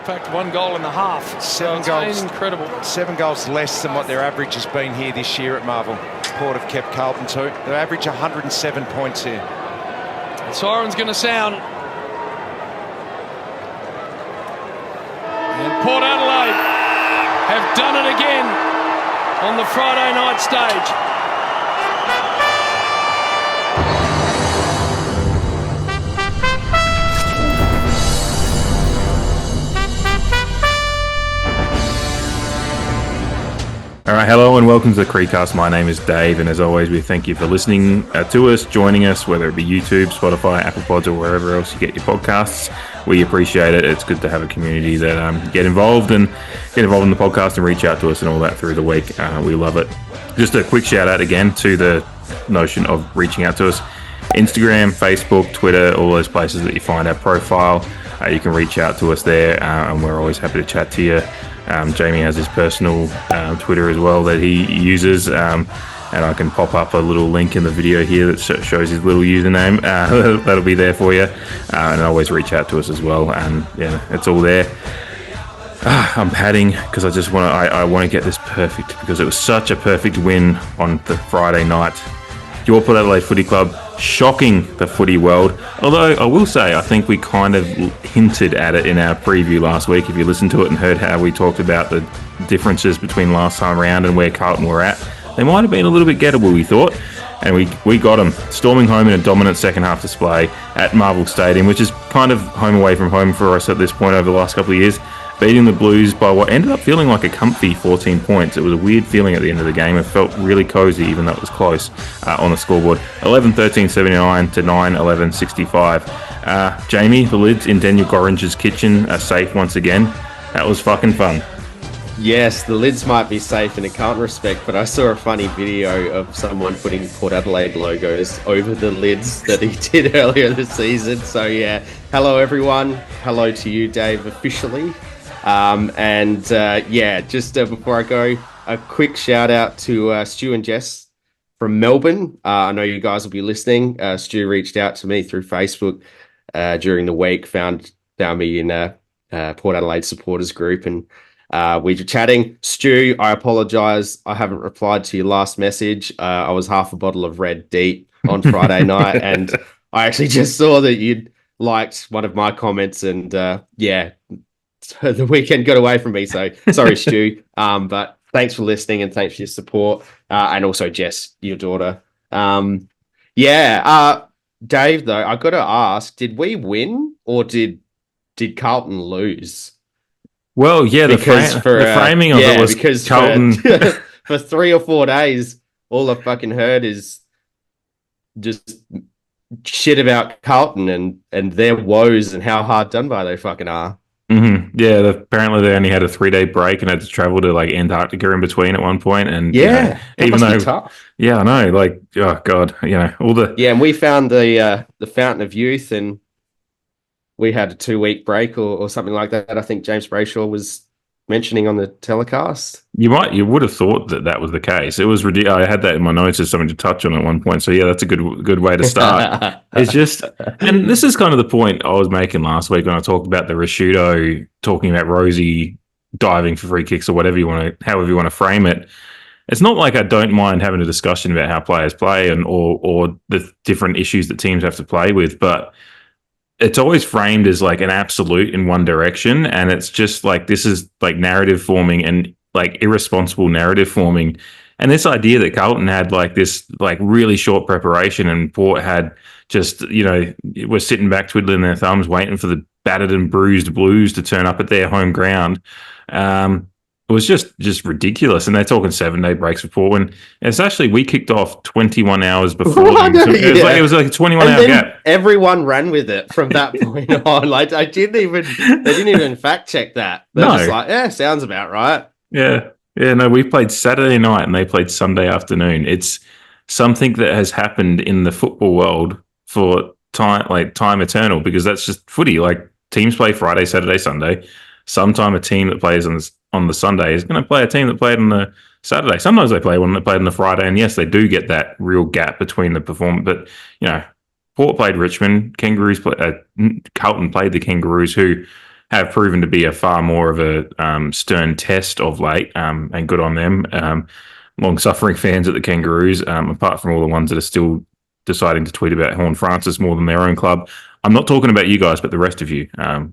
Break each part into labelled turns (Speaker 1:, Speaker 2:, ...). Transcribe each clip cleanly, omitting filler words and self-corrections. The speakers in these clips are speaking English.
Speaker 1: fact, 1 goal in the half.
Speaker 2: Seven goals.
Speaker 1: Incredible.
Speaker 2: 7 goals less than what their average has been here this year at Marvel. Port have kept Carlton to. They average 107 points here.
Speaker 1: The siren's going to sound. And Port Adelaide have done it again on the Friday night stage.
Speaker 3: All right, hello and welcome to the CREEDCAST. My name is Dave, and as always, we thank you for listening to us, joining us, whether it be YouTube, Spotify, Apple Pods, or wherever else you get your podcasts. We appreciate it. It's good to have a community that get involved in the podcast and reach out to us and all that through the week. We love it. Just a quick shout out again to the notion of reaching out to us. Instagram, Facebook, Twitter, all those places that you find our profile. You can reach out to us there, and we're always happy to chat to you. Jamie has his personal Twitter as well that he uses, and I can pop up a little link in the video here that shows his little username. That'll be there for you, and always reach out to us as well. And yeah, it's all there. I'm padding because I want to get this perfect because it was such a perfect win on the Friday night. Your Port Adelaide Footy Club shocking the footy world. Although I will say, I think we kind of hinted at it in our preview last week. If you listened to it and heard how we talked about the differences between last time around and where Carlton were at, they might have been a little bit gettable, we thought. And we got them, storming home in a dominant second half display at Marvel Stadium, which is kind of home away from home for us at this point over the last couple of years. Beating the Blues by what ended up feeling like a comfy 14 points. It was a weird feeling at the end of the game. It felt really cozy, even though it was close on the scoreboard. 11-13-79 to 9-11-65. Jamie, the lids in Daniel Gorringe's kitchen are safe once again. That was fucking fun.
Speaker 4: Yes, the lids might be safe in a Carlton respect, but I saw a funny video of someone putting Port Adelaide logos over the lids that he did earlier this season. So yeah, hello everyone. Hello to you, Dave, officially. Just before I go, a quick shout out to Stu and Jess from Melbourne. I know you guys will be listening. Stu reached out to me through Facebook during the week, found me in a Port Adelaide supporters group, and we were chatting. Stu, I apologise. I haven't replied to your last message. I was half a bottle of Red Deep on Friday night, and I actually just saw that you'd liked one of my comments, and the weekend got away from me, so sorry, Stu. But thanks for listening and thanks for your support. And also, Jess, your daughter. Dave, though, I got to ask, did we win or did Carlton lose?
Speaker 3: Well, yeah, the framing of it was
Speaker 4: because
Speaker 3: Carlton.
Speaker 4: For 3 or 4 days, all I've fucking heard is just shit about Carlton and their woes and how hard done by they fucking are.
Speaker 3: Mm-hmm. Yeah, apparently they only had a 3-day break and had to travel to like Antarctica in between at one point. And even though, tough. Yeah, I know, like, oh god, all the
Speaker 4: and we found the Fountain of Youth, and we had a 2-week break or something like that. I think James Brayshaw was mentioning on the telecast.
Speaker 3: You would have thought that was the case. It was ridiculous. I had that in my notes as something to touch on at one point. So yeah, that's a good way to start. It's just, and this is kind of the point I was making last week when I talked about the Rashudo talking about Rosie diving for free kicks or however you want to frame it. It's not like I don't mind having a discussion about how players play and or the different issues that teams have to play with, but it's always framed as like an absolute in one direction, and it's just like this is like narrative forming and like irresponsible narrative forming. And this idea that Carlton had like this like really short preparation and Port had just, were sitting back twiddling their thumbs waiting for the battered and bruised Blues to turn up at their home ground. It was just ridiculous. And they're talking 7-day breaks for Port when it's actually, we kicked off 21 hours before. It was like a 21-hour gap.
Speaker 4: Everyone ran with it from that point on. Like they didn't even fact check that. They're just like, yeah, sounds about right.
Speaker 3: Yeah. Yeah, no, we played Saturday night and they played Sunday afternoon. It's something that has happened in the football world for time eternal, because that's just footy. Like teams play Friday, Saturday, Sunday. Sometime a team that plays on the Sunday is going to play a team that played on the Saturday. Sometimes they play one that played on the Friday, and yes, they do get that real gap between the performance. But Port played Richmond, Kangaroos. Carlton played the Kangaroos, who have proven to be a far more of a stern test of late, and good on them. Long-suffering fans at the Kangaroos, apart from all the ones that are still deciding to tweet about HORNE-FRANCIS more than their own club. I'm not talking about you guys, but the rest of you.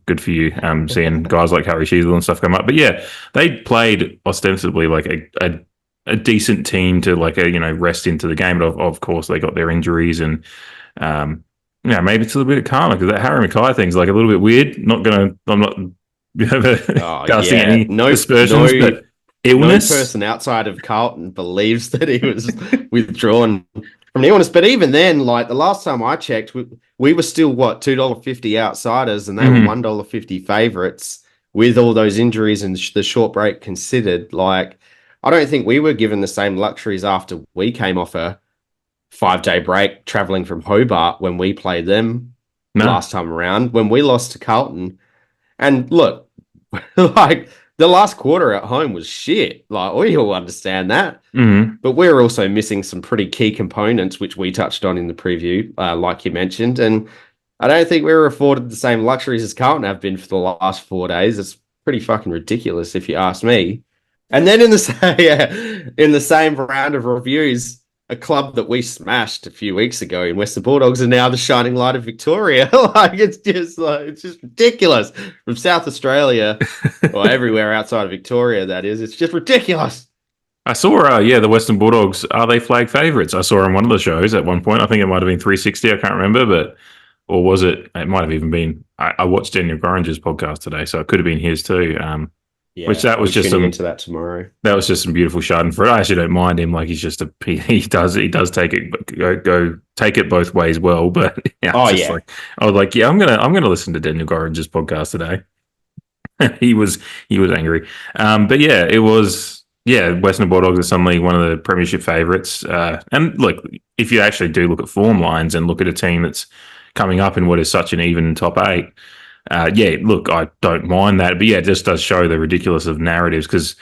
Speaker 3: Good for you, seeing guys like Harry Sheasel and stuff come up. But yeah, they played ostensibly like a decent team to like rest into the game. But of course, they got their injuries and maybe it's a little bit of karma because that Harry Mackay thing's like a little bit weird. I'm not casting any aspersions, but illness.
Speaker 4: No person outside of Carlton believes that he was withdrawn from the illness. But even then, like the last time I checked, we were still $2.50 outsiders, and they were $1.50 favourites with all those injuries and the short break considered. Like, I don't think we were given the same luxuries after we came off a 5-day break travelling from Hobart when we played them last time around, when we lost to Carlton. And look, like the last quarter at home was shit. Like, we all understand that. But we're also missing some pretty key components, which we touched on in the preview, like you mentioned. And I don't think we were afforded the same luxuries as Carlton have been for the last 4 days. It's pretty fucking ridiculous, if you ask me. And then in the same round of reviews, a club that we smashed a few weeks ago in Western Bulldogs are now the shining light of Victoria. It's just ridiculous. From South Australia or everywhere outside of Victoria, that is. It's just ridiculous.
Speaker 3: I saw, the Western Bulldogs, are they flag favourites? I saw on one of the shows at one point. I think it might have been 360. I can't remember, or was it? It might have even been. I watched Daniel Gorringe's podcast today, so it could have been his too. Which that was just
Speaker 4: into that tomorrow.
Speaker 3: That was just some beautiful schadenfreude. I actually don't mind him. Like, he's just he does take it go take it both ways well. But I was like, I'm gonna listen to Daniel Gorringe's podcast today. he was angry, but yeah, it was. Yeah, Western Bulldogs are suddenly one of the premiership favourites. And look, if you actually do look at form lines and look at a team that's coming up in what is such an even top 8. Look, I don't mind that. But yeah, it just does show the ridiculous of narratives, because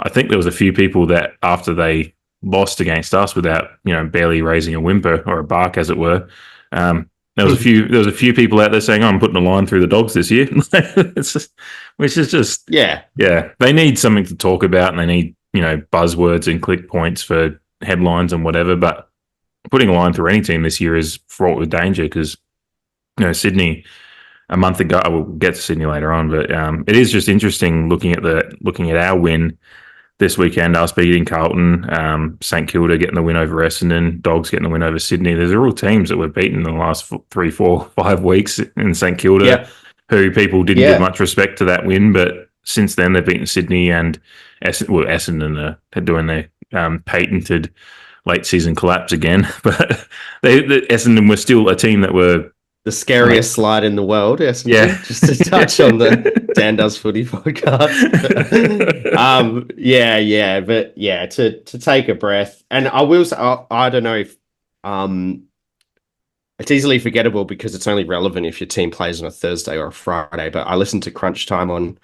Speaker 3: I think there was a few people that after they lost against us without, barely raising a whimper or a bark, as it were, there was a few people out there saying, I'm putting a line through the Dogs this year. Which is just, they need something to talk about, and they need, buzzwords and click points for headlines and whatever. But putting a line through any team this year is fraught with danger, because, Sydney, a month ago, we'll get to Sydney later on, but it is just interesting looking at our win this weekend, us beating Carlton, St Kilda getting the win over Essendon, Dogs getting the win over Sydney. There's all teams that we've beaten in the last 3, 4, 5 weeks in St Kilda, who people didn't give much respect to that win, but since then they've beaten Sydney and Essendon are doing their patented late season collapse again. But Essendon were still a team that were
Speaker 4: the scariest slide in the world. Essendon. Yeah, just to touch on the Dan Does Footy podcast. To take a breath, and I will say, I don't know if it's easily forgettable because it's only relevant if your team plays on a Thursday or a Friday. But I listened to Crunch Time on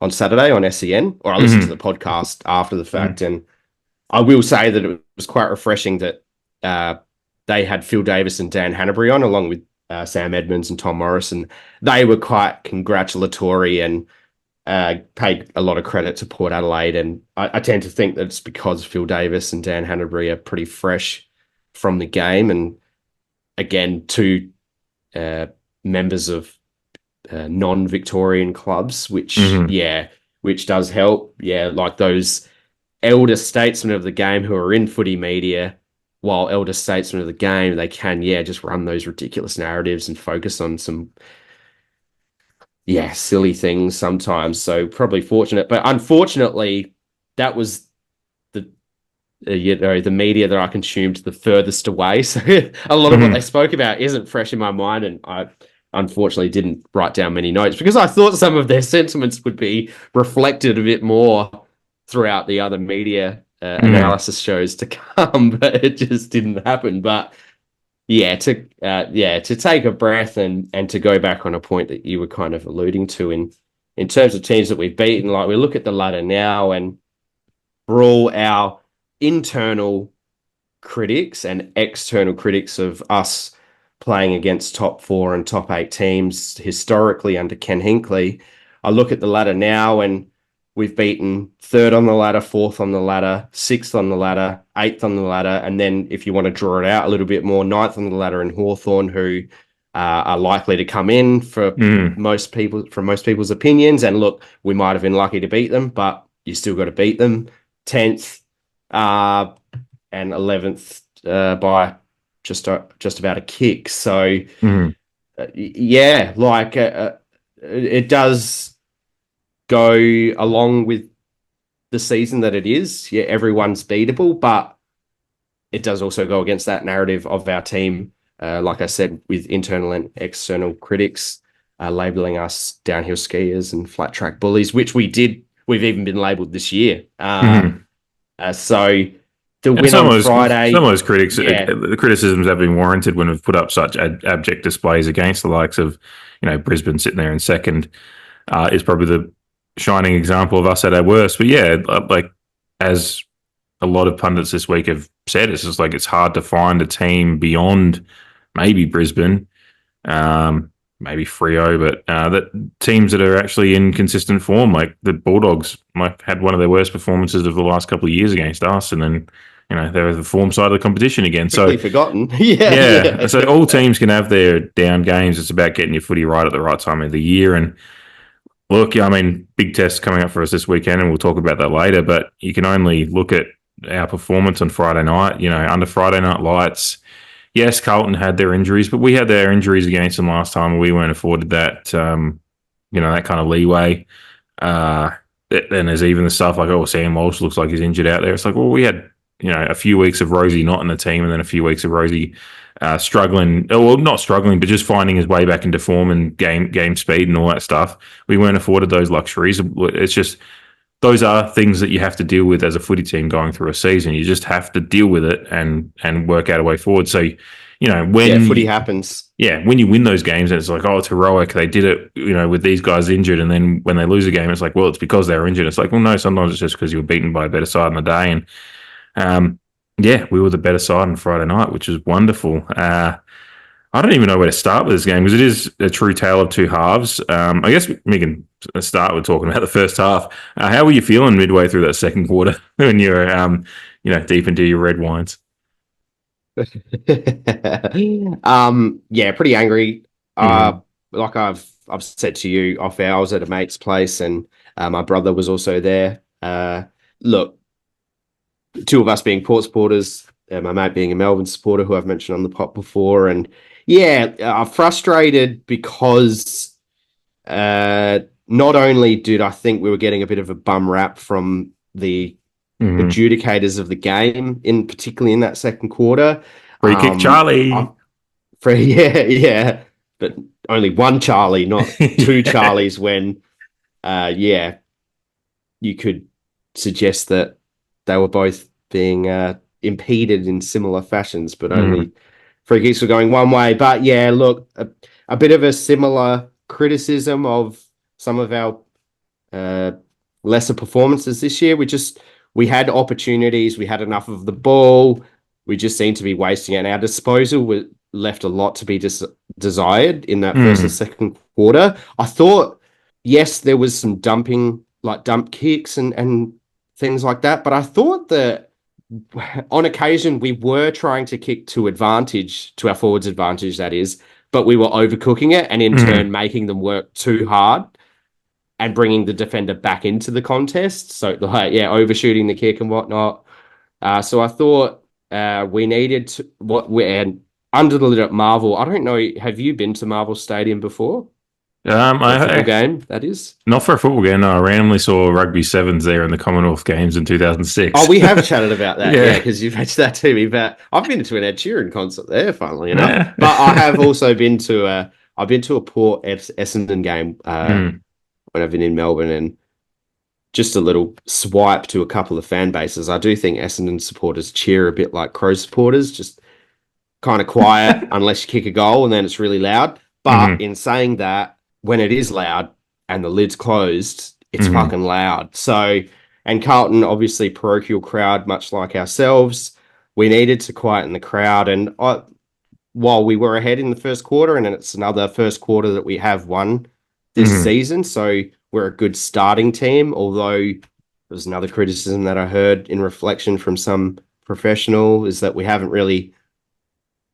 Speaker 4: Saturday on SEN, or I listened to the podcast after the fact, and I will say that it was quite refreshing that they had Phil Davis and Dan Hanbury on, along with Sam Edmonds and Tom Morrison. They were quite congratulatory and paid a lot of credit to Port Adelaide. And I tend to think that it's because Phil Davis and Dan Hanbury are pretty fresh from the game. And again, two members of non-Victorian clubs, which does help. Yeah, like those elder statesmen of the game who are in footy media, while elder statesmen of the game, they can, just run those ridiculous narratives and focus on some, silly things sometimes. So probably fortunate. But unfortunately, that was the media that I consumed the furthest away. So a lot of what they spoke about isn't fresh in my mind. And I unfortunately didn't write down many notes because I thought some of their sentiments would be reflected a bit more throughout the other media analysis shows to come, but it just didn't happen. But to take a breath and to go back on a point that you were kind of alluding to in terms of teams that we've beaten, like we look at the ladder now, and for all our internal critics and external critics of us playing against top 4 and top 8 teams historically under Ken Hinkley, I look at the ladder now, and we've beaten 3rd on the ladder, 4th on the ladder, 6th on the ladder, 8th on the ladder, and then if you want to draw it out a little bit more, 9th on the ladder in Hawthorn, who are likely to come in for most people's opinions. And look, we might have been lucky to beat them, but you still got to beat them. 10th and 11th by just about a kick. So it does go along with the season that it is. Yeah, everyone's beatable, but it does also go against that narrative of our team. Like I said, with internal and external critics labeling us downhill skiers and flat track bullies, which we did. We've even been labelled this year. So the win on Friday,
Speaker 3: some of those critics, the criticisms have been warranted when we've put up such abject displays against the likes of, Brisbane sitting there in second is probably the shining example of us at our worst. But yeah, like as a lot of pundits this week have said, it's just like it's hard to find a team beyond maybe Brisbane, maybe Freo, but that teams that are actually in consistent form, like the Bulldogs, had one of their worst performances of the last couple of years against us, and then they're the form side of the competition again.
Speaker 4: Quickly forgotten.
Speaker 3: Yeah. So all teams can have their down games. It's about getting your footy right at the right time of the year. And look, big test coming up for us this weekend, and we'll talk about that later. But you can only look at our performance on Friday night. Under Friday night lights. Yes, Carlton had their injuries, but we had their injuries against them last time, and we weren't afforded that, that kind of leeway. Then there's even the stuff like, Sam Walsh looks like he's injured out there. It's like, well, we had, a few weeks of Rosie not in the team, and then a few weeks of Rosie struggling. Well, not struggling, but just finding his way back into form and game speed and all that stuff. We weren't afforded those luxuries. It's just those are things that you have to deal with as a footy team going through a season. You just have to deal with it and work out a way forward. So, when
Speaker 4: footy happens.
Speaker 3: Yeah, when you win those games, it's like, it's heroic. They did it, with these guys injured. And then when they lose a game, it's like, well, it's because they were injured. It's like, well, no, sometimes it's just because you were beaten by a better side on the day. And we were the better side on Friday night, which was wonderful. I don't even know where to start with this game because it is a true tale of two halves. I guess we can start with talking about the first half. How were you feeling midway through that second quarter when you were, deep into your red wines?
Speaker 4: Pretty angry. Like I've said to you off air, I was at a mate's place, and my brother was also there. Look, two of us being Port supporters, my mate being a Melbourne supporter, who I've mentioned on the pod before, and frustrated because not only did I think we were getting a bit of a bum rap from the adjudicators of the game, particularly in that second quarter.
Speaker 3: Free kick, Charlie.
Speaker 4: But only one Charlie, not two Charlies. When, you could suggest that they were both being impeded in similar fashions, but only free kicks were going one way. But look, a bit of a similar criticism of some of our lesser performances this year. We had opportunities, we had enough of the ball, we just seemed to be wasting it. And our disposal left a lot to be desired in that first and second quarter. I thought, yes, there was some dump kicks and things like that, but I thought that on occasion we were trying to kick to our forwards' advantage, that is, but we were overcooking it and in turn making them work too hard and bringing the defender back into the contest. So overshooting the kick and whatnot. So I thought we needed to, under the lid at Marvel. I don't know. Have you been to Marvel Stadium before? Football game, that is.
Speaker 3: Not for a football game, no. I randomly saw rugby sevens there in the Commonwealth Games in 2006.
Speaker 4: Oh, we have chatted about that, because you've mentioned that to me. But I've been to an Ed Sheeran concert there, funnily enough. Yeah. But I have also been to a Port Essendon game when I've been in Melbourne, and just a little swipe to a couple of fan bases. I do think Essendon supporters cheer a bit like Crow supporters, just kind of quiet unless you kick a goal, and then it's really loud. But in saying that, when it is loud and the lid's closed, it's fucking loud. So, and Carlton, obviously parochial crowd, much like ourselves, we needed to quieten the crowd. And while we were ahead in the first quarter, and it's another first quarter that we have won this season, so we're a good starting team, although there's another criticism that I heard in reflection from some professional is that we haven't really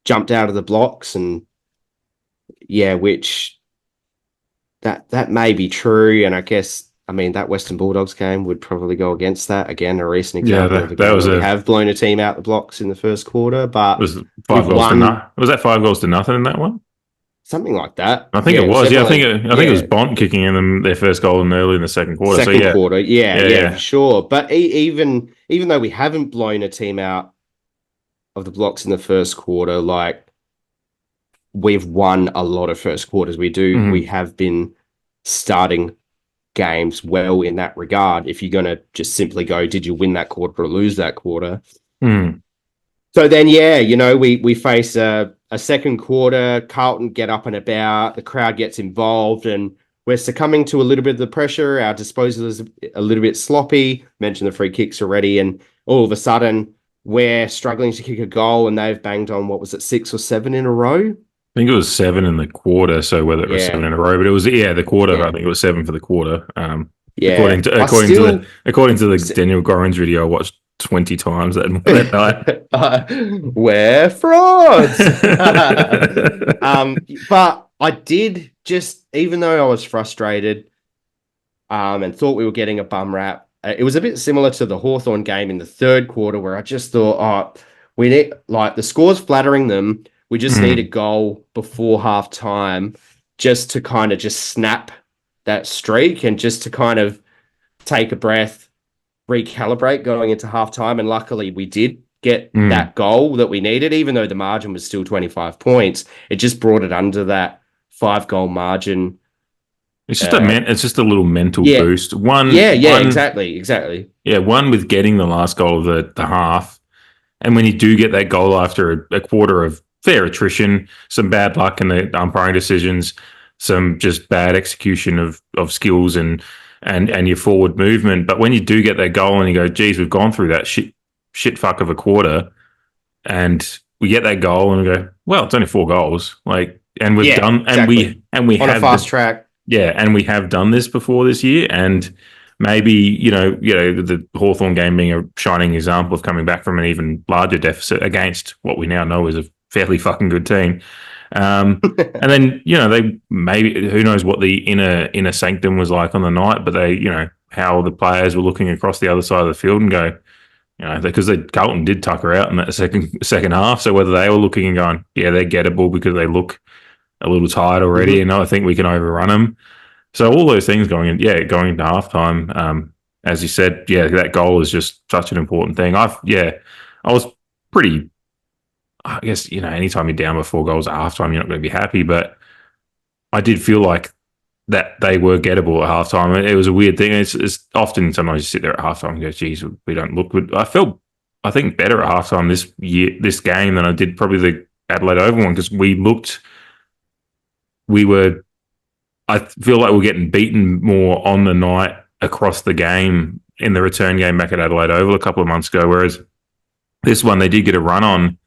Speaker 4: jumped out of the blocks, and which that may be true. And I guess, I mean, that Western Bulldogs game would probably go against that. Again, a recent example of a game where we have blown a team out the blocks in the first quarter, but
Speaker 3: was 5 goals to nothing. Was that 5 goals to nothing in that one?
Speaker 4: Something like that.
Speaker 3: I think it was. I think it was Bont kicking in them their first goal in early in the second quarter.
Speaker 4: Second quarter, for sure. But even though we haven't blown a team out of the blocks in the first quarter, like, we've won a lot of first quarters. We have been starting games well in that regard. If you're going to just simply go, did you win that quarter or lose that quarter? So then, we face a second quarter, Carlton get up and about, the crowd gets involved, and we're succumbing to a little bit of the pressure. Our disposal is a little bit sloppy. Mentioned the free kicks already, and all of a sudden we're struggling to kick a goal, and they've banged on, 6 or 7 in a row?
Speaker 3: I think it was 7 in the quarter, so whether it was 7 in a row, but it was the quarter. I think it was 7 for the quarter. According to the Daniel Gorrin's video, I watched 20 times that night.
Speaker 4: We're frauds. But I did just, even though I was frustrated and thought we were getting a bum rap, it was a bit similar to the Hawthorn game in the third quarter, where I just thought, we need, like, the score's flattering them. We just need a goal before half time just to kind of just snap that streak and just to kind of take a breath, recalibrate going into half time. And luckily we did get that goal that we needed, even though the margin was still 25 points. It just brought it under that 5-goal margin.
Speaker 3: It's just it's just a little mental boost.
Speaker 4: Exactly.
Speaker 3: Yeah, one with getting the last goal of the half. And when you do get that goal after a quarter of fair attrition, some bad luck in the umpiring decisions, some just bad execution of skills and your forward movement. But when you do get that goal and you go, geez, we've gone through that shit fuck of a quarter, and we get that goal and we go, well, it's only 4 goals. And we've done, exactly. and we
Speaker 4: on
Speaker 3: have
Speaker 4: a fast track.
Speaker 3: Yeah, and we have done this before this year, and maybe, the Hawthorn game being a shining example of coming back from an even larger deficit against what we now know is a fairly fucking good team. And then, they maybe, who knows what the inner sanctum was like on the night, but they, how the players were looking across the other side of the field and go, because Carlton did tucker out in that second half. So whether they were looking and going, yeah, they're gettable because they look a little tired already, and I think we can overrun them. So all those things going into halftime, as you said, that goal is just such an important thing. I was pretty, I guess, anytime you're down by 4 goals at halftime, you're not going to be happy, but I did feel like that they were gettable at halftime. It was a weird thing. It's often, sometimes you sit there at halftime and go, geez, we don't look good. I think better at halftime this game than I did probably the Adelaide Oval one, because I feel like we're getting beaten more on the night across the game in the return game back at Adelaide Oval a couple of months ago, whereas this one they did get a run on,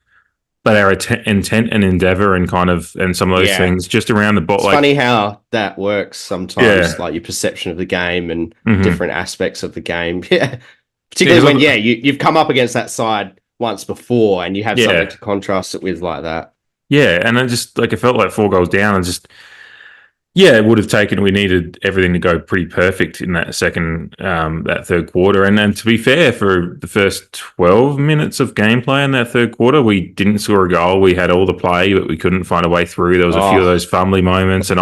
Speaker 3: but our intent and endeavour and some of those things just around the ball.
Speaker 4: It's funny how that works sometimes, like your perception of the game and different aspects of the game. Yeah, particularly when you've come up against that side once before and you have something to contrast it with like that.
Speaker 3: Yeah, and I just it felt like 4 goals down, and just it would have taken. We needed everything to go pretty perfect in that that third quarter. And then, to be fair, for the first 12 minutes of gameplay in that third quarter, we didn't score a goal. We had all the play, but we couldn't find a way through. There was a few of those fumbly moments, and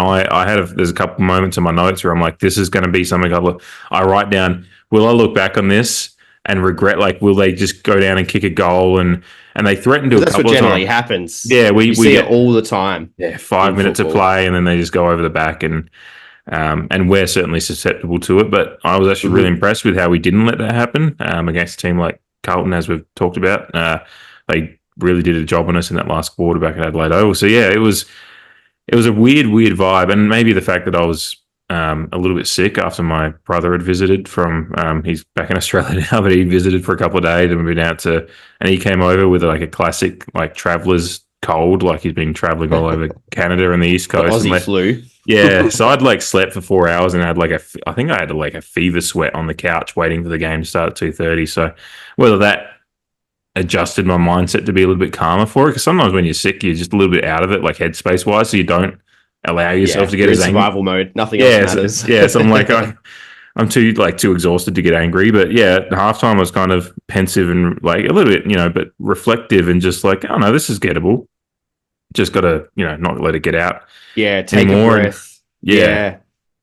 Speaker 3: there's a couple of moments in my notes where I'm like, this is going to be something I write down. Will I look back on this and regret? Will they just go down and kick a goal? And they threatened to a couple of times.
Speaker 4: That's what generally happens.
Speaker 3: Yeah, we
Speaker 4: see it all the time.
Speaker 3: Yeah, 5 minutes of play, and then they just go over the back, and we're certainly susceptible to it. But I was actually really impressed with how we didn't let that happen against a team like Carlton, as we've talked about. They really did a job on us in that last quarter back at Adelaide Oval. So it was a weird vibe, and maybe the fact that I was a little bit sick after my brother had visited from, he's back in Australia now, but he visited for a couple of days and we've been out and he came over with a classic Travellers cold, like he's been traveling all over Canada and the East
Speaker 4: The
Speaker 3: Coast.
Speaker 4: Aussie flu.
Speaker 3: Yeah, so I'd like slept for 4 hours and had I think I had like a fever sweat on the couch waiting for the game to start at 2:30. So whether that adjusted my mindset to be a little bit calmer for it, because sometimes when you're sick, you're just a little bit out of it, like headspace wise, so you don't allow yourself to get
Speaker 4: you're
Speaker 3: as
Speaker 4: in
Speaker 3: angry.
Speaker 4: survival mode. Nothing else matters.
Speaker 3: So I'm like, I'm too exhausted to get angry. But yeah, at halftime I was kind of pensive and like a little bit, but reflective and just like, oh no, this is gettable. Just got to, not let it get out.
Speaker 4: Yeah, take
Speaker 3: anymore.
Speaker 4: a breath.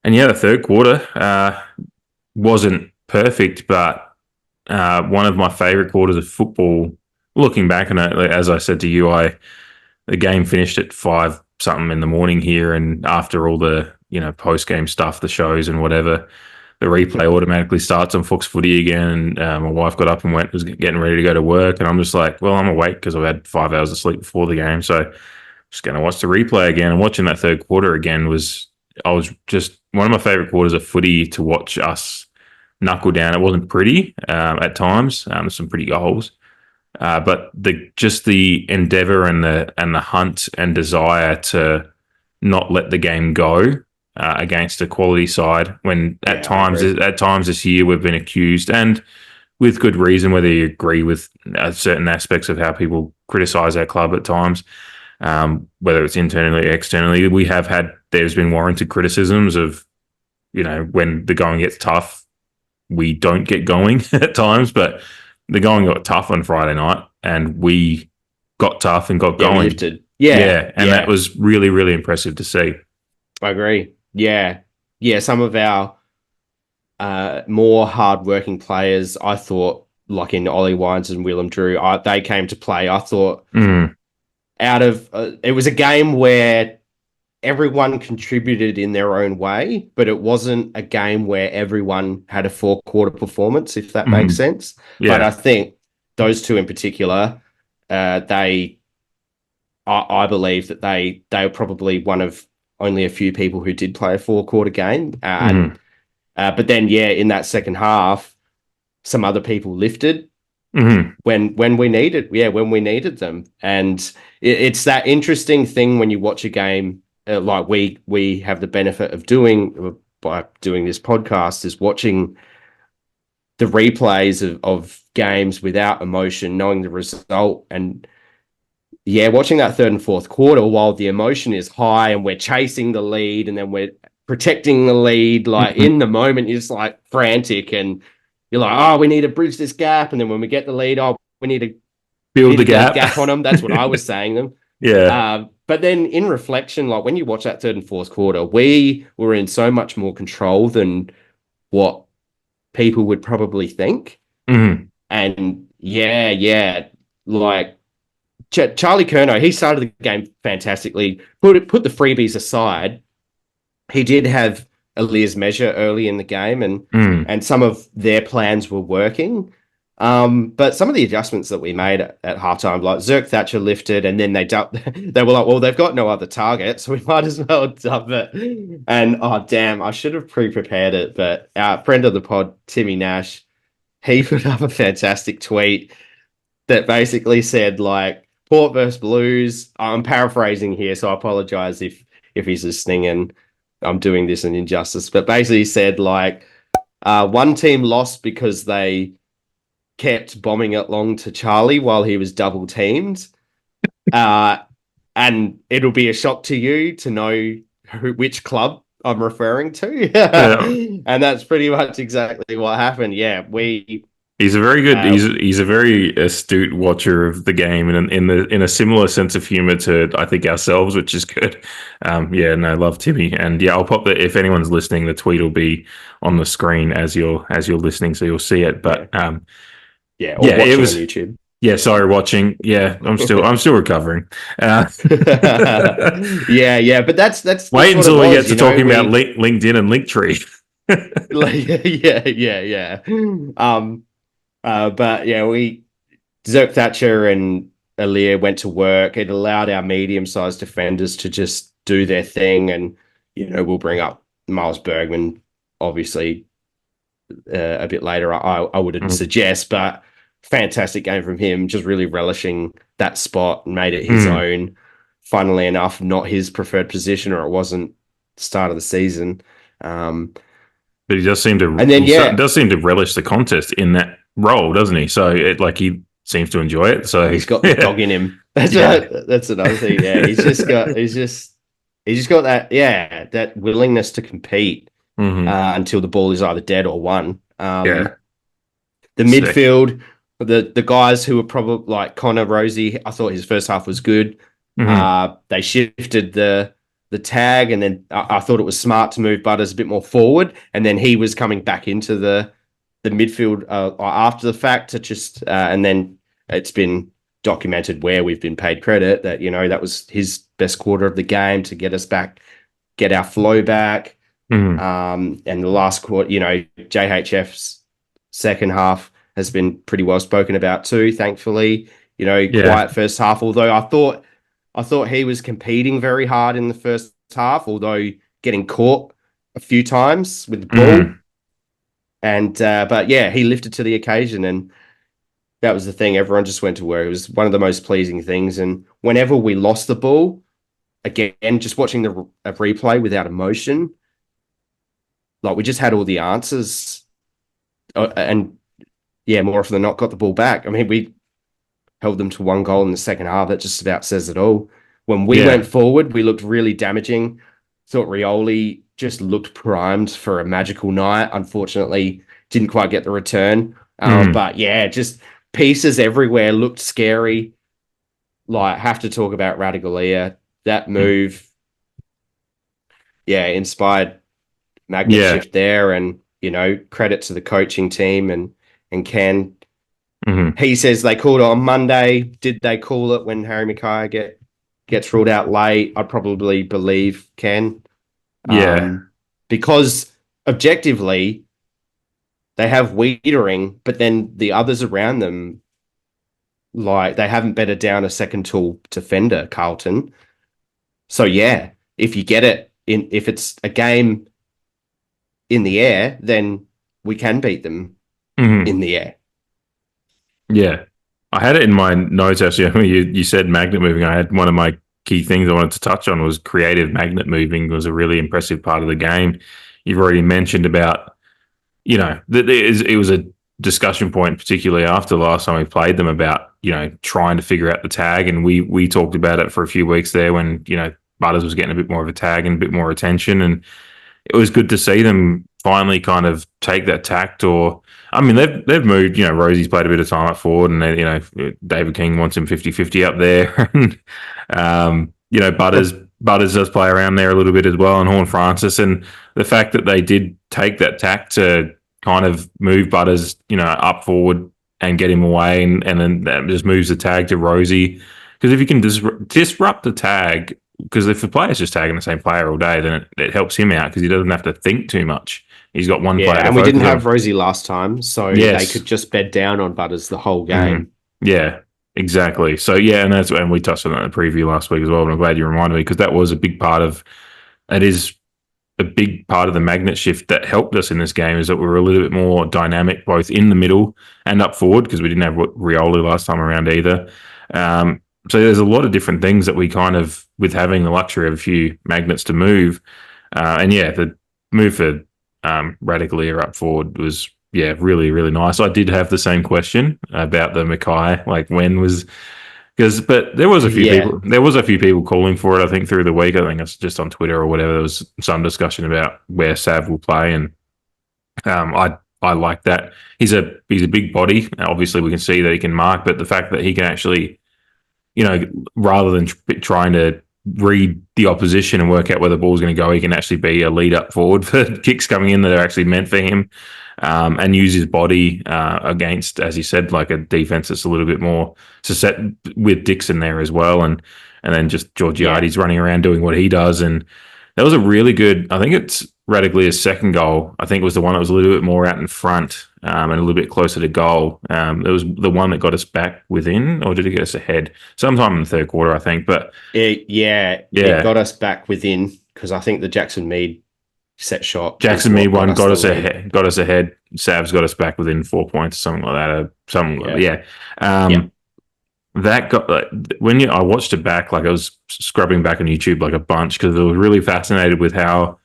Speaker 3: And the third quarter wasn't perfect, but one of my favorite quarters of football. Looking back on it, as I said to you, the game finished at 5 something in the morning here, and after all the post game stuff, the shows and whatever, the replay automatically starts on Fox Footy again. And my wife got up and was getting ready to go to work, and I'm just like, well, I'm awake because I've had 5 hours of sleep before the game, so I'm just going to watch the replay again. And watching that third quarter again was just one of my favorite quarters of footy to watch us knuckle down. It wasn't pretty at times. Some pretty goals, but the endeavour and the hunt and desire to not let the game go against a quality side. When at times this year we've been accused, and with good reason, whether you agree with certain aspects of how people criticise our club at times, whether it's internally or externally, there's been warranted criticisms of when the going gets tough, we don't get going at times, but the going got tough on Friday night and we got tough and got going.
Speaker 4: Lifted.
Speaker 3: That was really, really impressive to see.
Speaker 4: I agree. Yeah. Some of our more hardworking players, I thought, like in Ollie Wines and Willem Drew, they came to play. I thought it was a game where everyone contributed in their own way, but it wasn't a game where everyone had a 4-quarter performance, if that makes sense. Yeah. But I think those two in particular, I believe that they were probably one of only a few people who did play a 4-quarter game. But then, in that second half, some other people lifted when we needed them. And it's that interesting thing when you watch a game, like we have the benefit of doing by doing this podcast, is watching the replays of games without emotion, knowing the result. And watching that third and fourth quarter while the emotion is high and we're chasing the lead and then we're protecting the lead, like in the moment, you're just like frantic and you're like, oh, we need to bridge this gap. And then when we get the lead, we need to
Speaker 3: build the gap
Speaker 4: on them. That's what I was saying them. But then in reflection, like when you watch that third and fourth quarter, we were in so much more control than what people would probably think. And like Charlie Curnow, he started the game fantastically, put the freebies aside. He did have a Lear's measure early in the game and some of their plans were working. But some of the adjustments that we made at halftime, like Zerk Thatcher lifted, and then they were like, well, they've got no other target, so we might as well dub it. And oh damn, I should have pre-prepared it. But our friend of the pod, Timmy Nash, he put up a fantastic tweet that basically said like Port versus Blues. I'm paraphrasing here, so I apologize if he's listening and I'm doing this an injustice. But basically said like one team lost because they kept bombing it long to Charlie while he was double teamed. And it'll be a shock to you to know which club I'm referring to. And that's pretty much exactly what happened.
Speaker 3: He's a very good. He's a very astute watcher of the game, and in a similar sense of humor to I think ourselves, which is good. Love Timmy, and I'll pop that if anyone's listening. The tweet will be on the screen as you're listening, so you'll see it. But
Speaker 4: it was on YouTube.
Speaker 3: Yeah, sorry, watching. Yeah, I'm still recovering.
Speaker 4: But that's
Speaker 3: wait until we get to talking about LinkedIn and Linktree.
Speaker 4: Zerk Thatcher and Aaliyah went to work. It allowed our medium-sized defenders to just do their thing, and we'll bring up Miles Bergman obviously a bit later. I wouldn't suggest, but fantastic game from him, just really relishing that spot and made it his own. Funnily enough, not his preferred position, or it wasn't the start of the season.
Speaker 3: But he does seem to, does seem to relish the contest in that role, doesn't he? So he seems to enjoy it. So
Speaker 4: he's got the dog in him. That's another thing. Yeah, he's just got that that willingness to compete until the ball is either dead or won. The midfield, the guys who were probably like Connor Rosie, I thought his first half was good. They shifted the tag, and then I thought it was smart to move Butters a bit more forward, and then he was coming back into the midfield after the fact to just and then it's been documented where we've been paid credit that that was his best quarter of the game to get us back, get our flow back. And the last quarter, JHF's second half has been pretty well spoken about too, thankfully. Quiet first half, although I thought he was competing very hard in the first half, although getting caught a few times with the ball. And but he lifted to the occasion, and that was the thing. Everyone just went to work. It was one of the most pleasing things. And whenever we lost the ball, again, just watching a replay without emotion, like we just had all the answers, and more often than not, got the ball back. I mean, we held them to one goal in the second half. That just about says it all. When we went forward, we looked really damaging. Thought Rioli just looked primed for a magical night. Unfortunately, didn't quite get the return. But just pieces everywhere, looked scary. Like, have to talk about Radaglia. That move, inspired magnet shift there, and credit to the coaching team and Ken. He says they called it on Monday. Did they call it when Harry Mackay gets ruled out late? I'd probably believe Ken. Because objectively, they have Wiedering, but then the others around them, like, they haven't bedded down a second tool defender, Carlton. So, if you get it, if it's a game in the air, then we can beat them in the air.
Speaker 3: Yeah. I had it in my notes, actually. You said magnet moving. I had one of my key things I wanted to touch on was creative magnet moving was a really impressive part of the game. You've already mentioned about, it was a discussion point, particularly after the last time we played them, about, trying to figure out the tag. And we talked about it for a few weeks there when, Butters was getting a bit more of a tag and a bit more attention. And it was good to see them finally kind of take that tact. Or, I mean, they've moved, Rosie's played a bit of time at forward, and, David King wants him 50-50 up there. And, Butters does play around there a little bit as well, and HORNE-FRANCIS. And the fact that they did take that tact to kind of move Butters, up forward and get him away, and then that just moves the tag to Rosie. Because if you can disrupt the tag, because if the player's just tagging the same player all day, then it helps him out because he doesn't have to think too much. He's got one player.
Speaker 4: And we didn't have Rosie last time, so they could just bed down on Butters the whole game.
Speaker 3: Yeah, exactly. So, and we touched on that in the preview last week as well, and I'm glad you reminded me, because that was a big part of the magnet shift that helped us in this game, is that we were a little bit more dynamic, both in the middle and up forward, because we didn't have Rioli last time around either. So there's a lot of different things that we kind of, with having the luxury of a few magnets to move, the move for Radaglia up forward was really, really nice. I did have the same question about the Mackay, like when was, but there was a few people calling for it, I think, through the week. I think it's just on Twitter or whatever. There was some discussion about where Sav will play, and I like that. He's a big body. Obviously, we can see that he can mark, but the fact that he can actually, rather than trying to read the opposition and work out where the ball's going to go, he can actually be a lead up forward for kicks coming in that are actually meant for him, and use his body against, as you said, like a defense that's a little bit more set with Dixon there as well, and then just Georgiades running around doing what he does. And that was a really good, I think it's Radaglia's second goal. I think it was the one that was a little bit more out in front, and a little bit closer to goal. It was the one that got us back within, or did it get us ahead? Sometime in the third quarter, I think. But
Speaker 4: it got us back within, because I think the Jackson Mead set shot.
Speaker 3: Jackson Mead one got us
Speaker 4: the lead.
Speaker 3: ahead. Got us ahead. Savs got us back within 4 points, or something like that. That got I watched it back, like I was scrubbing back on YouTube like a bunch because I was really fascinated with how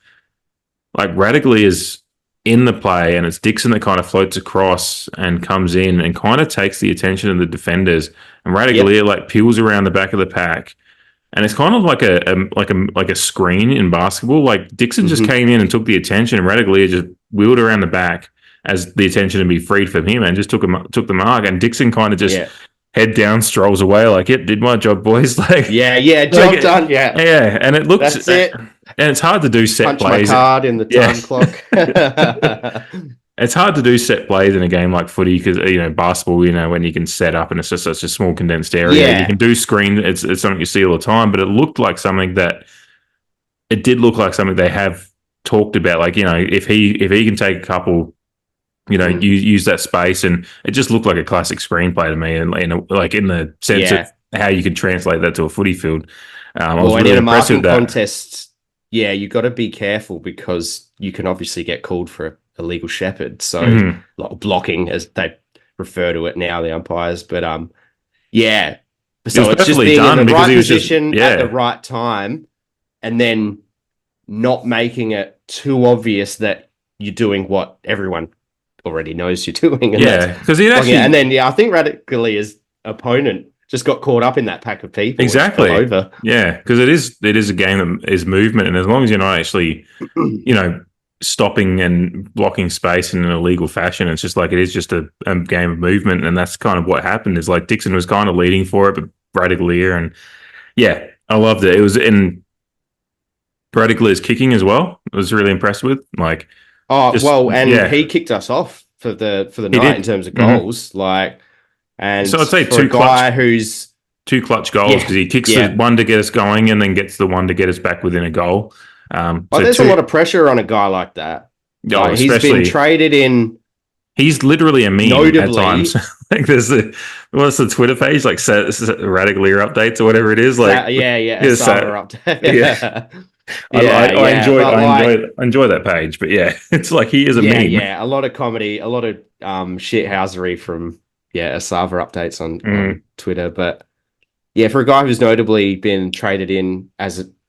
Speaker 3: like Radically is in the play, and it's Dixon that kind of floats across and comes in and kind of takes the attention of the defenders, and Radically like peels around the back of the pack. And it's kind of like a screen in basketball. Like Dixon just came in and took the attention, and Radically just wheeled around the back as the attention to be freed from him, and just took the mark. And Dixon kind of just head down strolls away, like, "Yep, did my job, boys." Like,
Speaker 4: job done. Yeah.
Speaker 3: And it looks
Speaker 4: that's it.
Speaker 3: And it's hard to do set
Speaker 4: Punch
Speaker 3: plays.
Speaker 4: my card in the time clock.
Speaker 3: It's hard to do set plays in a game like footy because, basketball, when you can set up and it's just such a small condensed area.
Speaker 4: Yeah.
Speaker 3: You can do screen. It's something you see all the time, but it did look like something they have talked about. Like, if he can take a couple, use that space, and it just looked like a classic screenplay to me, and like in the sense of how you could translate that to a footy field. I was really
Speaker 4: in a
Speaker 3: impressed
Speaker 4: marking
Speaker 3: with that.
Speaker 4: contest, you got to be careful because you can obviously get called for illegal shepherd, so like blocking as they refer to it now, the umpires. But so it's just being in the right position at the right time, and then not making it too obvious that you're doing what everyone already knows you're doing. And
Speaker 3: because he actually,
Speaker 4: and then I think Radically his opponent just got caught up in that pack of people.
Speaker 3: Exactly.
Speaker 4: Over.
Speaker 3: Yeah, because it is a game that is movement, and as long as you're not actually, stopping and blocking space in an illegal fashion, it's just like it is just a game of movement, and that's kind of what happened. Is like Dixon was kind of leading for it, but Radically, and I loved it. It was in Radically's kicking as well. I was really impressed with. Like,
Speaker 4: he kicked us off for the night in terms of goals. Like, and
Speaker 3: so I'd say two clutch goals because he kicks the one to get us going and then gets the one to get us back within a goal.
Speaker 4: There's a lot of pressure on a guy like that. Like, he's been traded in.
Speaker 3: He's literally a meme
Speaker 4: notably,
Speaker 3: at times. Like there's what's the Twitter page, like Radically updates or whatever it is. Like update. I enjoy that page, but it's like he is a meme.
Speaker 4: Yeah, a lot of comedy, a lot of shithousery from Asava updates on Twitter. But for a guy who's notably been traded in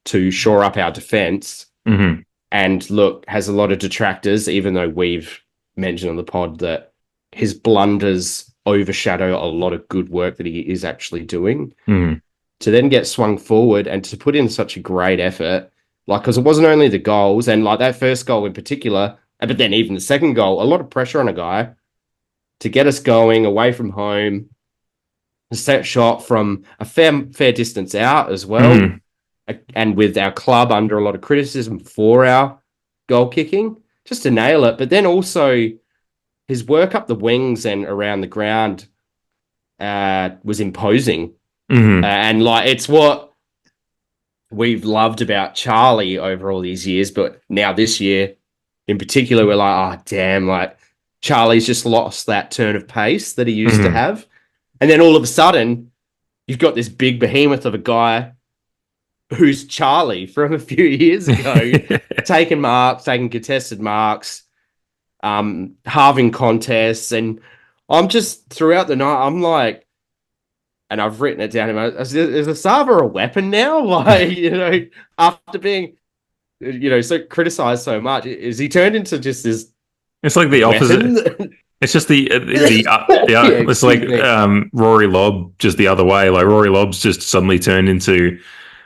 Speaker 4: to shore up our defense, and look, has a lot of detractors, even though we've mentioned on the pod that his blunders overshadow a lot of good work that he is actually doing. To then get swung forward and to put in such a great effort, like, because it wasn't only the goals, and like that first goal in particular, but then even the second goal, a lot of pressure on a guy to get us going away from home, a set shot from a fair distance out as well, and with our club under a lot of criticism for our goal kicking, just to nail it. But then also his work up the wings and around the ground was imposing. And like, it's what we've loved about Charlie over all these years, but now this year in particular, we're like, oh, damn, like Charlie's just lost that turn of pace that he used to have. And then all of a sudden, you've got this big behemoth of a guy who's Charlie from a few years ago, taking contested marks, halving contests. And I'm just, throughout the night, I'm like, and I've written it down, is Asava a weapon now? Like, after being, so criticized so much, is he turned into just this?
Speaker 3: It's like the opposite. It's just it's like Rory Lobb just the other way. Like Rory Lobb's just suddenly turned into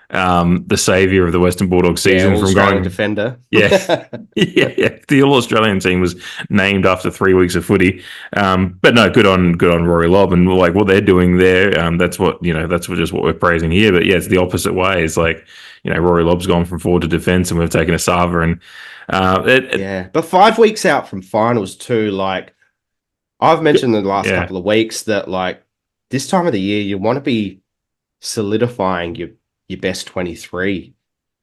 Speaker 3: the savior of the Western Bulldogs season from going
Speaker 4: defender.
Speaker 3: The All Australian team was named after 3 weeks of footy. But no, good on Rory Lobb, and like what they're doing there. That's what just what we're praising here. But it's the opposite way. It's like Rory Lobb's gone from forward to defence, and we've taken Asava, and
Speaker 4: but 5 weeks out from finals too. Like I've mentioned in the last couple of weeks that like this time of the year you want to be solidifying your best 23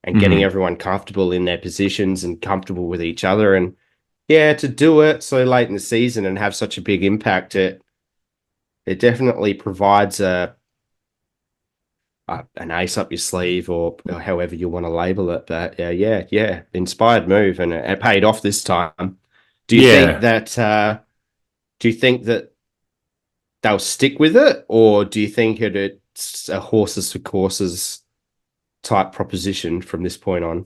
Speaker 4: and getting everyone comfortable in their positions and comfortable with each other. And to do it so late in the season and have such a big impact, it definitely provides a an ace up your sleeve, or however you want to label it. But inspired move, and it paid off this time. Do you think that? Do you think that they'll stick with it, or do you think it's a horses for courses type proposition from this point on?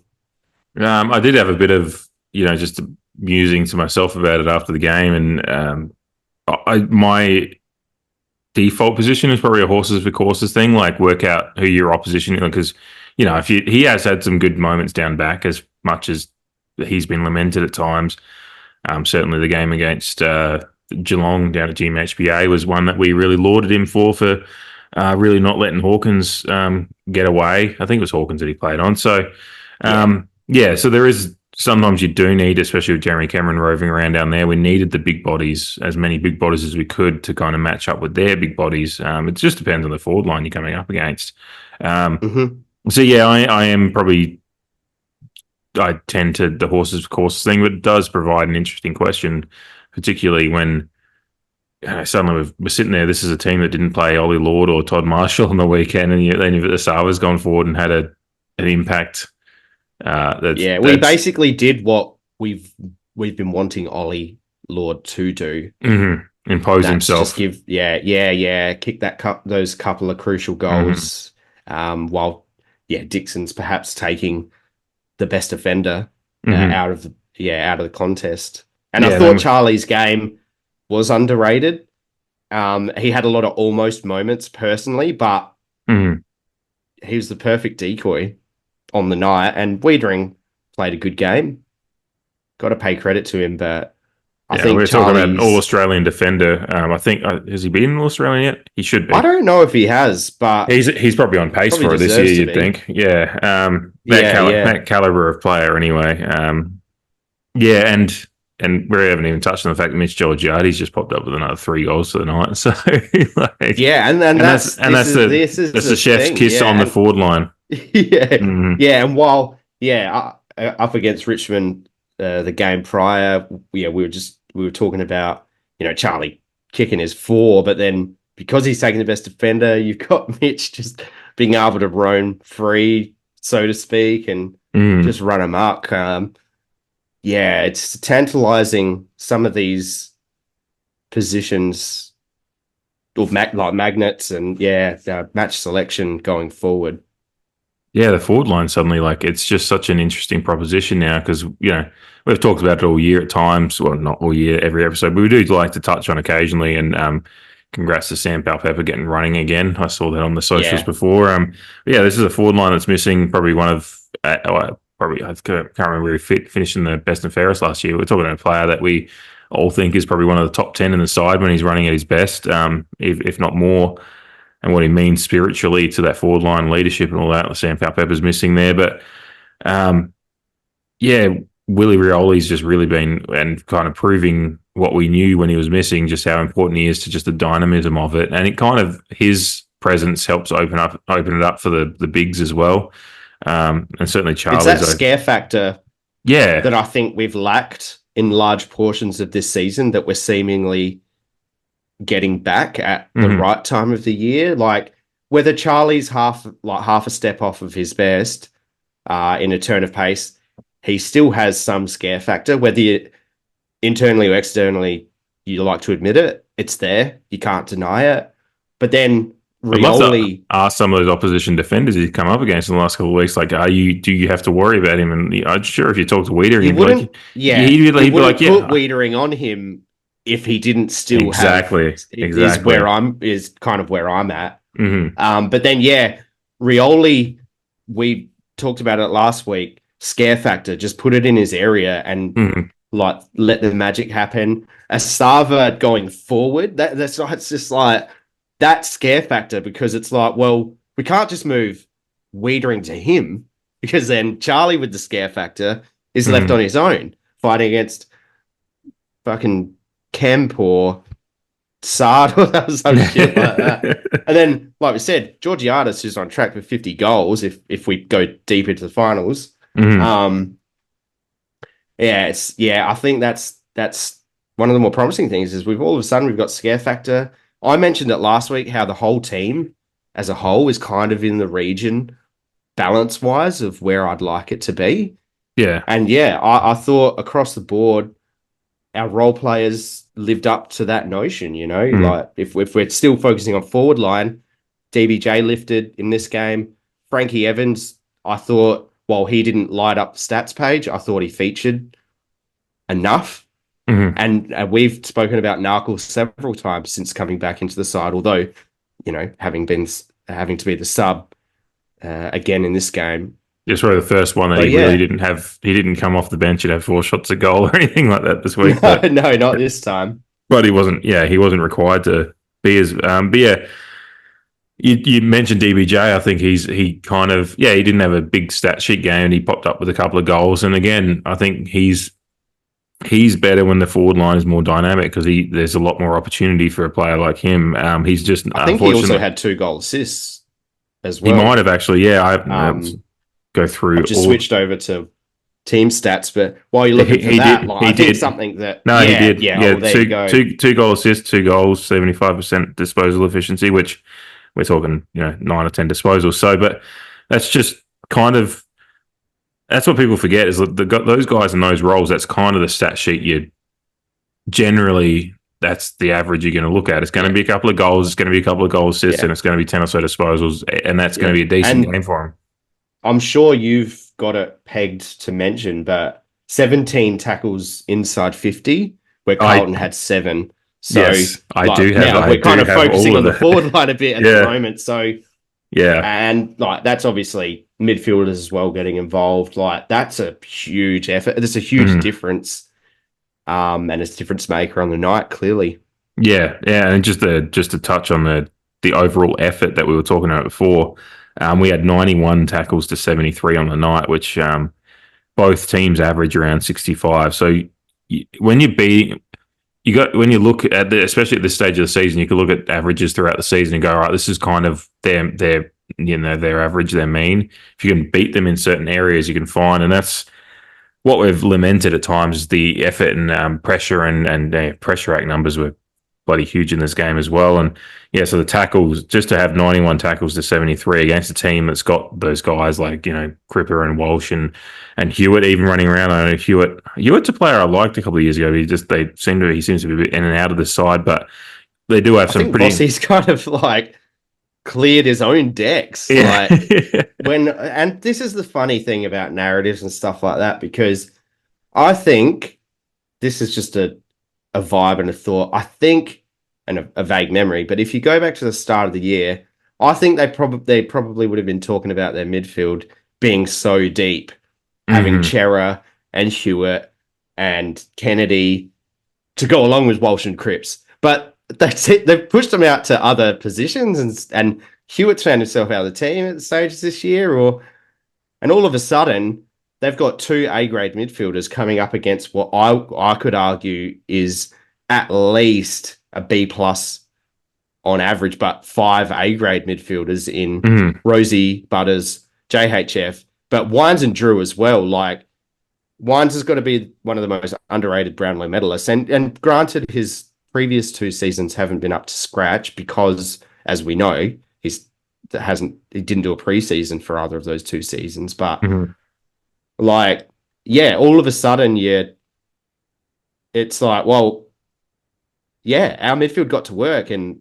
Speaker 3: I did have a bit of, just musing to myself about it after the game, and my default position is probably a horses for courses thing, like work out who your opposition is, because if he has had some good moments down back, as much as he's been lamented at times. Certainly the game against Geelong down at GMHBA was one that we really lauded him for really not letting Hawkins get away. I think it was Hawkins that he played on. So so there is, sometimes you do need, especially with Jeremy Cameron roving around down there, we needed the big bodies, as many big bodies as we could, to kind of match up with their big bodies. It just depends on the forward line you're coming up against. So yeah, I am probably, I tend to the horses for courses thing, but it does provide an interesting question, particularly when suddenly we're sitting there. This is a team that didn't play Ollie Lord or Todd Marshall on the weekend, and then the Sava's gone forward and had an impact.
Speaker 4: We basically did what we've been wanting Ollie Lord to do.
Speaker 3: Impose himself.
Speaker 4: Just kick those couple of crucial goals, while Dixon's perhaps taking the best offender out of the contest. And I thought Charlie's game was underrated. He had a lot of almost moments personally, but he was the perfect decoy on the night, and Wiedering played a good game. Got to pay credit to him, but I think
Speaker 3: we're talking about an All-Australian defender. I think, has he been an All-Australian yet? He should be.
Speaker 4: I don't know if he has, but
Speaker 3: he's probably on pace for it this year, you'd think. That caliber of player anyway. And we haven't even touched on the fact that Mitch Georgiades just popped up with another 3 goals for the night. So that's the chef's kiss on the forward line.
Speaker 4: And while up against Richmond the game prior, we were talking about Charlie kicking his 4, but then because he's taking the best defender, you've got Mitch just being able to roam free, so to speak, and just run amok. It's tantalizing, some of these positions like magnets and match selection going forward.
Speaker 3: Yeah, the forward line suddenly, it's just such an interesting proposition now, because, we've talked about it all year at times. Well, not all year, every episode, but we do like to touch on occasionally. And congrats to Sam Palpepper getting running again. I saw that on the socials before. This is a forward line that's missing probably one of, I can't remember if he finished in the best and fairest last year. We're talking about a player that we all think is probably one of the top 10 in the side when he's running at his best, if not more. And what he means spiritually to that forward line leadership and all that, Sam Palpepper's missing there. But Willie Rioli's just really been and kind of proving what we knew when he was missing, just how important he is to just the dynamism of it. And it kind of, his presence helps open it up for the bigs as well. And certainly Charlie's.
Speaker 4: It's that scare factor that I think we've lacked in large portions of this season, that we're seemingly getting back at the right time of the year. Like, whether Charlie's half a step off of his best in a turn of pace, he still has some scare factor, whether you internally or externally you like to admit it. It's there. You can't deny it. But then Rioli
Speaker 3: ask some of those opposition defenders he's come up against in the last couple of weeks, like, do you have to worry about him? And I'm sure if you talk to Wiedering, he'd be like,
Speaker 4: put Wiedering on him if he didn't still
Speaker 3: exactly.
Speaker 4: is kind of where I'm at. But then Rioli, we talked about it last week. Scare factor, just put it in his area and let the magic happen. Asava going forward, it's just like that scare factor, because it's like, well, we can't just move Wiedering to him, because then Charlie with the scare factor is left on his own fighting against fucking Kemp or Sard or some shit like that. And then, like we said, Georgiades is on track for 50 goals if we go deep into the finals. I think that's one of the more promising things is we've all of a sudden we've got scare factor. I mentioned it last week how the whole team as a whole is kind of in the region balance-wise of where I'd like it to be.
Speaker 3: Yeah.
Speaker 4: And yeah, I thought across the board, our role players lived up to that notion, you know, like if we're still focusing on forward line, DBJ lifted in this game. Frankie Evans, I thought, while he didn't light up the stats page, I thought he featured enough. And we've spoken about Narkle several times since coming back into the side, although, you know, having to be the sub again in this game.
Speaker 3: It's probably the first one that really he didn't come off the bench and have 4 shots a goal or anything like that this week.
Speaker 4: But, no, not this time.
Speaker 3: But he wasn't required to be as, but yeah, you mentioned DBJ. I think he didn't have a big stat sheet game and he popped up with a couple of goals. And again, I think he's better when the forward line is more dynamic because there's a lot more opportunity for a player like him. He's just,
Speaker 4: I think he also had 2 goal assists as well.
Speaker 3: He might have actually, yeah. I go through.
Speaker 4: I've just switched over to team stats, but while you're looking for that, I think something that
Speaker 3: he did.
Speaker 4: Yeah,
Speaker 3: yeah,
Speaker 4: there you go.
Speaker 3: 2 goal assists, 2 goals, 75% disposal efficiency, which we're talking, 9 or 10 disposals. So, but that's just kind of that's what people forget is that those guys in those roles. That's kind of the stat sheet. That's the average you're going to look at. It's going to be a couple of goals. It's going to be a couple of goal assists, and it's going to be 10 or so disposals, and that's going to be a decent game for him.
Speaker 4: I'm sure you've got it pegged to mention, but 17 tackles inside 50, where Carlton had 7. So
Speaker 3: yes, I do have.
Speaker 4: Now we're kind of focusing on the forward line a bit at the moment. So
Speaker 3: yeah,
Speaker 4: and like that's obviously midfielders as well getting involved. Like that's a huge effort. There's a huge difference, and it's a difference maker on the night. Clearly,
Speaker 3: yeah, and just to touch on the overall effort that we were talking about before. We had 91 tackles to 73 on the night, which both teams average around 65. So when you look at especially at this stage of the season, you can look at averages throughout the season and go, all right, this is kind of their average, their mean. If you can beat them in certain areas, you can find, and that's what we've lamented at times. The effort and pressure and pressure act numbers were bloody huge in this game as well. And yeah, so the tackles, just to have 91 tackles to 73 against a team that's got those guys like, Cripper and Walsh and Hewitt even running around. I know Hewitt's a player I liked a couple of years ago. He seems to be a bit in and out of the side, but they do have some pretty...
Speaker 4: Bossie's kind of like cleared his own decks.
Speaker 3: Yeah.
Speaker 4: And this is the funny thing about narratives and stuff like that, because I think this is just a vibe and a thought. I think, and a vague memory, but if you go back to the start of the year, I think they probably would have been talking about their midfield being so deep, having Chera and Hewitt and Kennedy to go along with Walsh and Cripps. But that's it. They've pushed them out to other positions, and Hewitt's found himself out of the team at the stages this year, and all of a sudden they've got 2 A-grade midfielders coming up against what I could argue is at least a B+ on average, but 5 A-grade midfielders in Rosie, Butters, JHF, but Wines and Drew as well. Like, Wines has got to be one of the most underrated Brownlow medalists. And granted, his previous 2 seasons haven't been up to scratch because, as we know, he didn't do a preseason for either of those 2 seasons. But like, yeah, all of a sudden, it's like, well, yeah, our midfield got to work. And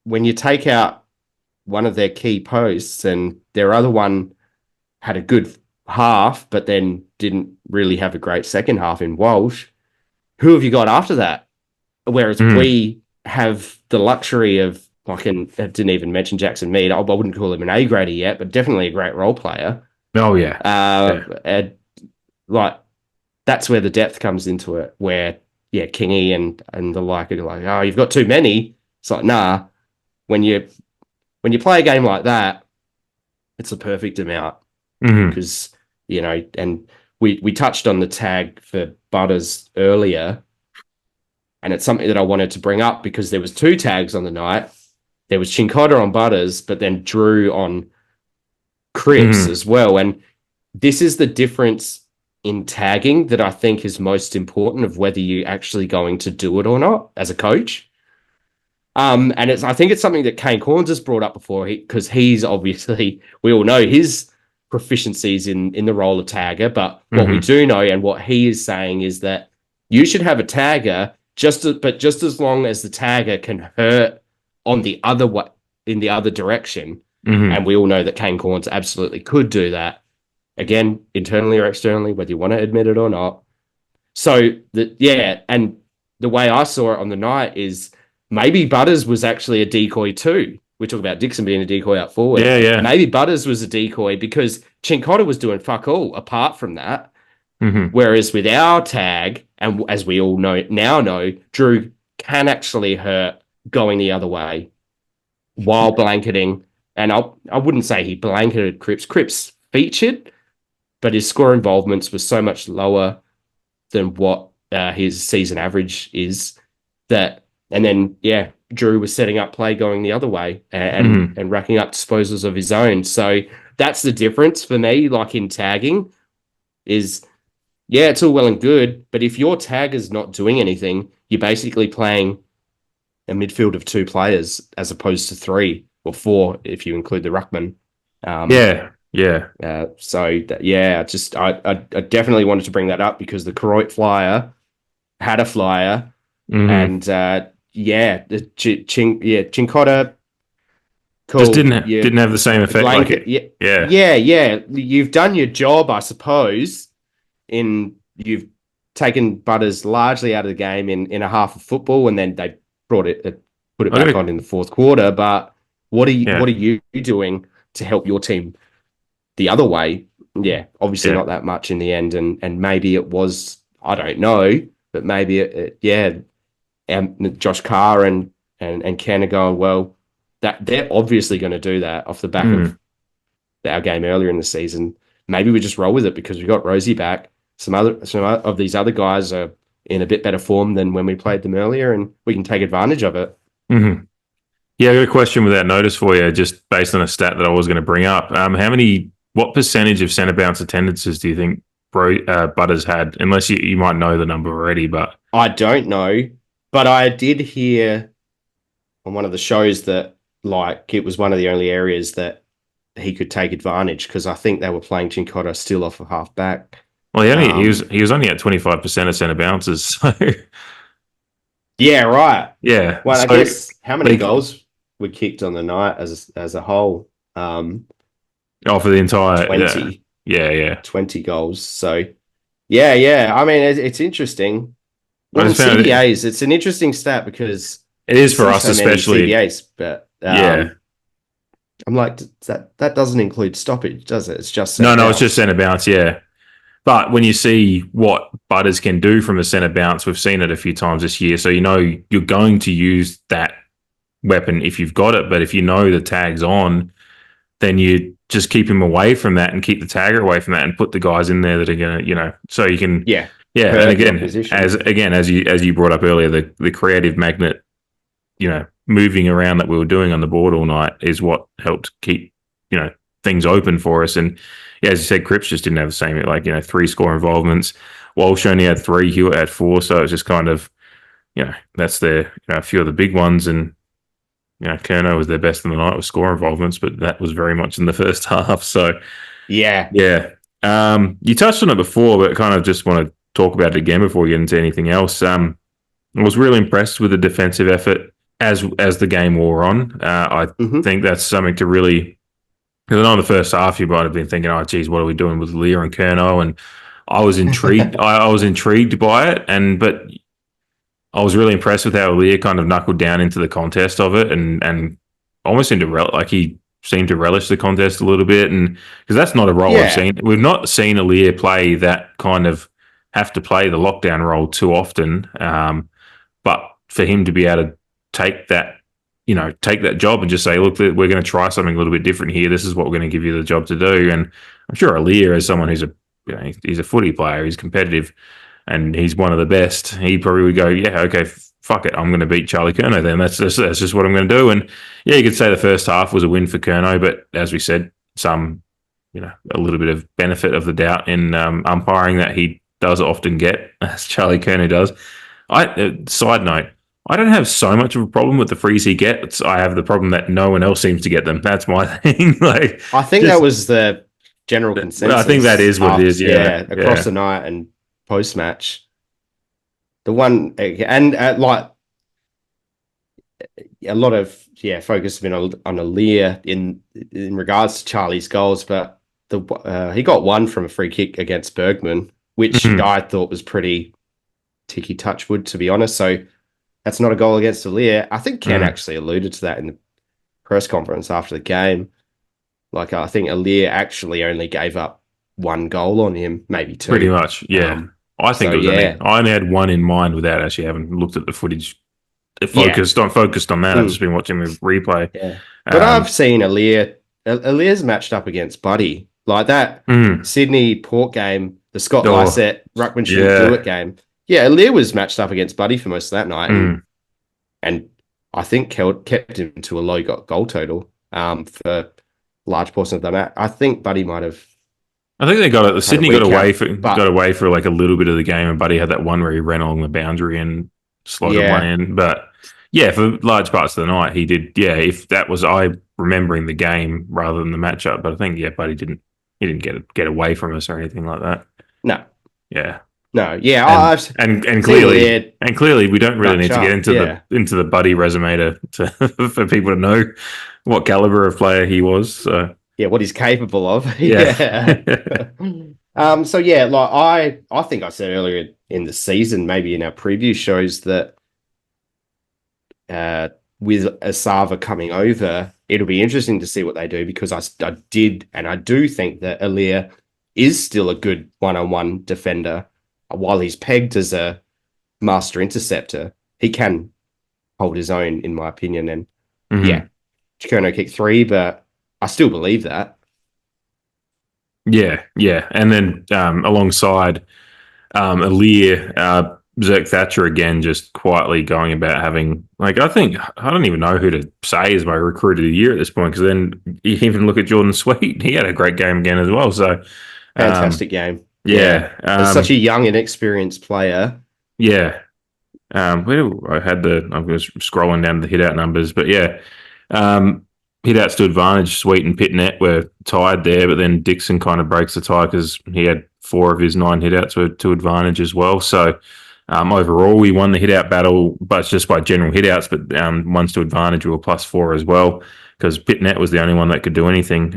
Speaker 4: when you take out one of their key posts and their other one had a good half, but then didn't really have a great second half in Walsh, who have you got after that? Whereas we have the luxury of, I didn't even mention Jackson Mead. I wouldn't call him an A-grader yet, but definitely a great role player.
Speaker 3: Oh, yeah.
Speaker 4: And like, that's where the depth comes into it, where, yeah, Kingy and the like are like, oh, you've got too many. It's like, nah. When you play a game like that, it's a perfect amount. Because, and we touched on the tag for Butters earlier, and it's something that I wanted to bring up because there was 2 tags on the night. There was Chincotta on Butters, but then Drew on Cripps as well. And this is the difference in tagging that I think is most important of whether you're actually going to do it or not as a coach. And I think it's something that Kane Corns has brought up before, because he's obviously, we all know his proficiencies in the role of tagger, but what we do know and what he is saying is that you should have a tagger just as long as the tagger can hurt on the other way, in the other direction. And we all know that Kane Corns absolutely could do that, again, internally or externally, whether you want to admit it or not. So and the way I saw it on the night is maybe Butters was actually a decoy too. We talk about Dixon being a decoy out forward.
Speaker 3: Yeah.
Speaker 4: Maybe Butters was a decoy because Chincotta was doing fuck all apart from that. Whereas with our tag, and as we all know, Drew can actually hurt going the other way while blanketing. And I wouldn't say he blanketed Cripps. Cripps featured, but his score involvements was so much lower than what his season average is. And then Drew was setting up play going the other way and racking up disposals of his own. So that's the difference for me, like in tagging, is it's all well and good, but if your tagger's not doing anything, you're basically playing a midfield of 2 players as opposed to 3 or 4 if you include the ruckman. I definitely wanted to bring that up because the Koroit flyer had a flyer, and the Chincotta. Cool.
Speaker 3: Just didn't have the same effect.
Speaker 4: You've done your job, I suppose. You've taken Butters largely out of the game in a half of football, and then they put it back on in the fourth quarter. But what are you doing to help your team the other way? Yeah, obviously not that much in the end, and maybe it was, I don't know, but maybe and Josh Carr and Ken are going, well, that they're obviously going to do that off the back of our game earlier in the season. Maybe we just roll with it because we got Rosie back. Some of these other guys are in a bit better form than when we played them earlier, and we can take advantage of it.
Speaker 3: Yeah, I got a question without notice for you, just based on a stat that I was going to bring up. What percentage of centre bounce attendances do you think Butters had? Unless you might know the number already, but
Speaker 4: I don't know. But I did hear on one of the shows that it was one of the only areas that he could take advantage, because I think they were playing Chincotta still off of half back.
Speaker 3: Well, he was only at 25% of centre bounces. So.
Speaker 4: Yeah, right.
Speaker 3: Yeah.
Speaker 4: Well, I guess how many goals were kicked on the night as a whole?
Speaker 3: For the entire
Speaker 4: 20.
Speaker 3: Yeah.
Speaker 4: 20 goals. So, yeah. I mean, it's interesting. Well, CDAs, it's an interesting stat because
Speaker 3: it is for us, especially
Speaker 4: CDAs. But I'm like, that doesn't include stoppage, does it? It's just
Speaker 3: no, it's just centre bounce. Yeah. But when you see what Butters can do from a centre bounce, we've seen it a few times this year. So, you're going to use that weapon if you've got it. But if you know the tag's on, then you just keep him away from that and keep the tagger away from that and put the guys in there that are going to, so you can. Yeah. And again, as you brought up earlier, the creative magnet, moving around that we were doing on the board all night is what helped keep, things open for us. And as you said, Cripps just didn't have the same, 3 score involvements. Walsh only had 3, Hewitt had 4. So it's just kind of, that's a few of the big ones. And, Kerno was their best in the night with score involvements, but that was very much in the first half. So, yeah. You touched on it before, but kind of just want to talk about it again before we get into anything else. I was really impressed with the defensive effort as the game wore on. I think that's something to really. Because I know in the first half you might have been thinking, "Oh, geez, what are we doing with Lear and Kerno?" And I was intrigued. I was intrigued by it, but I was really impressed with how Lear kind of knuckled down into the contest of it, and almost seemed to he seemed to relish the contest a little bit, and because that's not a role I've seen. We've not seen Lear play that kind of have to play the lockdown role too often, but for him to be able to take that job and just say, look, we're going to try something a little bit different here. This is what we're going to give you the job to do. And I'm sure Aaliyah, as someone who's he's a footy player, he's competitive, and he's one of the best. He probably would go, yeah, okay, fuck it, I'm going to beat Charlie Curnow then. That's just what I'm going to do. And you could say the first half was a win for Curnow, but as we said, a little bit of benefit of the doubt in umpiring that he does often get, as Charlie Curnow does. Side note, I don't have so much of a problem with the frees he gets. I have the problem that no one else seems to get them. That's my thing. Like,
Speaker 4: I think that was the general consensus.
Speaker 3: I think that is what it is. Yeah,
Speaker 4: across the night and post match. The one and like a lot of focus has been on Aaliyah in regards to Charlie's goals, but he got one from a free kick against Bergman, which I thought was pretty ticky touchwood, to be honest. So that's not a goal against Aaliyah. I think Ken actually alluded to that in the press conference after the game. Like, I think Aaliyah actually only gave up one goal on him, maybe two.
Speaker 3: Pretty much, yeah. I think it was I only had one in mind without actually having looked at the footage. Focused on that. I've just been watching the replay.
Speaker 4: Yeah. But I've seen Aaliyah's matched up against Buddy. Like that Sydney Port game, the Scott Lysett Ruckman shouldn't do it game. Yeah, Aaliyah was matched up against Buddy for most of that night. And I think kept him to a low goal total for large portion of the match. I think Buddy might have.
Speaker 3: I think they got it. Sydney got away for like a little bit of the game, and Buddy had that one where he ran along the boundary and slotted one in. But yeah, for large parts of the night, he did. Yeah, if that was remembering the game rather than the matchup. But I think Buddy didn't get away from us or anything like that.
Speaker 4: No.
Speaker 3: Yeah.
Speaker 4: No. Yeah.
Speaker 3: And clearly, we don't really need to get into the Buddy resume to for people to know what caliber of player he was. So.
Speaker 4: Yeah, what he's capable of.
Speaker 3: Yeah.
Speaker 4: Like I think I said earlier in the season, maybe in our preview shows, that with Asava coming over, it'll be interesting to see what they do, because I do think that Aaliyah is still a good one-on-one defender. While he's pegged as a master interceptor, he can hold his own, in my opinion. And Chicono kicked 3, but I still believe that.
Speaker 3: Yeah. And then alongside Aaliyah, Zerk Thatcher again, just quietly going about having, like, I don't even know who to say is my recruit of the year at this point, because then you even look at Jordan Sweet. He had a great game again as well. So
Speaker 4: fantastic game.
Speaker 3: Yeah.
Speaker 4: As such a young, inexperienced player.
Speaker 3: Yeah. I was scrolling down the hit out numbers, but yeah. Hit outs to advantage. Sweet and Pitnet were tied there, but then Dixon kind of breaks the tie because he had 4 of his 9 hit outs were to advantage as well. So overall, we won the hit out battle, but it's just by general hit outs, but ones to advantage were +4 as well, because Pitnet was the only one that could do anything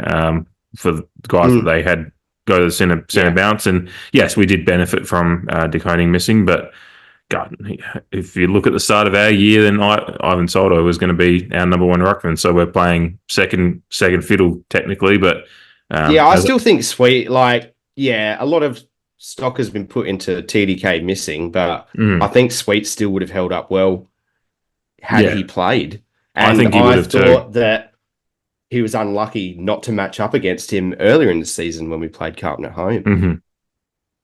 Speaker 3: for the guys that they had go to the center bounce. And yes, we did benefit from decoding missing, but God, if you look at the start of our year, then Ivan Soldo was going to be our number 1 ruckman. So we're playing second fiddle technically, but
Speaker 4: I still think Sweet, a lot of stock has been put into TDK missing, but I think Sweet still would have held up well had he played. And I think he would have thought that he was unlucky not to match up against him earlier in the season when we played Carlton at home.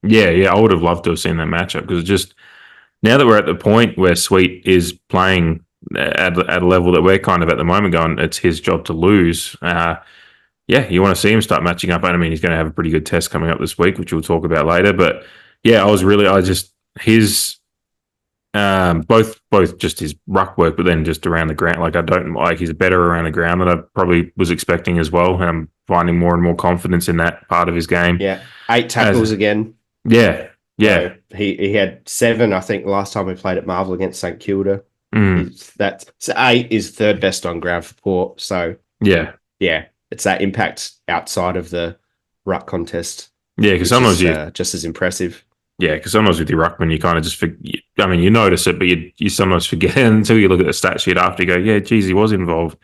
Speaker 3: Yeah, I would have loved to have seen that matchup, because just now that we're at the point where Sweet is playing at a level that we're kind of at the moment going, it's his job to lose. You want to see him start matching up. I mean, he's going to have a pretty good test coming up this week, which we'll talk about later. But yeah, his both just his ruck work, but then just around the ground. Like, I don't like, he's better around the ground than I probably was expecting as well. And I'm finding more and more confidence in that part of his game.
Speaker 4: Yeah, 8 tackles again.
Speaker 3: Yeah.
Speaker 4: So he had 7, I think, last time we played at Marvel against St Kilda. 8 is 3rd best on ground for Port. So it's that impact outside of the ruck contest.
Speaker 3: Yeah, because sometimes
Speaker 4: just as impressive.
Speaker 3: Yeah, because sometimes with your ruckman, you kind of just forget. I mean, you notice it, but you sometimes forget until you look at the stat sheet after. You go, yeah, geez, he was involved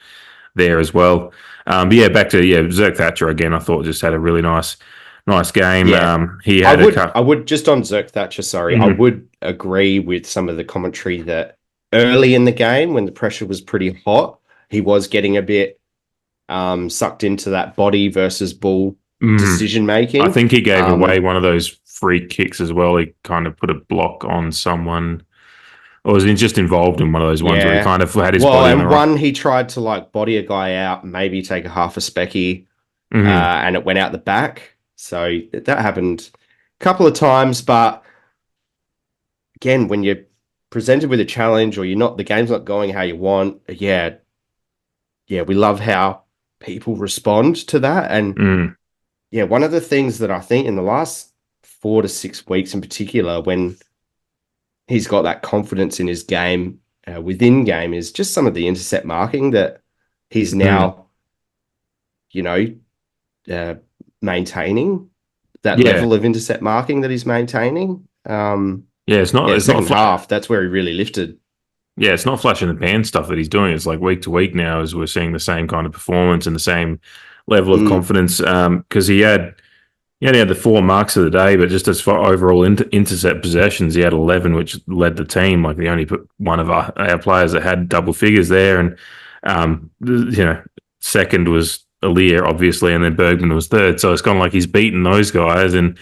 Speaker 3: there as well. But yeah, back to Zerk Thatcher again. I thought just had a really nice game.
Speaker 4: Yeah.
Speaker 3: He had
Speaker 4: I would just on Zerk Thatcher. Sorry, I would agree with some of the commentary that early in the game, when the pressure was pretty hot, he was getting a bit sucked into that body versus ball decision making.
Speaker 3: I think he gave away one of those free kicks as well. He kind of put a block on someone, or was he just involved in one of those ones where he kind of had his body?
Speaker 4: And one he tried to body a guy out, maybe take a half a specky, and it went out the back. So that happened a couple of times, but again, when you're presented with a challenge or the game's not going how you want, we love how people respond to that. And one of the things that I think in the last 4 to 6 weeks in particular, when he's got that confidence in his game within game, is just some of the intercept marking that he's now, maintaining, that level of intercept marking that he's maintaining.
Speaker 3: It's not
Speaker 4: second half. That's where he really lifted.
Speaker 3: Yeah, it's not flash in the pan stuff that he's doing. It's like week to week now as we're seeing the same kind of performance and the same level of confidence. Because he only had the 4 marks of the day, but just as far overall intercept possessions, he had 11, which led the team. Like, they only put one of our players that had double figures there, and second was Aliir, obviously, and then Bergman was third. So it's kind of like he's beaten those guys, and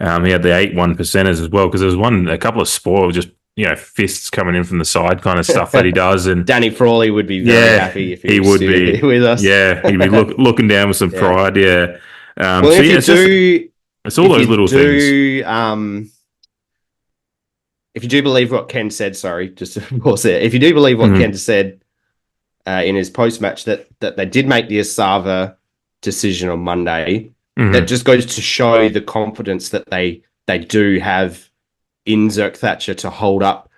Speaker 3: he had the 8-1 percenters as well, because there was a couple of spoil, just fists coming in from the side kind of stuff that he does. And
Speaker 4: Danny Frawley would be very happy if he would be with us.
Speaker 3: Yeah, he'd be looking down with some pride. Yeah.
Speaker 4: It's
Speaker 3: all those little things.
Speaker 4: If you do believe what Ken said, just to pause there. If you do believe what Ken said in his post-match, that they did make the Asava decision on Monday, that just goes to show the confidence that they do have in Zerk Thatcher to hold up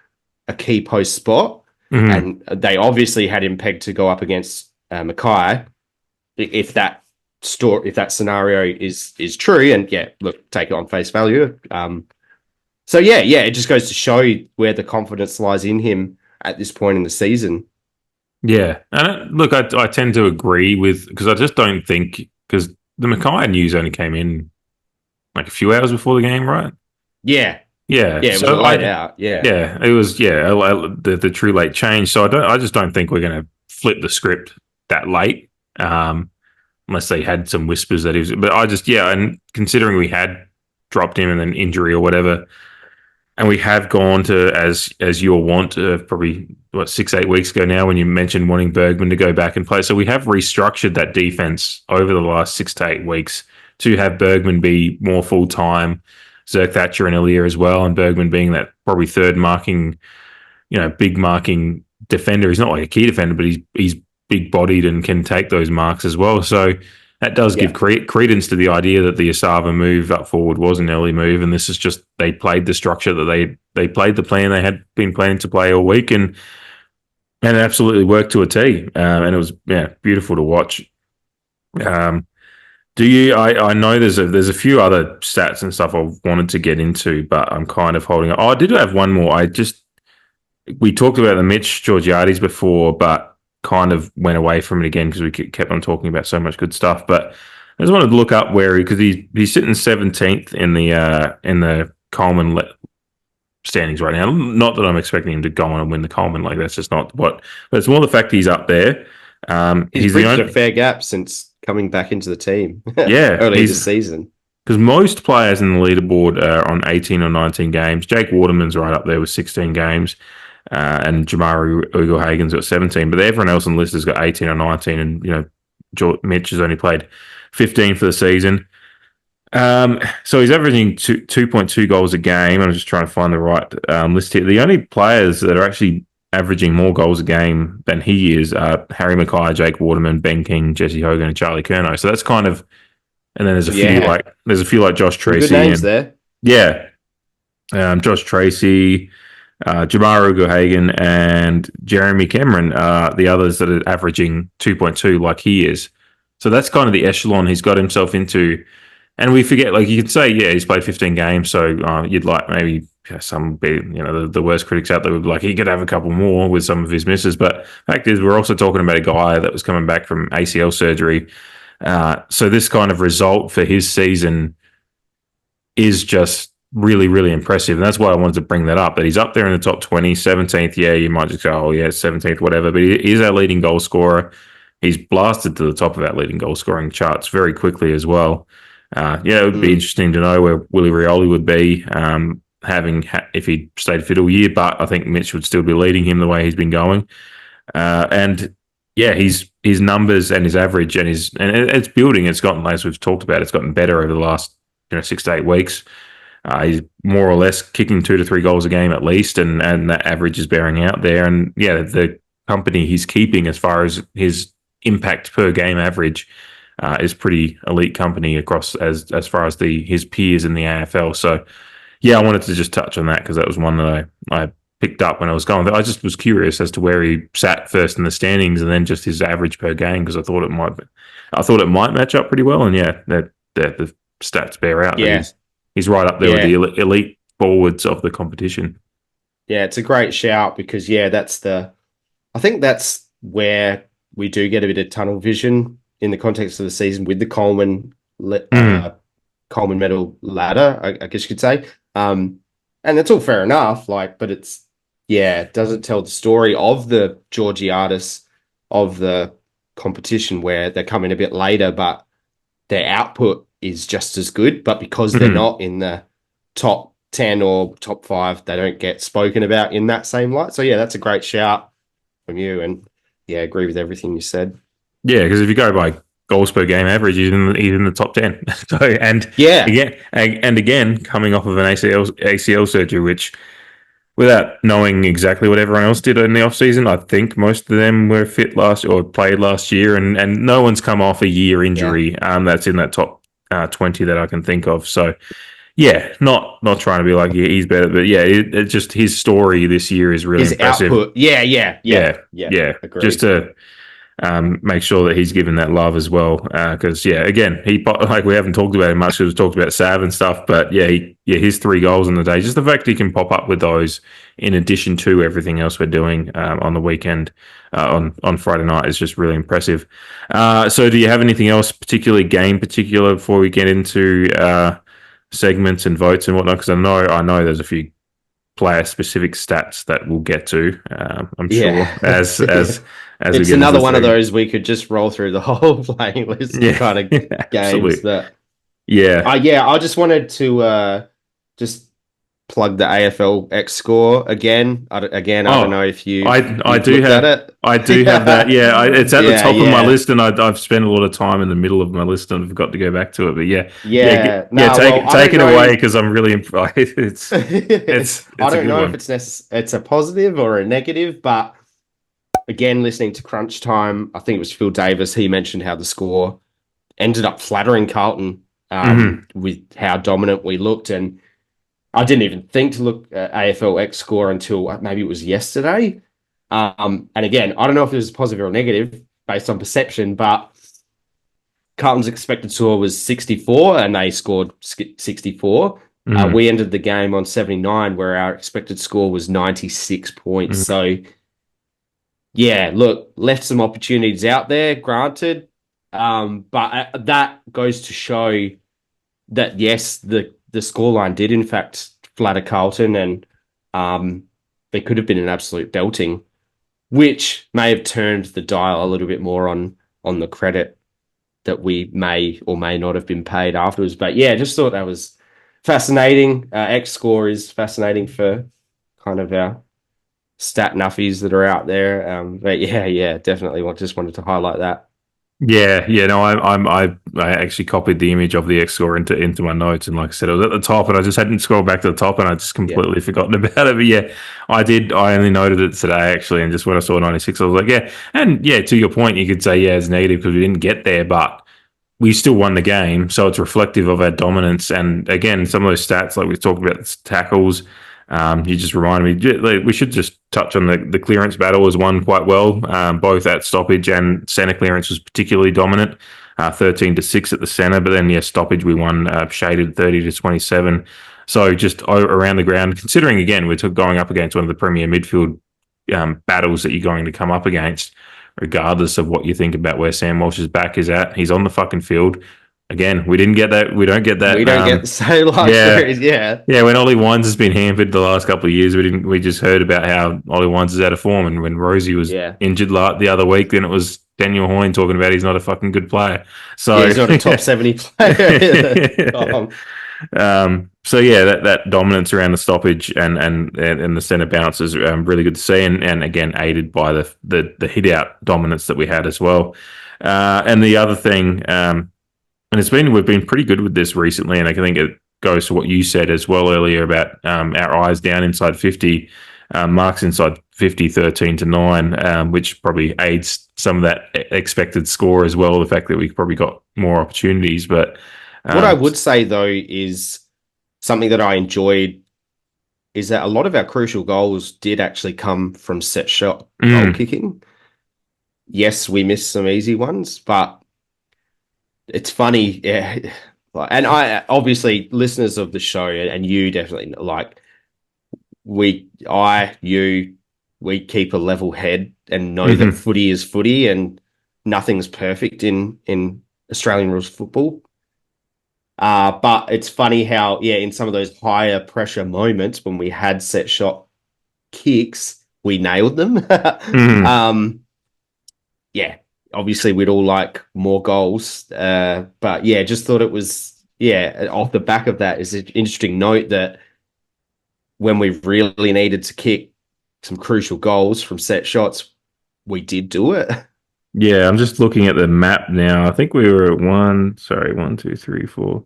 Speaker 4: a key post spot. And they obviously had him pegged to go up against Mackay. If that scenario is true, and take it on face value. It just goes to show where the confidence lies in him at this point in the season.
Speaker 3: Yeah, and look, I tend to agree with, because I just don't think, because the Mackay news only came in like a few hours before the game, right?
Speaker 4: Yeah.
Speaker 3: Yeah,
Speaker 4: it was late out.
Speaker 3: Yeah, it was. Yeah, the true late change. So I just don't think we're going to flip the script that late, unless they had some whispers that he was. But and considering we had dropped him and then injury or whatever, and we have gone to as you'll want probably 6-8 weeks ago now, when you mentioned wanting Bergman to go back and play. So we have restructured that defense over the last 6 to 8 weeks to have Bergman be more full time. Zerk Thatcher and Aliir as well, and Bergman being that probably third marking, big marking defender. He's not like a key defender, but he's big-bodied and can take those marks as well. So that does give credence to the idea that the Asava move up forward was an early move, and this is just, they played the structure that they played the plan they had been planning to play all week, and it absolutely worked to a T. And it was beautiful to watch. I know there's a few other stats and stuff I wanted to get into, but I'm kind of holding it. Oh, I did have one more. We talked about the Mitch Georgiades before, but kind of went away from it again because we kept on talking about so much good stuff. But I just wanted to look up because he's sitting 17th in the Coleman standings right now. Not that I'm expecting him to go on and win the Coleman, like that's just not what. But it's more the fact he's up there.
Speaker 4: He's bridged a fair gap since coming back into the team. Early this season.
Speaker 3: Because most players in the leaderboard are on 18 or 19 games. Jake Waterman's right up there with 16 games, and Jamaru Ugle-Hagen's got 17. But everyone else on the list has got 18 or 19, and Mitch has only played 15 for the season. So he's averaging 2.2 goals a game. I'm just trying to find the right list here. The only players that are actually averaging more goals a game than he is Harry Mackay, Jake Waterman, Ben King, Jesse Hogan, and Charlie Curnow. So that's kind of, and then there's a few like Josh Tracy.
Speaker 4: Good names there.
Speaker 3: Yeah, Josh Tracy, Jamaru Ugle-Hagen, and Jeremy Cameron are the others that are averaging 2.2 like he is. So that's kind of the echelon he's got himself into. And we forget, like you could say, he's played 15 games, so you'd like maybe some be, the worst critics out there would be like, he could have a couple more with some of his misses. But the fact is, we're also talking about a guy that was coming back from ACL surgery. So this kind of result for his season is just really, really impressive. And that's why I wanted to bring that up, that he's up there in the top 20, 17th. Yeah, you might just go, 17th, whatever. But he is our leading goal scorer. He's blasted to the top of our leading goal scoring charts very quickly as well. It would be interesting to know where Willie Rioli would be if he stayed fit all year, but I think Mitch would still be leading him the way he's been going. His numbers and his average and it's building. It's gotten, as we've talked about, it's gotten better over the last 6 to 8 weeks. He's more or less kicking 2 to 3 goals a game at least, and that average is bearing out there. And yeah, the company he's keeping as far as his impact per game average is pretty elite company across as far as his peers in the AFL. So yeah, I wanted to just touch on that because that was one that I picked up when I was going. I just was curious as to where he sat first in the standings, and then just his average per game, because I thought it might match up pretty well. And yeah, that the stats bear out.
Speaker 4: Yeah.
Speaker 3: He's right up there with the elite forwards of the competition.
Speaker 4: Yeah, it's a great shout because, I think that's where we do get a bit of tunnel vision in the context of the season with the Coleman medal ladder, I guess you could say. And that's all fair enough, but it doesn't tell the story of the Georgiades of the competition, where they come in a bit later, but their output is just as good, but because they're not in the top 10 or top 5, they don't get spoken about in that same light. So yeah, that's a great shout from you, and yeah, I agree with everything you said.
Speaker 3: Yeah, because if you go by goals per game average, he's in the top 10. So again, coming off of an ACL surgery, which, without knowing exactly what everyone else did in the offseason, I think most of them were fit played last year, and no one's come off a year injury that's in that top 20 that I can think of. So yeah, not trying to be like he's better, but yeah, it's just his story this year is really impressive.
Speaker 4: Output. Yeah.
Speaker 3: Agreed. Just to make sure that he's given that love as well, because again, we haven't talked about him much. We've talked about Sav and stuff, but his 3 goals in the day, just the fact he can pop up with those in addition to everything else we're doing on the weekend on Friday night is just really impressive. So do you have anything else game particular before we get into segments and votes and whatnot? Because I know there's a few player specific stats that we'll get to. I'm sure as
Speaker 4: it's another one of those we could just roll through the whole playing list kind of games.
Speaker 3: Absolutely.
Speaker 4: I just wanted to just plug the AFL X score again. I don't know if you.
Speaker 3: I do have that. Yeah, it's at the top of my list, and I've spent a lot of time in the middle of my list, and I've got to go back to it. But take it away because I'm really impressed. It's
Speaker 4: I don't know if it's a positive or a negative, but again, listening to Crunch Time, I think it was Phil Davis. He mentioned how the score ended up flattering Carlton with how dominant we looked, and I didn't even think to look at AFL X score until maybe it was yesterday. And again, I don't know if it was positive or negative based on perception, but Carlton's expected score was 64 and they scored 64. We ended the game on 79, where our expected score was 96 points. So yeah, look, left some opportunities out there, granted. But that goes to show that, yes, the scoreline did, in fact, flatter Carlton, and there could have been an absolute belting, which may have turned the dial a little bit more on the credit that we may or may not have been paid afterwards. But yeah, just thought that was fascinating. X score is fascinating for kind of our stat nuffies that are out there. But yeah, definitely just wanted to highlight that.
Speaker 3: No, I actually copied the image of the X score into my notes, and like I said, it was at the top, and I just hadn't scrolled back to the top, and I just completely forgotten about it. But yeah, I did. I only noted it today actually, and just when I saw 96, I was like, to your point, you could say it's negative because we didn't get there, but we still won the game, so it's reflective of our dominance. And again, some of those stats, like we talked about, tackles. You just reminded me, we should just touch on the clearance battle was won quite well, both at stoppage, and centre clearance was particularly dominant, 13-6 at the centre, but then stoppage we won shaded 30-27. So just around the ground, considering again we're going up against one of the premier midfield battles that you're going to come up against, regardless of what you think about where Sam Walsh's back is at, he's on the fucking field. Again, we didn't get that. We don't get that.
Speaker 4: We don't get the same series. Yeah.
Speaker 3: When Ollie Wines has been hampered the last couple of years, we just heard about how Ollie Wines is out of form, and when Rosie was injured the other week, then it was Daniel Hoyne talking about he's not a fucking good player. So
Speaker 4: he's not a top 70 player.
Speaker 3: That dominance around the stoppage and the centre bounce is really good to see, and again aided by the hit out dominance that we had as well. And the other thing. And we've been pretty good with this recently, and I think goes to what you said as well earlier about our eyes down inside 50, marks inside 50, 13-9, which probably aids some of that expected score as well. The fact that we probably got more opportunities, but
Speaker 4: what I would say though is something that I enjoyed is that a lot of our crucial goals did actually come from set shot goal kicking. Yes, we missed some easy ones, but it's funny. Yeah. And I obviously listeners of the show and you definitely like we keep a level head and know that footy is footy and nothing's perfect in Australian rules football. But it's funny how, in some of those higher pressure moments when we had set shot kicks, we nailed them. Obviously we'd all like more goals. But just thought it was, off the back of that is an interesting note that when we really needed to kick some crucial goals from set shots, we did do it.
Speaker 3: Yeah, I'm just looking at the map now. I think we were at 1, 2, 3, 4,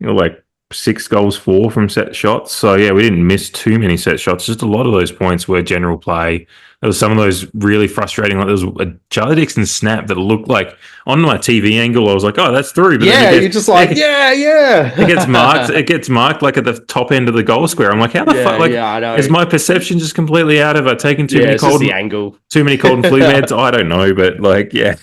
Speaker 3: like 6 goals, 4 from set shots. So yeah, we didn't miss too many set shots. Just a lot of those points were general play. There was some of those really frustrating. Like there was a Charlie Dixon snap that looked like on my TV angle. I was like, oh, that's through. But
Speaker 4: you're just like,
Speaker 3: It gets marked. It gets marked like at the top end of the goal square. I'm like, how the fuck? Like,
Speaker 4: I know.
Speaker 3: Is my perception just completely out of it? Taking too many cold,
Speaker 4: the angle,
Speaker 3: too many cold and flu meds. I don't know, but like, yeah.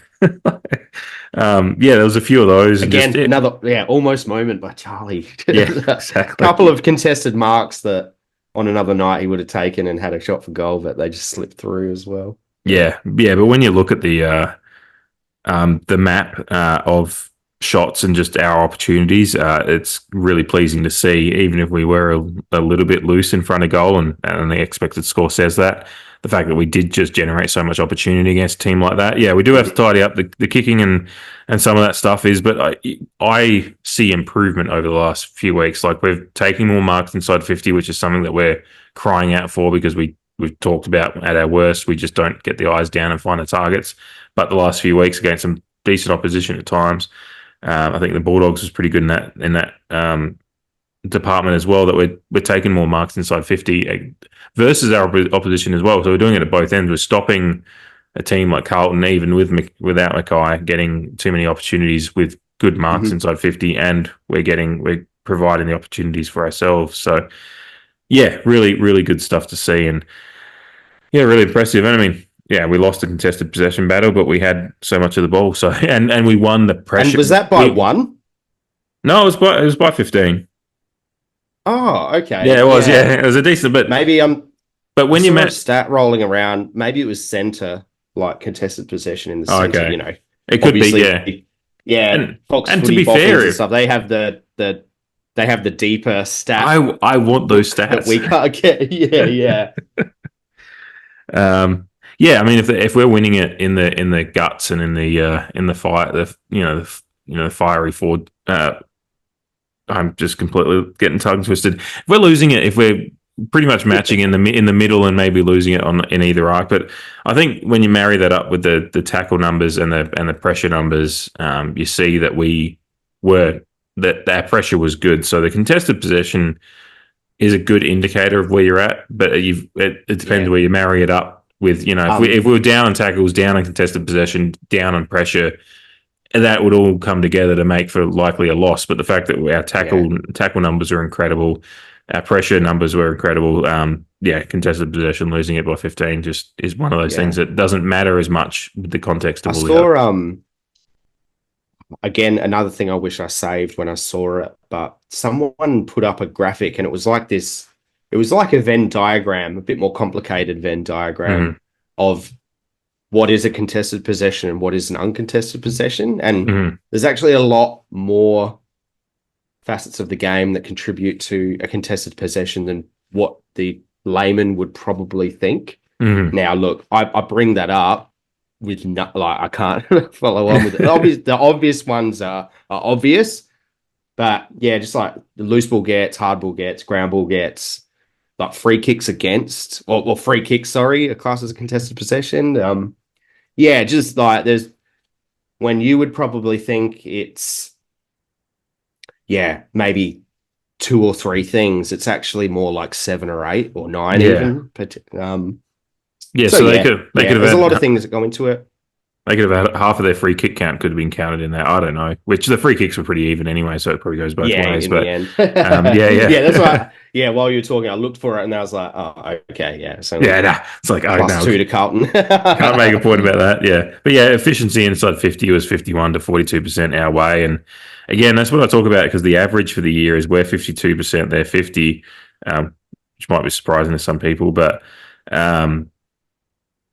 Speaker 3: There was a few of those.
Speaker 4: Again, another almost moment by Charlie.
Speaker 3: Yeah, exactly.
Speaker 4: Couple of contested marks that on another night he would have taken and had a shot for goal, but they just slipped through as well.
Speaker 3: Yeah. But when you look at the map of shots and just our opportunities, it's really pleasing to see. Even if we were a little bit loose in front of goal, and the expected score says that. The fact that we did just generate so much opportunity against a team like that. Yeah, we do have to tidy up the kicking and some of that stuff but I see improvement over the last few weeks. Like we're taking more marks inside 50, which is something that we're crying out for because we've talked about at our worst. We just don't get the eyes down and find the targets. But the last few weeks against some decent opposition at times, I think the Bulldogs was pretty good in that department as well, that we're taking more marks inside 50 versus our opposition as well. So we're doing it at both ends. We're stopping a team like Carlton, even without Mackay, getting too many opportunities with good marks inside 50, and we're providing the opportunities for ourselves. So yeah, really, really good stuff to see, and yeah, really impressive. And I mean, yeah, we lost a contested possession battle, but we had so much of the ball. So and we won the pressure.
Speaker 4: And was that by 1?
Speaker 3: No, it was by 15.
Speaker 4: Oh, okay.
Speaker 3: Yeah, it was. Yeah, it was a decent bit.
Speaker 4: Maybe
Speaker 3: But when you
Speaker 4: stat rolling around, maybe it was centre, like contested possession in the centre.
Speaker 3: Okay. It could be. Yeah.
Speaker 4: Yeah.
Speaker 3: And
Speaker 4: Fox
Speaker 3: to be fair,
Speaker 4: and stuff, they have the deeper stat.
Speaker 3: I want those stats
Speaker 4: that we can't get. Yeah.
Speaker 3: I mean, if we're winning it in the guts and in the fire, the fiery forward. I'm just completely getting tongue twisted. If we're losing it, if we're pretty much matching in the middle and maybe losing it in either arc, but I think when you marry that up with the tackle numbers and the pressure numbers, you see that that our pressure was good. So the contested possession is a good indicator of where you're at, but it depends where you marry it up with. If we were down on tackles, down on contested possession, down on pressure, that would all come together to make for likely a loss. But the fact that our tackle numbers are incredible, our pressure numbers were incredible. Contested possession, losing it by 15 just is one of those things that doesn't matter as much with the context of all
Speaker 4: the again, another thing I wish I saved when I saw it, but someone put up a graphic and it was like this. It was like a Venn diagram, a bit more complicated Venn diagram of what is a contested possession and what is an uncontested possession. And there's actually a lot more facets of the game that contribute to a contested possession than what the layman would probably think. Now, look, I bring that up with I can't follow on with it. The obvious ones are obvious, but yeah, just like the loose ball gets, hard ball gets, ground ball gets, like free kicks against, or free kicks, are classed as a contested possession. Just like there's when you would probably think it's maybe 2 or 3 things. It's actually more like 7 or 8 or 9
Speaker 3: Yeah.
Speaker 4: even. But
Speaker 3: So they could have
Speaker 4: there's a lot of things that go into it.
Speaker 3: They could have had half of their free kick count could have been counted in there. I don't know. Which the free kicks were pretty even anyway, so it probably goes both ways.
Speaker 4: In
Speaker 3: But
Speaker 4: the end.
Speaker 3: yeah.
Speaker 4: That's why. Yeah, while you were talking, I looked for it and I was like, oh, okay, yeah. So
Speaker 3: it's like
Speaker 4: plus 2 to Carlton.
Speaker 3: Can't make a point about that. Yeah, but yeah, efficiency inside 50 was 51 to 42% our way, and again, that's what I talk about because the average for the year is we're 52%, they're 50, which might be surprising to some people, but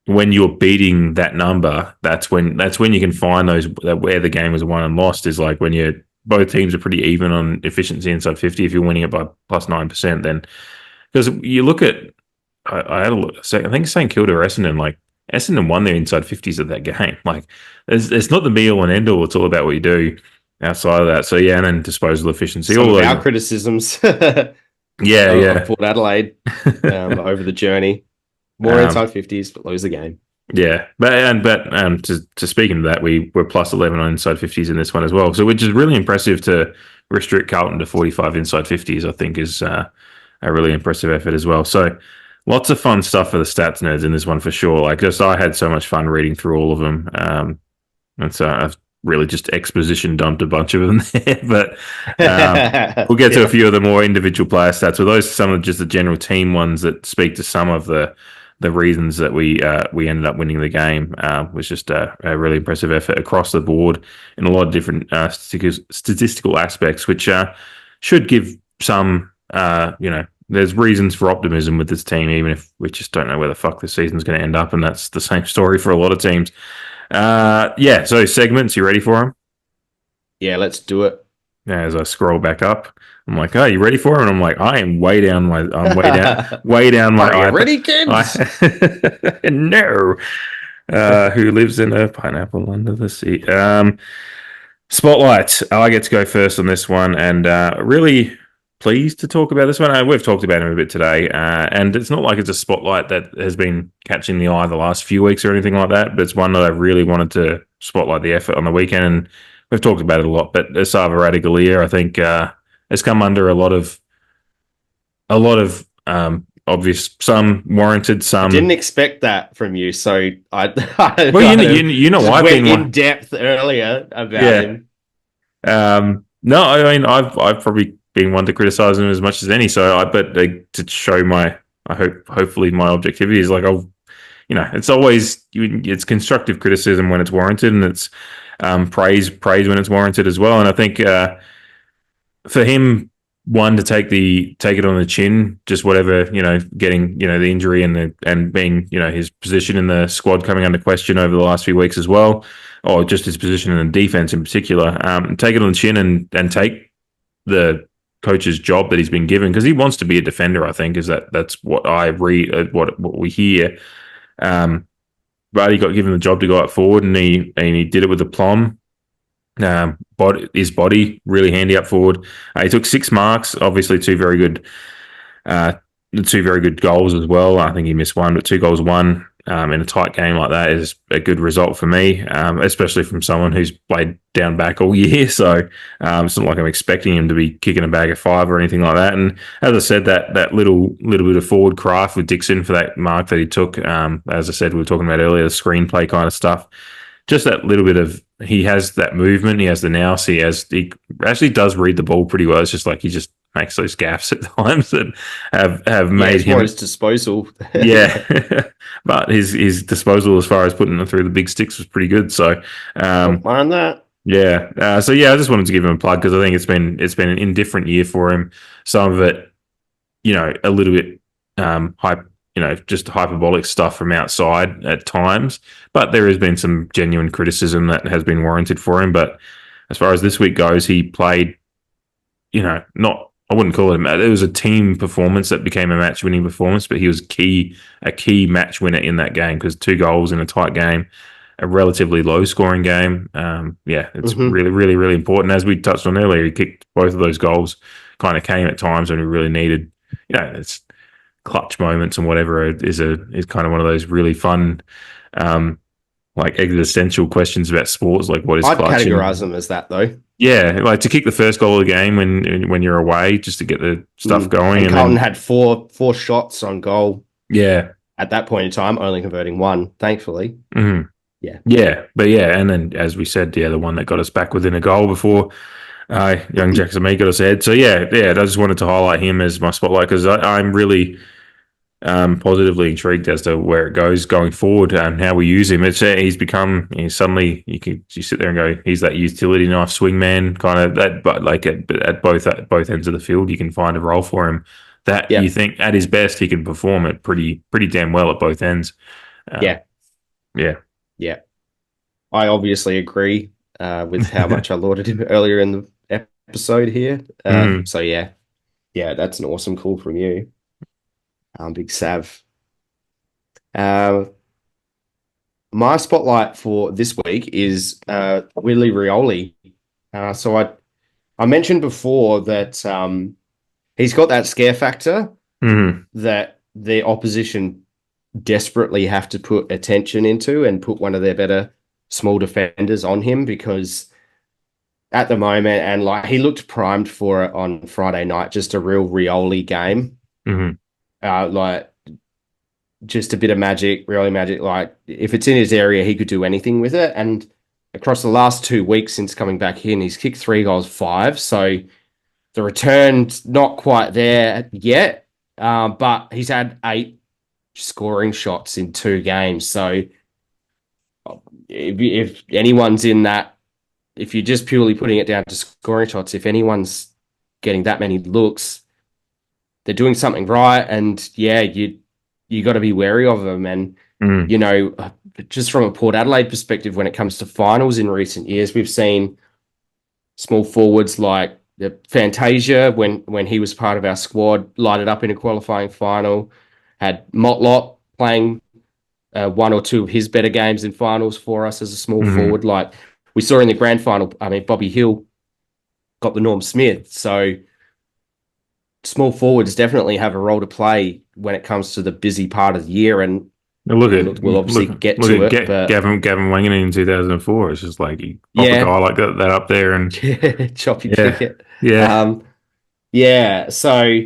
Speaker 3: when you're beating that number, that's when you can find those where the game was won and lost is like when both teams are pretty even on efficiency inside 50. If you're winning it by plus 9%, then because you look at, I had a look. I think St Kilda or Essendon, like Essendon won their inside 50s of that game. Like it's not the be all and end all. It's all about what you do outside of that. So yeah, and then disposal efficiency.
Speaker 4: Some of our criticisms. Of Port Adelaide over the journey. More inside 50s, but lose the game.
Speaker 3: Yeah, but to speaking of that, we were plus 11 on inside 50s in this one as well. So which is really impressive to restrict Carlton to 45 inside 50s. I think is a really impressive effort as well. So lots of fun stuff for the stats nerds in this one for sure. Like I had so much fun reading through all of them, and so I've really just exposition dumped a bunch of them there. But we'll get to a few of the more individual player stats. Well, those are some of just the general team ones that speak to some of the reasons that we ended up winning the game. Was just a really impressive effort across the board in a lot of different statistical aspects, which should give some, there's reasons for optimism with this team, even if we just don't know where the fuck the season's going to end up, and that's the same story for a lot of teams. So segments, you ready for them?
Speaker 4: Yeah, let's do it.
Speaker 3: Yeah, as I scroll back up, I'm like, "Oh, you ready for it?" And I'm like, "I am way down my, way down my."
Speaker 4: Are you ready, kids?
Speaker 3: No. Who lives in a pineapple under the sea? Spotlight. I get to go first on this one, and really pleased to talk about this one. We've talked about him a bit today, and it's not like it's a spotlight that has been catching the eye the last few weeks or anything like that, but it's one that I really wanted to spotlight the effort on the weekend, and we've talked about it a lot, but Esava Radaglia, I think, has come under a lot of obvious, some warranted, some.
Speaker 4: I didn't expect that from you, so I
Speaker 3: you know, I've been
Speaker 4: in depth earlier about him.
Speaker 3: No, I mean, I've probably been one to criticize him as much as any. So to show hopefully my objectivity is like, it's always it's constructive criticism when it's warranted, and it's praise when it's warranted as well. And I think for him, one to take it on the chin, just whatever, getting the injury and being his position in the squad coming under question over the last few weeks as well, or just his position in the defense in particular, take it on the chin and take the coach's job that he's been given, because he wants to be a defender. I think that's what I read, what we hear. But he got given the job to go up forward, and he did it with aplomb. His body really handy up forward. He took 6 marks, obviously two very good goals as well. I think he missed one, but 2 goals, 1 in a tight game like that is a good result for me, especially from someone who's played down back all year. So it's not like I'm expecting him to be kicking a bag of 5 or anything like that. And as I said, that little bit of forward craft with Dixon for that mark that he took, as I said, we were talking about earlier, the screenplay kind of stuff. Just that little bit of, he has that movement, he has the nous, he actually does read the ball pretty well. It's just like he just makes those gaffes at times that have made him.
Speaker 4: His disposal.
Speaker 3: Yeah, but his disposal as far as putting them through the big sticks was pretty good. So,
Speaker 4: mind that.
Speaker 3: Yeah. I just wanted to give him a plug because I think it's been an indifferent year for him. Some of it, a little bit hype. Just hyperbolic stuff from outside at times, but there has been some genuine criticism that has been warranted for him. But as far as this week goes, he played, I wouldn't call it it was a team performance that became a match-winning performance, but he was a key match winner in that game because 2 goals in a tight game, a relatively low-scoring game. It's really, really, really important. As we touched on earlier, he kicked both of those goals, kind of came at times when we really needed, it's clutch moments and whatever is kind of one of those really fun like existential questions about sports, like what is
Speaker 4: I'd
Speaker 3: clutch?
Speaker 4: categorize them as that, though.
Speaker 3: Yeah, like to kick the first goal of the game when you're away, just to get the stuff going.
Speaker 4: And Carlton had four shots on goal.
Speaker 3: Yeah.
Speaker 4: At that point in time, only converting one, thankfully.
Speaker 3: Mm-hmm. Yeah. But yeah, and then as we said, the one that got us back within a goal before young Jackson Mee got us ahead. So yeah, I just wanted to highlight him as my spotlight because I'm really positively intrigued as to where it goes going forward and how we use him. He's become suddenly you sit there and go, he's that utility knife swingman kind of that, but like at both ends of the field, you can find a role for him that you think at his best he can perform it pretty damn well at both ends.
Speaker 4: Yeah. I obviously agree with how much I lauded him earlier in the episode here. So yeah, that's an awesome call from you. Big Sav. My spotlight for this week is Willie Rioli. So I mentioned before that he's got that scare factor that the opposition desperately have to put attention into and put one of their better small defenders on him because at the moment, and like he looked primed for it on Friday night, just a real Rioli game. Like just a bit of magic, really magic. Like if it's in his area, he could do anything with it. And across the last 2 weeks since coming back in, he's kicked 3 goals, 5. So the return's not quite there yet, but he's had 8 scoring shots in 2 games. So if anyone's in that, if you're just purely putting it down to scoring shots, if anyone's getting that many looks, they're doing something right. And yeah, you got to be wary of them. And, just from a Port Adelaide perspective, when it comes to finals in recent years, we've seen small forwards like Fantasia, when he was part of our squad, light it up in a qualifying final, had Motlop playing 1 or 2 of his better games in finals for us as a small forward. Like we saw in the grand final, Bobby Hill got the Norm Smith. So small forwards definitely have a role to play when it comes to the busy part of the year. And we'll obviously get to it. But Gavin
Speaker 3: Wangan in 2004, it's just like you pop a guy like that up there and
Speaker 4: choppy cricket.
Speaker 3: Yeah.
Speaker 4: So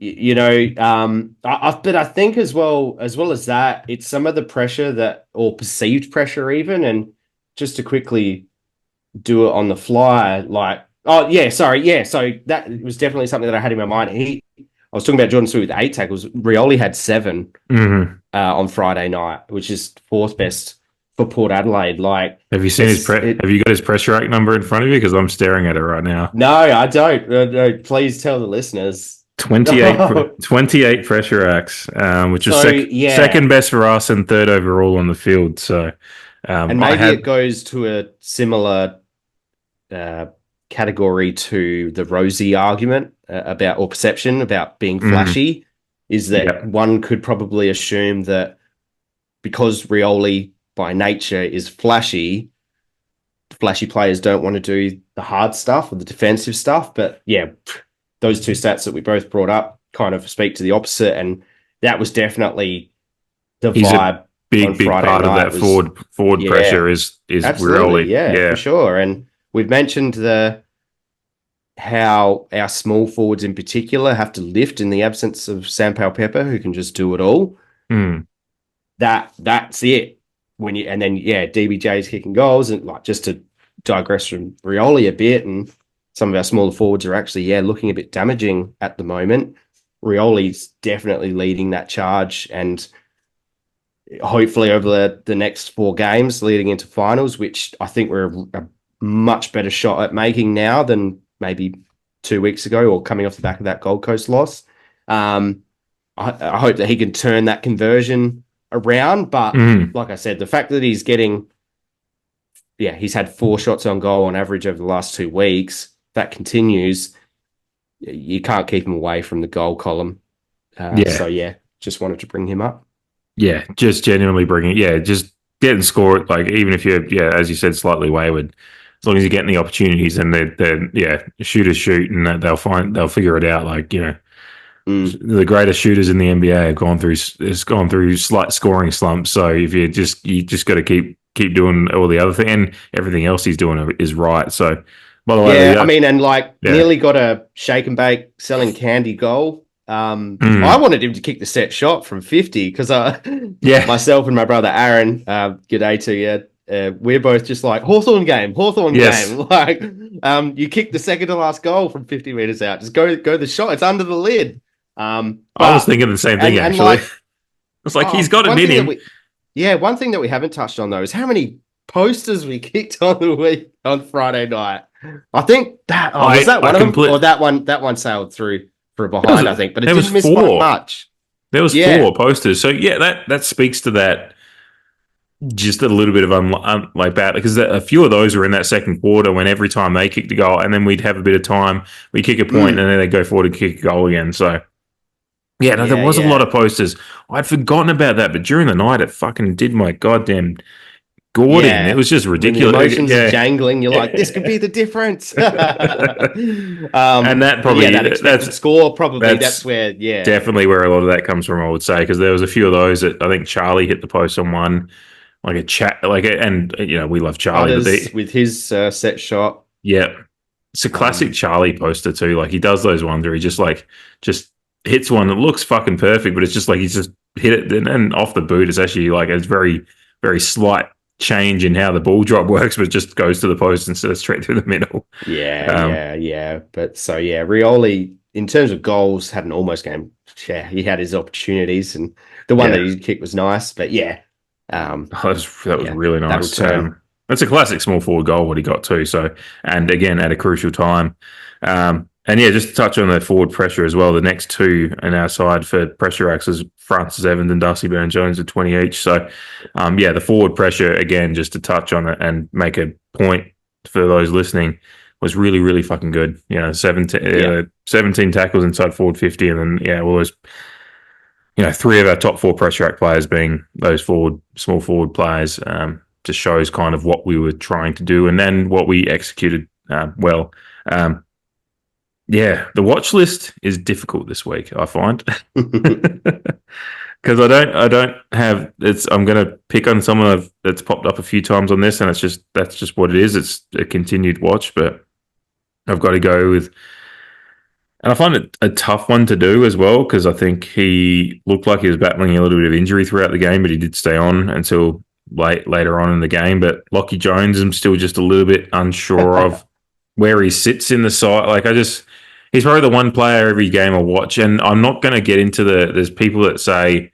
Speaker 4: but I think as well as that, it's some of the pressure or perceived pressure even, and just to quickly do it on the fly, like, so that was definitely something that I had in my mind. I was talking about Jordan Sweet with 8 tackles. Rioli had 7 on Friday night, which is 4th best for Port Adelaide. Like,
Speaker 3: have you seen have you got his pressure rate number in front of you? Because I'm staring at it right now.
Speaker 4: No, I don't. No, please tell the listeners.
Speaker 3: 28 pressure acts, which is second best for us and 3rd overall on the field. So,
Speaker 4: and maybe it goes to a similar category to the Rosie argument about, or perception about being flashy, is that one could probably assume that because Rioli by nature is flashy players don't want to do the hard stuff or the defensive stuff. But yeah, those 2 stats that we both brought up kind of speak to the opposite, and that was definitely the vibe.
Speaker 3: Big part of that forward pressure is Rioli.
Speaker 4: Yeah, for sure. And we've mentioned how our small forwards in particular have to lift in the absence of Sampao Pepper, who can just do it all. That's it. DBJ's kicking goals, and like, just to digress from Rioli a bit, and some of our smaller forwards are actually looking a bit damaging at the moment. Rioli's definitely leading that charge, and hopefully over the next 4 games leading into finals, which I think we're a much better shot at making now than maybe 2 weeks ago, or coming off the back of that Gold Coast loss. I hope that he can turn that conversion around. But like I said, the fact that he's had 4 shots on goal on average over the last 2 weeks, that continues, you can't keep him away from the goal column. So just wanted to bring him up.
Speaker 3: Yeah, just genuinely bringing just getting scored, like even if you're, as you said, slightly wayward, as long as you're getting the opportunities and they're shooters shoot, and they'll figure it out. Like, the greatest shooters in the NBA have gone through slight scoring slumps. So if you just got to keep keep doing all the other thing, and everything else he's doing is right. So, by the way,
Speaker 4: I mean, and nearly got a shake and bake selling candy goal. I wanted him to kick the set shot from 50 because myself and my brother Aaron, g'day to you. We're both just like Hawthorn game. Like, you kick the second to last goal from 50 meters out. Just go the shot. It's under the lid.
Speaker 3: I was thinking the same thing actually. It's like he's got it in him.
Speaker 4: One thing that we haven't touched on though is how many posters we kicked on Friday night. I think that was that one of them, or that one sailed through for a behind. I think, but it didn't miss much.
Speaker 3: There was 4 posters, so that speaks to that. Just a little bit of like bad because a few of those were in that second quarter when every time they kicked a goal, and then we'd have a bit of time, we kick a point, and then they go forward and kick a goal again. So. There was a lot of posters. I'd forgotten about that, but during the night, it fucking did my goddamn gourd in. It was just ridiculous.
Speaker 4: When the emotions are jangling. You're like, this could be the difference.
Speaker 3: And that probably
Speaker 4: that's score. Probably that's where
Speaker 3: definitely where a lot of that comes from. I would say because there was a few of those that I think Charlie hit the post on one, like a chat, and we love Charlie
Speaker 4: with his set shot.
Speaker 3: Yeah, it's a classic Charlie poster too. Like he does those ones where he just hits one that looks fucking perfect, but it's just like he's just hit it and off the boot. It's actually like it's very, very slight change in how the ball drop works, but it just goes to the post instead of straight through the middle.
Speaker 4: But Rioli, in terms of goals, had an almost game. Yeah, he had his opportunities, and the one that he kicked was nice. But that was
Speaker 3: really nice. That's a classic small forward goal what he got too. So, and again at a crucial time. And just to touch on the forward pressure as well, the next 2 on our side for pressure acts is Francis Evans and Darcy Burne-Jones at 20 each. So, the forward pressure, again, just to touch on it and make a point for those listening, was really, really fucking good. 17 tackles inside forward 50, and then, all those, 3 of our top 4 pressure act players being those small forward players, just shows kind of what we were trying to do and then what we executed well. The watch list is difficult this week, I find, because I don't have. I'm going to pick on someone that's popped up a few times on this, and that's just what it is. It's a continued watch, but I've got to go with, and I find it a tough one to do as well because I think he looked like he was battling a little bit of injury throughout the game, but he did stay on until later on in the game. But Lockie Jones, I'm still just a little bit unsure of where he sits in the side. He's probably the one player every game I watch, and I'm not going to get into there's people that say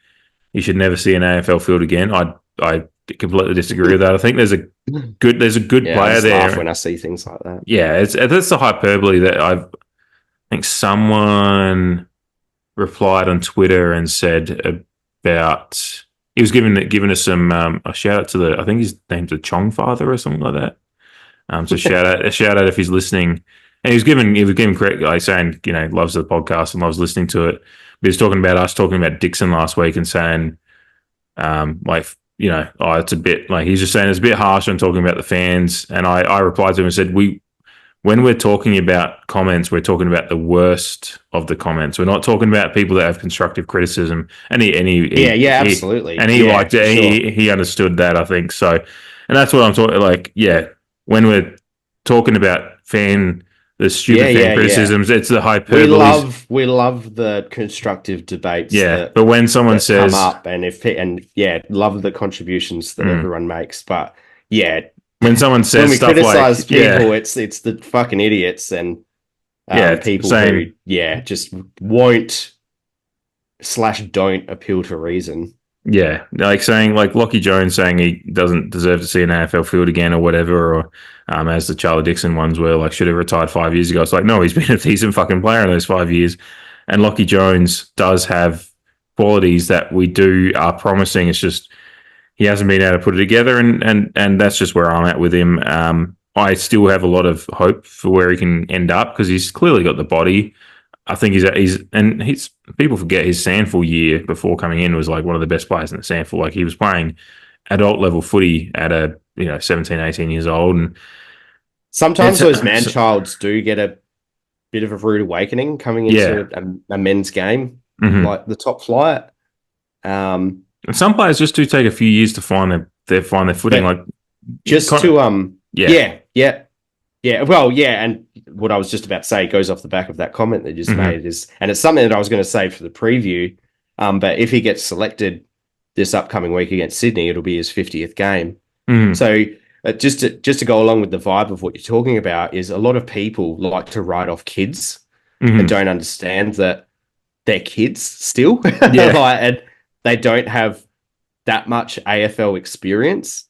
Speaker 3: you should never see an AFL field again. I completely disagree with that. I think there's a good player there.
Speaker 4: Laugh when I see things like that.
Speaker 3: Yeah, that's the hyperbole that I think someone replied on Twitter and said about he was giving us some a shout out to I think his name's a Chong father or something like that. So shout out if he's listening. And he was giving credit, like saying, loves the podcast and loves listening to it. But he was talking about us talking about Dixon last week and saying, it's a bit like he's just saying it's a bit harsh on talking about the fans. And I replied to him and said, when we're talking about comments, we're talking about the worst of the comments. We're not talking about people that have constructive criticism. And
Speaker 4: absolutely.
Speaker 3: And he liked it. Sure. He understood that, I think. So, and that's what I'm talking. When we're talking about the stupid fan criticisms, it's the hyperbole.
Speaker 4: We love the constructive debates.
Speaker 3: But when someone says
Speaker 4: come up love the contributions that everyone makes. But
Speaker 3: when someone says
Speaker 4: when we
Speaker 3: stuff
Speaker 4: criticize people, it's the fucking idiots and people who just won't / don't appeal to reason.
Speaker 3: Yeah, like saying Lockie Jones saying he doesn't deserve to see an AFL field again or whatever, or as the Charlie Dixon ones were, should have retired 5 years ago. It's like, no, he's been a decent fucking player in those 5 years. And Lockie Jones does have qualities that we are promising. It's just he hasn't been able to put it together, and that's just where I'm at with him. I still have a lot of hope for where he can end up because he's clearly got the body. I think he's people forget his Sandful year before coming in was one of the best players in the Sandful. He was playing adult level footy at 17, 18 years old. And
Speaker 4: sometimes those man-childs do get a bit of a rude awakening coming into a men's game, like the top flight.
Speaker 3: And some players just do take a few years to find they find their footing.
Speaker 4: But
Speaker 3: like
Speaker 4: just
Speaker 3: kind
Speaker 4: to
Speaker 3: of-
Speaker 4: yeah. Well, yeah, and what I was just about to say goes off the back of that comment they just made is, and it's something that I was going to say for the preview. But if he gets selected this upcoming week against Sydney, it'll be his 50th game. So just to go along with the vibe of what you're talking about is a lot of people like to write off kids and don't understand that they're kids still. And they don't have that much AFL experience.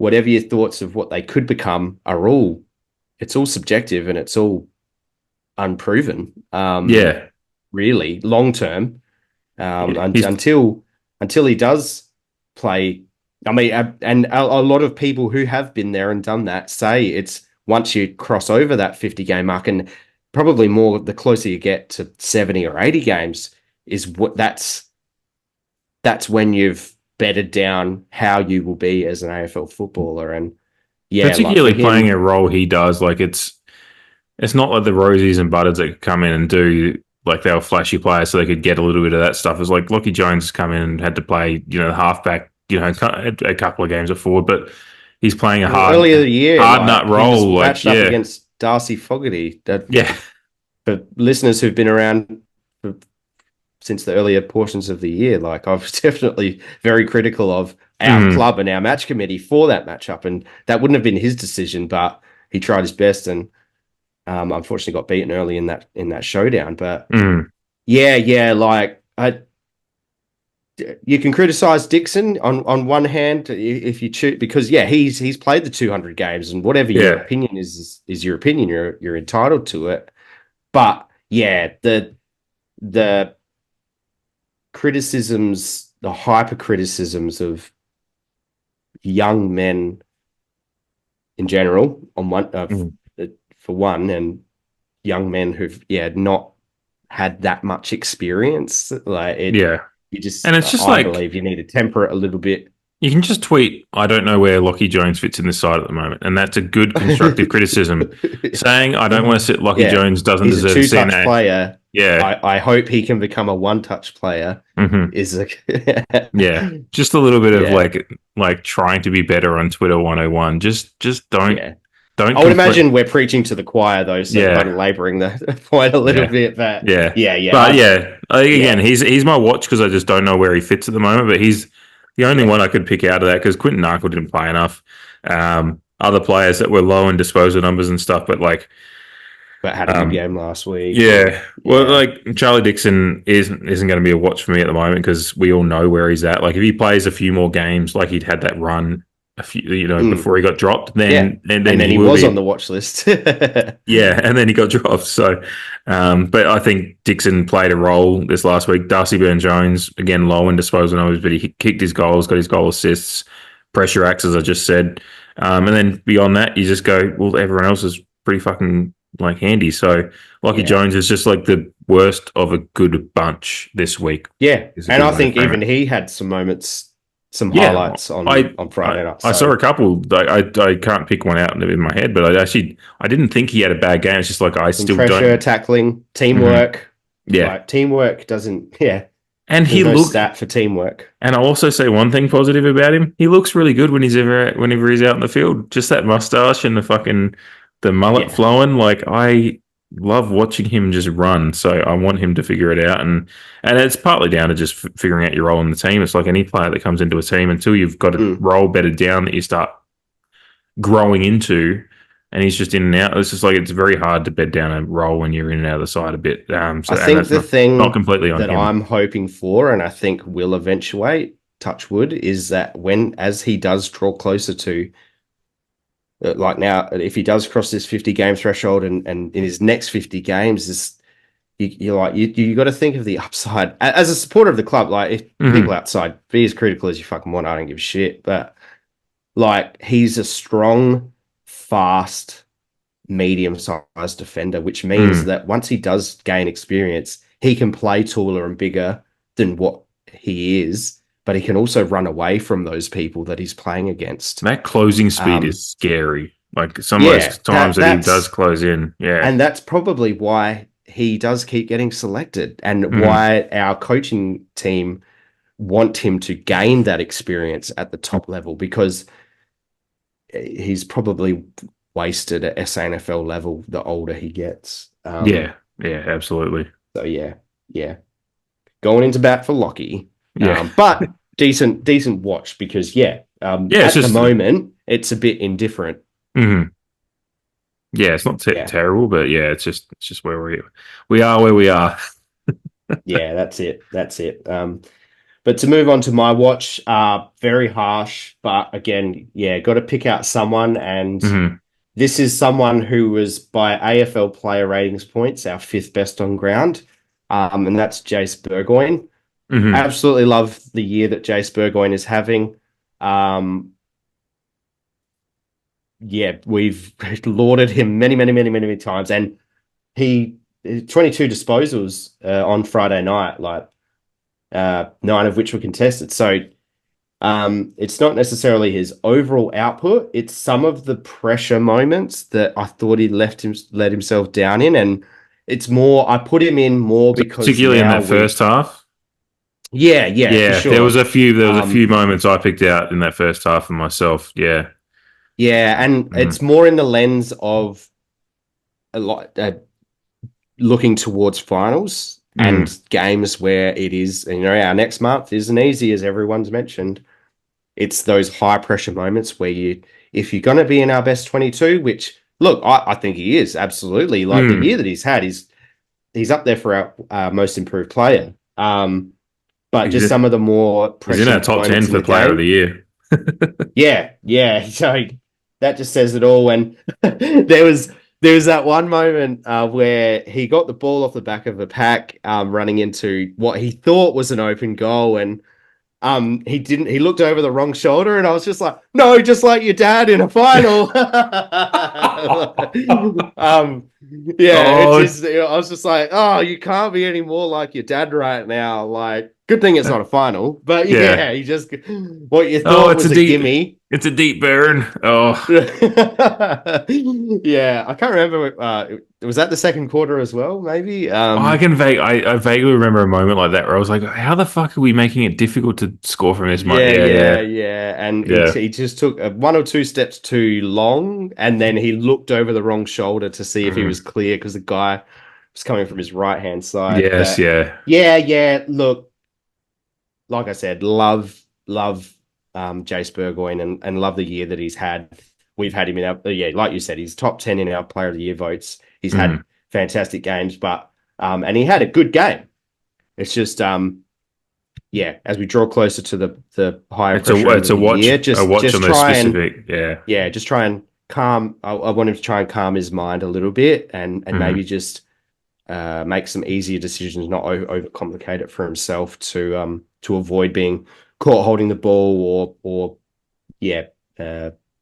Speaker 4: Whatever your thoughts of what they could become it's all subjective and it's all unproven. Really long term. Until he does play. I mean, and a lot of people who have been there and done that say it's once you cross over that 50 game mark, and probably more the closer you get to 70 or 80 games, is what that's when you've bedded down how you will be as an AFL footballer. And
Speaker 3: particularly playing a role he does, like it's not like the Rosies and Butters that could come in and do, like they were flashy players so they could get a little bit of that stuff. It's like Lockie Jones has come in and had to play, the halfback, a couple of games at forward, but he's playing a hard
Speaker 4: earlier the year
Speaker 3: nut role.
Speaker 4: Matched up against Darcy Fogarty. For listeners who've been around since the earlier portions of the year, like I was definitely very critical of our club and our match committee for that matchup, and that wouldn't have been his decision, but he tried his best and unfortunately got beaten early in that showdown. But you can criticize Dixon on one hand if you choose, because he's played the 200 games, and whatever your opinion is your opinion. You're entitled to it. But the criticisms, the hyper criticisms of young men in general on one for one, and young men who've not had that much experience, you just,
Speaker 3: and it's just
Speaker 4: I believe you need to temper it a little bit.
Speaker 3: You can just tweet, I don't know where Lockie Jones fits in this side at the moment. And that's a good constructive criticism. Saying, I don't want to sit Lockie Jones doesn't
Speaker 4: He's
Speaker 3: deserve
Speaker 4: a two-touch
Speaker 3: CNA.
Speaker 4: player.
Speaker 3: Yeah.
Speaker 4: I hope he can become a one-touch player.
Speaker 3: Just a little bit of like trying to be better on Twitter 101. Just don't. Don't.
Speaker 4: I would imagine we're preaching to the choir though, so kind of labouring the point a little bit. But
Speaker 3: But again, he's my watch because I just don't know where he fits at the moment. But he's the only one I could pick out of that because Quinton Narkle didn't play enough. Other players that were low in disposal numbers and stuff, but
Speaker 4: had a good game last week.
Speaker 3: Like Charlie Dixon isn't going to be a watch for me at the moment because we all know where he's at. Like if he plays a few more games, like he'd had that run a few, before he got dropped, then he was
Speaker 4: on the watch list.
Speaker 3: And then he got dropped. So, but I think Dixon played a role this last week. Darcy Byrne-Jones, again, low in disposal numbers, but he kicked his goals, got his goal assists, pressure acts, as I just said. And then beyond that, you just go, well, everyone else is pretty fucking handy. So Lockie Jones is just like the worst of a good bunch this week.
Speaker 4: Yeah. And I think even he had some moments, some highlights on Friday night.
Speaker 3: I saw a couple. I can't pick one out in my head, but I didn't think he had a bad game. It's just like I still
Speaker 4: pressure, tackling, teamwork. Teamwork doesn't. And
Speaker 3: he looks
Speaker 4: that for teamwork.
Speaker 3: And I'll also say one thing positive about him. He looks really good whenever he's out in the field. Just that mustache and the mullet flowing. Like I love watching him just run. So I want him to figure it out. And it's partly down to just figuring out your role in the team. It's like any player that comes into a team until you've got a role bedded down that you start growing into. And he's just in and out. It's just it's very hard to bed down a role when you're in and out of the side a bit.
Speaker 4: I think the thing
Speaker 3: not completely on
Speaker 4: that
Speaker 3: him.
Speaker 4: I'm hoping for, and I think will eventuate, touch wood, is that as he does draw closer to, now, if he does cross this 50 game threshold and in his next 50 games, you got to think of the upside as a supporter of the club. If people outside be as critical as you fucking want, I don't give a shit. But he's a strong, fast, medium-sized defender, which means that once he does gain experience, he can play taller and bigger than what he is. But he can also run away from those people that he's playing against.
Speaker 3: That closing speed is scary. Some of those times that he does close in. Yeah.
Speaker 4: And that's probably why he does keep getting selected and why our coaching team want him to gain that experience at the top level, because he's probably wasted at SANFL level the older he gets.
Speaker 3: Yeah, absolutely.
Speaker 4: So yeah. Going into bat for Lockie.
Speaker 3: Yeah.
Speaker 4: But decent watch, because at the moment it's a bit indifferent.
Speaker 3: Mm-hmm. Yeah, it's not terrible, but yeah, it's just where we are where we are.
Speaker 4: Yeah, that's it. But to move on to my watch, very harsh, but again, got to pick out someone, and this is someone who was, by AFL player ratings points, our 5th best on ground, and that's Jace Burgoyne. Absolutely love the year that Jace Burgoyne is having. We've lauded him many times, and he 22 disposals on Friday night, like 9 of which were contested. So it's not necessarily his overall output; it's some of the pressure moments that I thought he let himself down in, and it's more. I put him in more because,
Speaker 3: particularly in that first half.
Speaker 4: Yeah, for sure.
Speaker 3: There was a few moments I picked out in that first half for myself. Yeah,
Speaker 4: and it's more in the lens of a lot looking towards finals and games where it is. Our next month isn't easy, as everyone's mentioned. It's those high pressure moments where if you're going to be in our best 22, which look, I think he is absolutely, like the year that he's had, he's up there for our most improved player. But just some of the more pressure.
Speaker 3: He's in our top 10 for player of the year.
Speaker 4: Yeah. So that just says it all. And there was that one moment where he got the ball off the back of a pack, running into what he thought was an open goal, and he didn't. He looked over the wrong shoulder, and I was just like, "No, just like your dad in a final." I was just like, "Oh, you can't be any more like your dad right now." Like, good thing it's not a final, but he just what you thought was a gimme.
Speaker 3: It's a deep burn. Oh,
Speaker 4: yeah. I can't remember. Was that the second quarter as well? Maybe.
Speaker 3: I vaguely remember a moment like that where I was like, "How the fuck are we making it difficult to score from this?"
Speaker 4: Yeah. And he just took 1 or 2 steps too long, and then he looked over the wrong shoulder to see if he was clear, because the guy was coming from his right hand side.
Speaker 3: Yes,
Speaker 4: yeah. Look, like I said, love Jace Burgoyne, and love the year that he's had. We've had him in our, like you said, he's top 10 in our player of the year votes. He's had fantastic games, but and he had a good game. It's just as we draw closer to the higher pressure
Speaker 3: it's a watch
Speaker 4: year,
Speaker 3: on the specific.
Speaker 4: Just try and calm. I want him to try and calm his mind a little bit, and maybe just make some easier decisions, not overcomplicate it for himself, to avoid being caught holding the ball or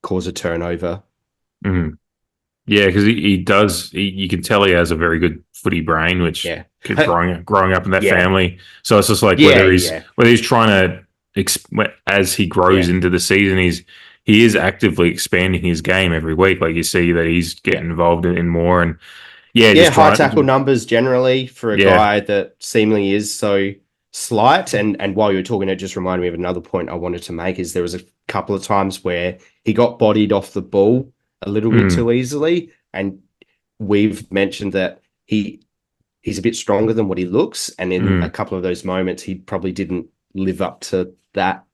Speaker 4: cause a turnover.
Speaker 3: Yeah, because he does. You can tell he has a very good footy brain, which growing up in that family. So it's just like whether he's trying to as he grows into the season, he is actively expanding his game every week. Like, you see that he's getting involved in more, and just
Speaker 4: high tackle numbers generally for a guy that seemingly is so slight. And while you were talking, it just reminded me of another point I wanted to make, is there was a couple of times where he got bodied off the ball a little bit too easily, and we've mentioned that he's a bit stronger than what he looks, and in a couple of those moments he probably didn't live up to that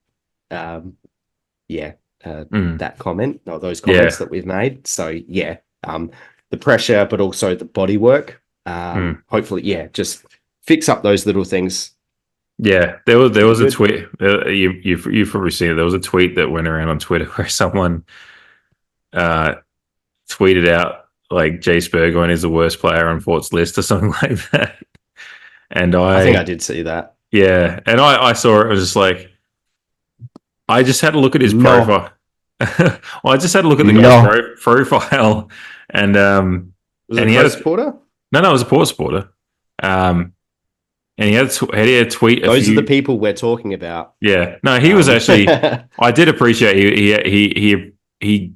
Speaker 4: that comment, or those comments that we've made. So the pressure, but also the body work, hopefully just fix up those little things.
Speaker 3: Yeah, there was a tweet. You've probably seen it. There was a tweet that went around on Twitter where someone tweeted out, like, Jace Burgoyne is the worst player on Fort's list or something like that. And I
Speaker 4: think I did see that.
Speaker 3: Yeah, and I saw it. I was just like, I just had to look at his profile. Well, I just had to look at the guy's profile, and
Speaker 4: was it a supporter?
Speaker 3: No, it was a Port supporter. And he had a tweet.
Speaker 4: Those are the people we're talking about.
Speaker 3: Yeah, no, he was actually. I did appreciate he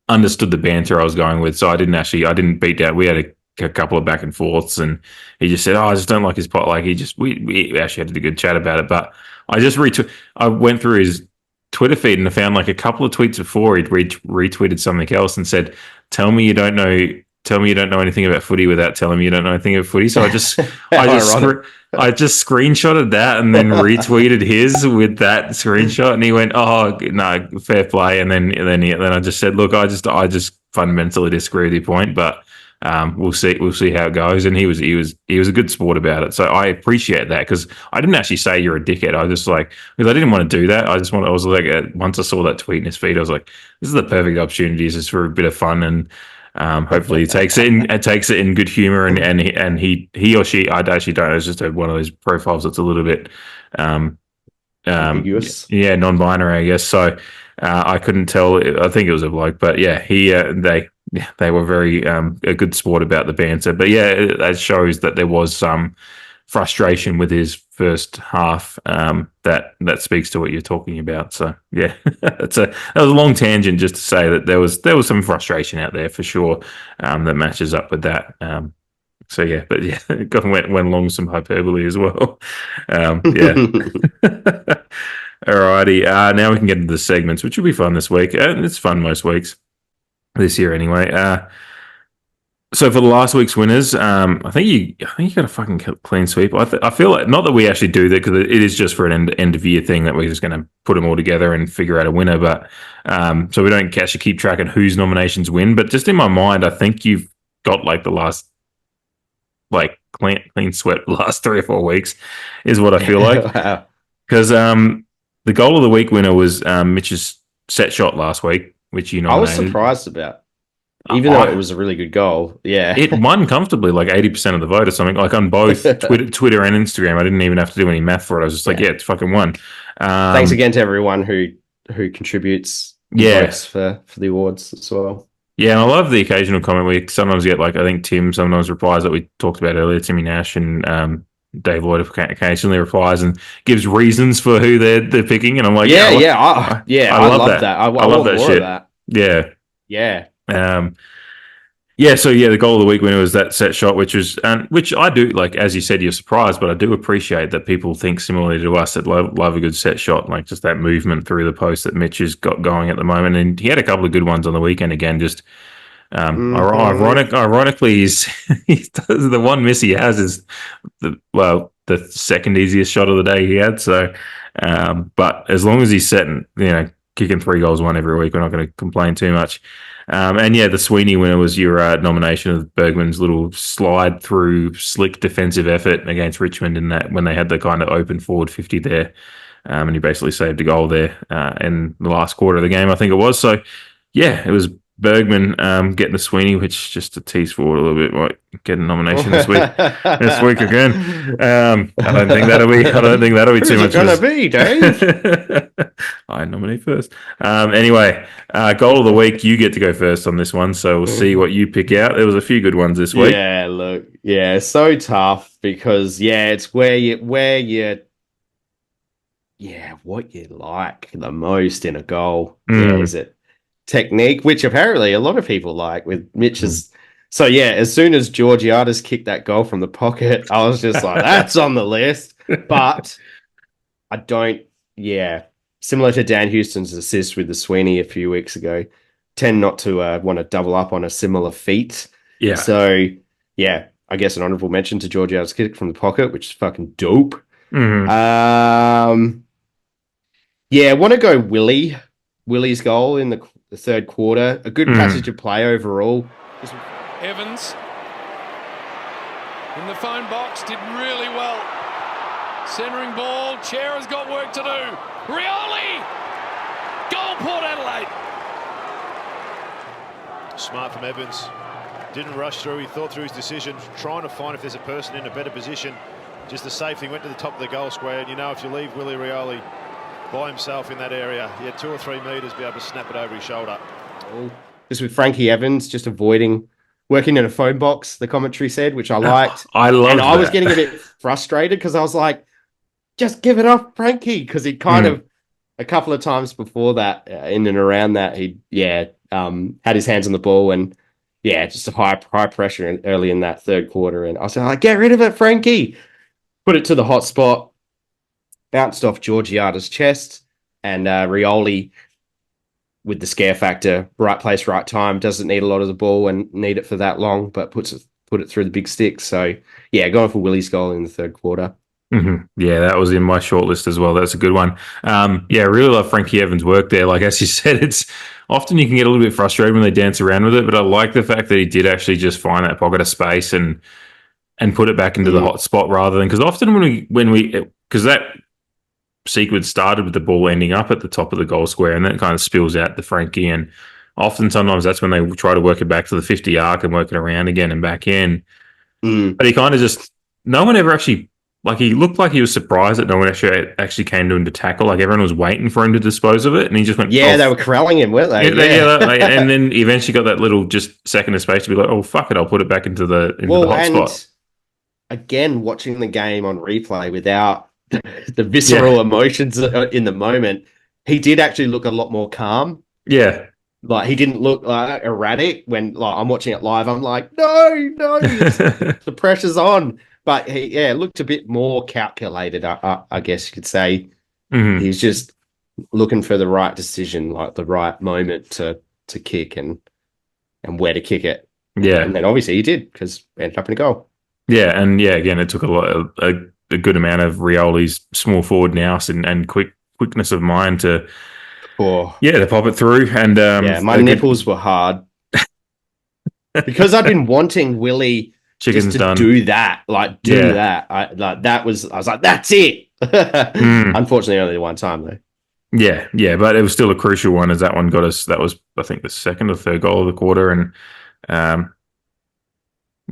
Speaker 3: understood the banter I was going with, so I didn't beat down. We had a couple of back and forths, and he just said, "Oh, I just don't like his pot." Like, we actually had a good chat about it, but I went through his Twitter feed and I found like a couple of tweets before he'd retweeted something else and said, "Tell me you don't know anything about footy without telling me you don't know anything about footy." So I just screenshotted that and then retweeted his with that screenshot, and he went, "Oh no, fair play." And then I just said, "Look, I just fundamentally disagree with your point, but we'll see how it goes." And he was a good sport about it. So I appreciate that, because I didn't actually say you're a dickhead. I just because I didn't want to do that. I was like, once I saw that tweet in his feed, I was like, this is the perfect opportunity just for a bit of fun, and hopefully he takes it in good humor, and he or she, I actually don't know, it's just one of those profiles that's a little bit
Speaker 4: ambiguous.
Speaker 3: Yeah, non-binary, I guess. So I couldn't tell. I think it was a bloke, but yeah, they were very a good sport about the banter. But yeah, it shows that there was some frustration with his first half that speaks to what you're talking about. So yeah, that was a long tangent just to say that there was some frustration out there for sure that matches up with that. So yeah, but yeah, it went along with some hyperbole as well. Yeah. Alrighty, now we can get into the segments, which will be fun this week. It's fun most weeks this year anyway. So for the last week's winners, I think you got a fucking clean sweep. I feel like, not that we actually do that, because it is just for an end of year thing that we're just going to put them all together and figure out a winner. But so we don't actually keep track of whose nominations win. But just in my mind, I think you've got like the last clean sweep the last 3 or 4 weeks is what I feel like.
Speaker 4: Wow.
Speaker 3: Because the goal of the week winner was Mitch's set shot last week, which you nominated.
Speaker 4: I was surprised about. Even though it was a really good goal, yeah.
Speaker 3: It won comfortably, like 80% of the vote or something. Like on both Twitter and Instagram, I didn't even have to do any math for it. I was just like, yeah, it's fucking won.
Speaker 4: Thanks again to everyone who contributes votes for the awards as well. Yeah,
Speaker 3: and I love the occasional comment. We sometimes get, like, I think Tim sometimes replies that we talked about earlier, Timmy Nash, and Dave Lloyd occasionally replies and gives reasons for who they're picking. And I'm like, I love that. I love that shit. Yeah. So the goal of the week winner was that set shot, which I do, like, as you said, you're surprised, but I do appreciate that people think similarly to us, that love a good set shot, like just that movement through the post that Mitch has got going at the moment. And he had a couple of good ones on the weekend again, just ironically, he's the one miss he has is the second easiest shot of the day he had. So, but as long as he's setting, kicking 3 goals, 1 every week, we're not going to complain too much. The Sweeney winner was your nomination of Bergman's little slide through slick defensive effort against Richmond in that, when they had the kind of open forward 50 there. And he basically saved a goal there in the last quarter of the game, I think it was. So, yeah, it was Bergman getting the Sweeney, which, just to tease forward a little bit, might get a nomination this week. This week again. I don't think that'll be too much.
Speaker 4: Who's it gonna be, Dave?
Speaker 3: I nominate first. Anyway, goal of the week. You get to go first on this one, so we'll see what you pick out. There was a few good ones this week.
Speaker 4: Yeah, look, so tough because it's what you like the most in a goal. Is it technique, which apparently a lot of people like with Mitch's. So as soon as Georgiades kicked that goal from the pocket, I was just like, that's on the list. But I don't, similar to Dan Houston's assist with the Sweeney a few weeks ago, tend not to want to double up on a similar feat. Yeah. So, I guess an honorable mention to Georgiades' kick from the pocket, which is fucking dope.
Speaker 3: Mm-hmm.
Speaker 4: I want to go Willie's goal in the third quarter. A good passage of play overall.
Speaker 1: Evans in the phone box did really well. Centering ball. Chair has got work to do. Rioli! Goal, Port Adelaide.
Speaker 5: Smart from Evans. Didn't rush through. He thought through his decision, trying to find if there's a person in a better position. Just the safe thing, went to the top of the goal square. And if you leave Willie Rioli by himself in that area, 2 or 3 metres, be able to snap it over his shoulder.
Speaker 4: Just with Frankie Evans, just avoiding working in a phone box, the commentary said, which I liked.
Speaker 3: I love that.
Speaker 4: I was getting a bit frustrated because I was like, just give it off, Frankie, because he kind of, a couple of times before that, in and around that, he had his hands on the ball and just a high pressure early in that third quarter. And I was like, get rid of it, Frankie. Put it to the hot spot. bounced off Georgiada's chest, and Rioli, with the scare factor, right place, right time, doesn't need a lot of the ball and need it for that long, but put it through the big stick. So, yeah, going for Willie's goal in the third quarter.
Speaker 3: Mm-hmm. Yeah, that was in my shortlist as well. That's a good one. Yeah, I really love Frankie Evans' work there. Like, as you said, it's often you can get a little bit frustrated when they dance around with it, but I like the fact that he did actually just find that pocket of space and put it back into the hot spot rather than, because often because that sequence started with the ball ending up at the top of the goal square and then it kind of spills out to Frankie, and often sometimes that's when they try to work it back to the 50 arc and work it around again and back in. But he kind of just, no one ever actually, like, he looked like he was surprised that no one actually came to him to tackle. Like, everyone was waiting for him to dispose of it, and he just went,
Speaker 4: yeah, they were corralling him, weren't they?
Speaker 3: And then he eventually got that little just second of space to be like, oh, fuck it, I'll put it back into the hot spot. Again,
Speaker 4: watching the game on replay without the visceral emotions in the moment, he did actually look a lot more calm.
Speaker 3: Yeah.
Speaker 4: Like, he didn't look like erratic when, like, I'm watching it live. I'm like, no, the pressure's on. But he looked a bit more calculated, I guess you could say.
Speaker 3: Mm-hmm.
Speaker 4: He's just looking for the right decision, like the right moment to kick and where to kick it.
Speaker 3: Yeah.
Speaker 4: And then obviously he did, because it ended up in a goal.
Speaker 3: Yeah, and again, it took a good amount of Rioli's small forward nous and quickness of mind to pop it through. And
Speaker 4: my nipples were hard because I've been wanting Willie
Speaker 3: Chicken's done.
Speaker 4: Do that. That. I was like, that's it. Unfortunately, only one time though.
Speaker 3: Yeah, but it was still a crucial one, as that one got us. That was, I think, the second or third goal of the quarter, and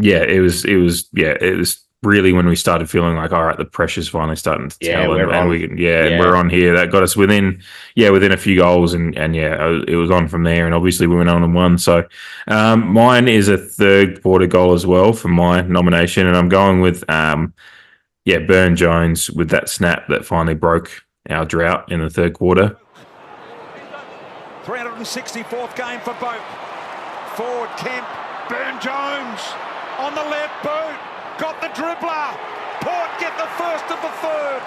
Speaker 3: it was really when we started feeling like, all right, the pressure's finally starting to tell, and we're on here. That got us within a few goals, and it was on from there, and obviously we went on and won. So mine is a third quarter goal as well for my nomination, and I'm going with Burn Jones with that snap that finally broke our drought in the third quarter.
Speaker 6: 364th game for both. Forward Kemp, Burn Jones on the left boot. Got the dribbler. Port get the first of the third.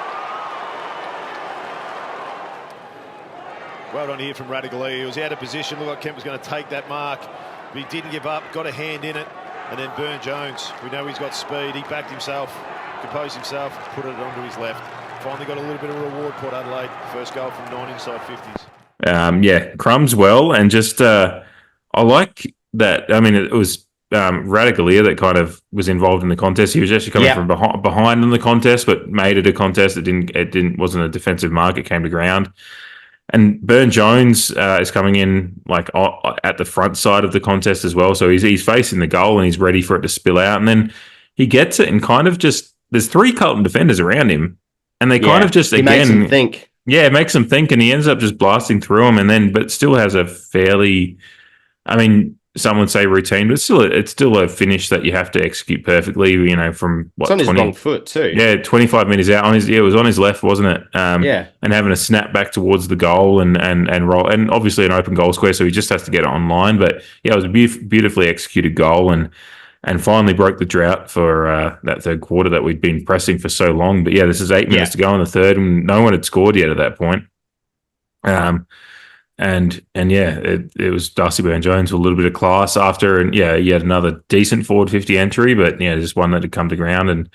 Speaker 5: Well done here from Radical E. He was out of position. Looked like Kemp was going to take that mark, but he didn't give up. Got a hand in it. And then Burn Jones, we know he's got speed. He backed himself, composed himself, put it onto his left. Finally got a little bit of reward, Port Adelaide. First goal from 9 inside 50s.
Speaker 3: Crumbs well. And just, I like that. I mean, it was Radicalier that kind of was involved in the contest. He was actually coming from behind in the contest, but made it a contest. It wasn't a defensive mark. It came to ground. And Burn Jones is coming in like at the front side of the contest as well. So he's facing the goal and he's ready for it to spill out. And then he gets it and kind of just, there's 3 Carlton defenders around him, and they kind of just
Speaker 4: makes him think.
Speaker 3: Yeah, it makes him think, and he ends up just blasting through them, and then but still has a fairly, I mean, some would say routine, but it's still a finish that you have to execute perfectly. You know, from what,
Speaker 4: it's on his wrong foot too.
Speaker 3: Yeah, 25 meters out on his. Yeah, it was on his left, wasn't it? And having a snap back towards the goal and roll, and obviously an open goal square, so he just has to get it online. But yeah, it was a beautifully executed goal, and finally broke the drought for that third quarter that we'd been pressing for so long. But yeah, this is 8 minutes to go in the third, and no one had scored yet at that point. It was Darcy Burn-Jones with a little bit of class after, and he had another decent forward 50 entry, but just one that had come to ground, and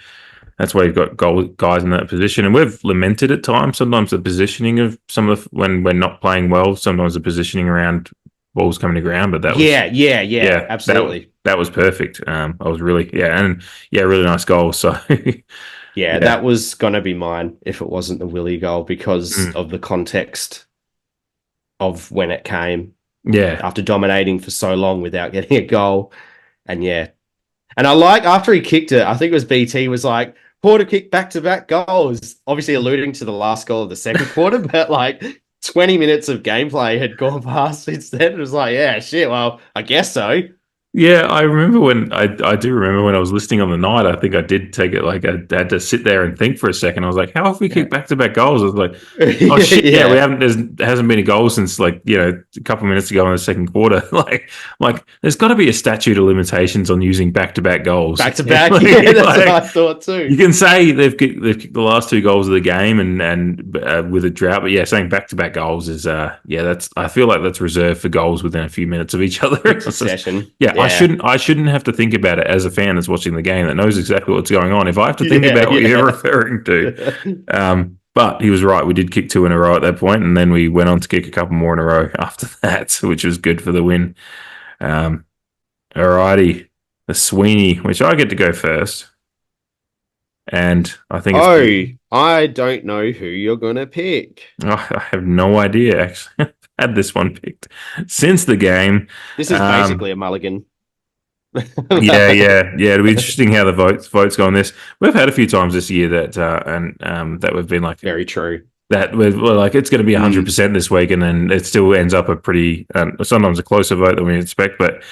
Speaker 3: that's why you've got guys in that position. And we've lamented at times sometimes the positioning of some of when we're not playing well, sometimes the positioning around balls coming to ground, but that was absolutely. That was perfect. I was really really nice goal. So
Speaker 4: that was gonna be mine if it wasn't the Willie goal because of the context of when it came.
Speaker 3: Yeah.
Speaker 4: After dominating for so long without getting a goal. And I like after he kicked it, I think it was BT was like, Porter kicked back-to-back goals, obviously alluding to the last goal of the second quarter, but like 20 minutes of gameplay had gone past since then. It was like, well, I guess so.
Speaker 3: Yeah, I remember when I do remember when I was listening on the night. I think I did take it like I had to sit there and think for a second. I was like, "How have we kicked back-to-back goals?" I was like, "Oh shit, yeah, we haven't. There hasn't been a goal since like a couple of minutes ago in the second quarter." like there's got to be a statute of limitations on using back-to-back goals.
Speaker 4: Back-to-back. Yeah, that's what I thought too.
Speaker 3: You can say they've kicked the last 2 goals of the game and with a drought, but yeah, saying back-to-back goals is that's I feel like that's reserved for goals within a few minutes of each other.
Speaker 4: Succession.
Speaker 3: Yeah. I shouldn't have to think about it as a fan that's watching the game that knows exactly what's going on. If I have to think about what you're referring to, but he was right. We did kick 2 in a row at that point, and then we went on to kick a couple more in a row after that, which was good for the win. Alrighty, the Sweeney, which I get to go first, and I think
Speaker 4: I don't know who you're gonna pick.
Speaker 3: I have no idea. Actually, had this one picked since the game.
Speaker 4: This is basically a mulligan.
Speaker 3: Yeah. It'll be interesting how the votes go on this. We've had a few times this year that we've been like
Speaker 4: very true.
Speaker 3: That we're like it's going to be 100% this week, and then it still ends up a pretty sometimes a closer vote than we expect. But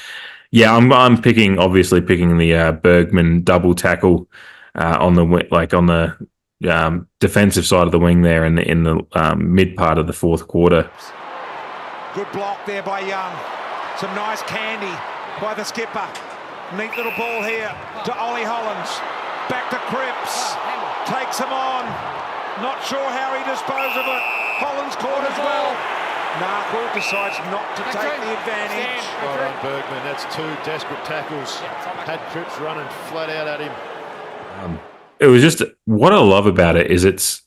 Speaker 3: yeah, I'm picking the Bergman double tackle on the defensive side of the wing there in the mid part of the fourth quarter.
Speaker 6: Good block there by Young. Some nice candy by the skipper. Neat little ball here to Ollie Hollands. Back to Cripps. Takes him on. Not sure how he disposed of it. Hollands caught as well. Narkle decides not to take the advantage.
Speaker 5: Well done, Bergman. That's 2 desperate tackles. Had Cripps running flat out at him.
Speaker 3: It was just what I love about it is it's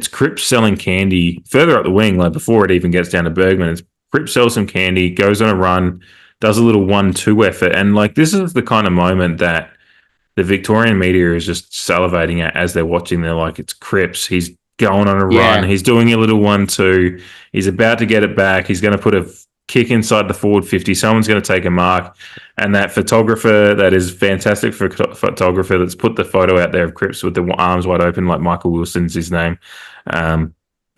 Speaker 3: Cripps selling candy further up the wing, like before it even gets down to Bergman. It's Cripps sells some candy, goes on a run, does a little 1-2 effort. And like this is the kind of moment that the Victorian media is just salivating at as they're watching. They're like, it's Cripps. He's going on a run. He's doing a little 1-2. He's about to get it back. He's going to put a kick inside the forward 50. Someone's going to take a mark. And that photographer, that is fantastic photographer that's put the photo out there of Cripps with the arms wide open, like Michael Wilson's his name.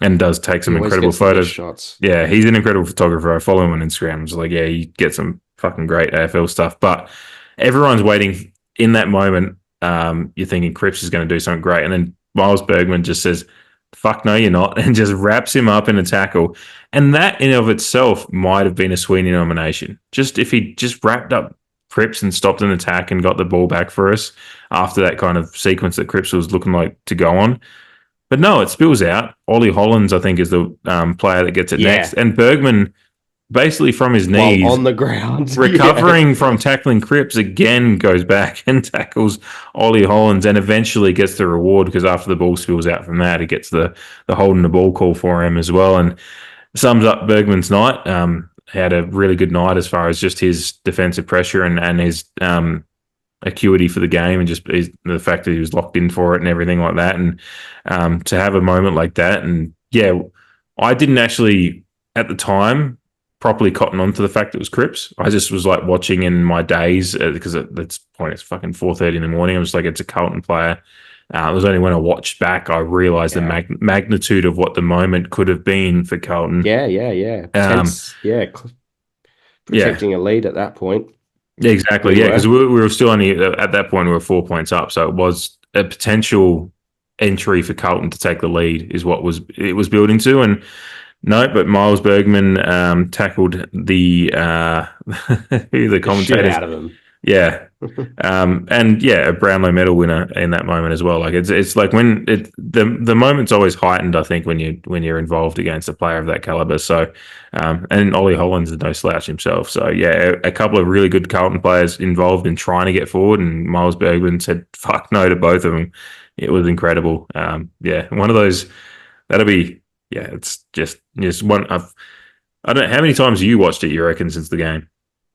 Speaker 3: And does take some incredible photos.
Speaker 4: Shots.
Speaker 3: Yeah, he's an incredible photographer. I follow him on Instagram. It's like, yeah, you get some fucking great AFL stuff. But everyone's waiting in that moment. You're thinking Cripps is going to do something great. And then Miles Bergman just says, fuck no, you're not, and just wraps him up in a tackle. And that in of itself might have been a Sweeney nomination. Just if he just wrapped up Cripps and stopped an attack and got the ball back for us after that kind of sequence that Cripps was looking like to go on. But no, it spills out. Ollie Hollands, I think, is the player that gets it next. And Bergman, basically from his knees,
Speaker 4: on the ground,
Speaker 3: recovering from tackling Cripps, again goes back and tackles Ollie Hollands and eventually gets the reward because after the ball spills out from that, he gets the holding the ball call for him as well. And sums up Bergman's night. He had a really good night as far as just his defensive pressure and his acuity for the game and just the fact that he was locked in for it and everything like that. And to have a moment like that. And yeah, I didn't actually at the time properly cotton on to the fact it was Cripps. I just was like watching in my days because at this point it's fucking 4:30 in the morning. I was like, it's a Carlton player. It was only when I watched back I realised the magnitude of what the moment could have been for Carlton.
Speaker 4: Yeah. Protecting a lead at that point.
Speaker 3: Yeah, exactly. Yeah, because we were still only at that point we were 4 points up, so it was a potential entry for Carlton to take the lead is what it was building to. And no, but Miles Bergman tackled the commentators
Speaker 4: shit out of him.
Speaker 3: Yeah, and yeah, a Brownlow medal winner in that moment as well. Like it's like when the moment's always heightened. I think when you're involved against a player of that caliber. So, and Ollie Hollands is no slouch himself. So yeah, a couple of really good Carlton players involved in trying to get forward, and Miles Bergman said fuck no to both of them. It was incredible. Yeah, one of those that'll be. Yeah, it's just one. I don't know how many times you watched it. You reckon since the game,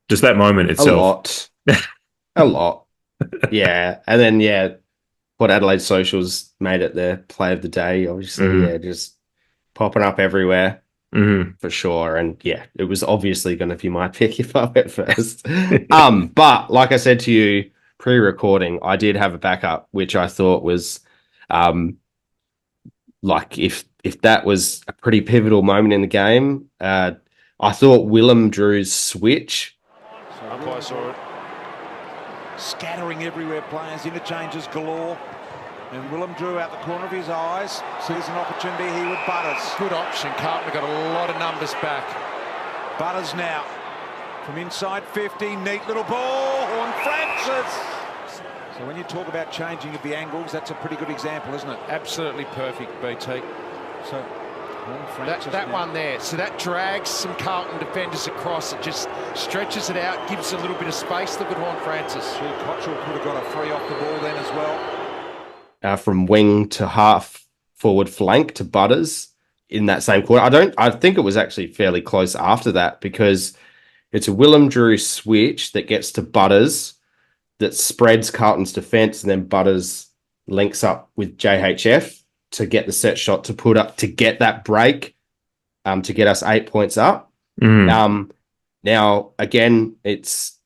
Speaker 3: just that moment itself.
Speaker 4: A lot. Yeah. And then, Port Adelaide Socials made it their play of the day, obviously. Just popping up everywhere for sure. And it was obviously going to be my pick if I went first. But like I said to you pre-recording, I did have a backup, which I thought was like if that was a pretty pivotal moment in the game, I thought Willem Drew's switch.
Speaker 5: Umpire saw it.
Speaker 6: scattering everywhere players, interchanges galore. And Willem drew out the corner of his eyes. Sees an opportunity here with Butters.
Speaker 2: Good option. Carlton got a lot of numbers back.
Speaker 6: Butters now from inside 50. Neat little ball. HORNE-FRANCIS. So when you talk about changing of the angles, that's a pretty good example, isn't it?
Speaker 2: Absolutely perfect, BT.
Speaker 6: So HORNE-FRANCIS
Speaker 2: That
Speaker 6: now.
Speaker 2: one there. So that drags some Carlton defenders across. It just stretches it out, gives a little bit of space. Look at HORNE-FRANCIS.
Speaker 6: Sure, Cottrell could have got a free off the ball then as well.
Speaker 4: From wing to half forward flank to Butters in that same quarter. I think it was actually fairly close after that, because it's a Willem Drew switch that gets to Butters that spreads Carlton's defence, and then Butters links up with JHF to get the set shot to put up, to get that break, to get us 8 points up. Now, again, it's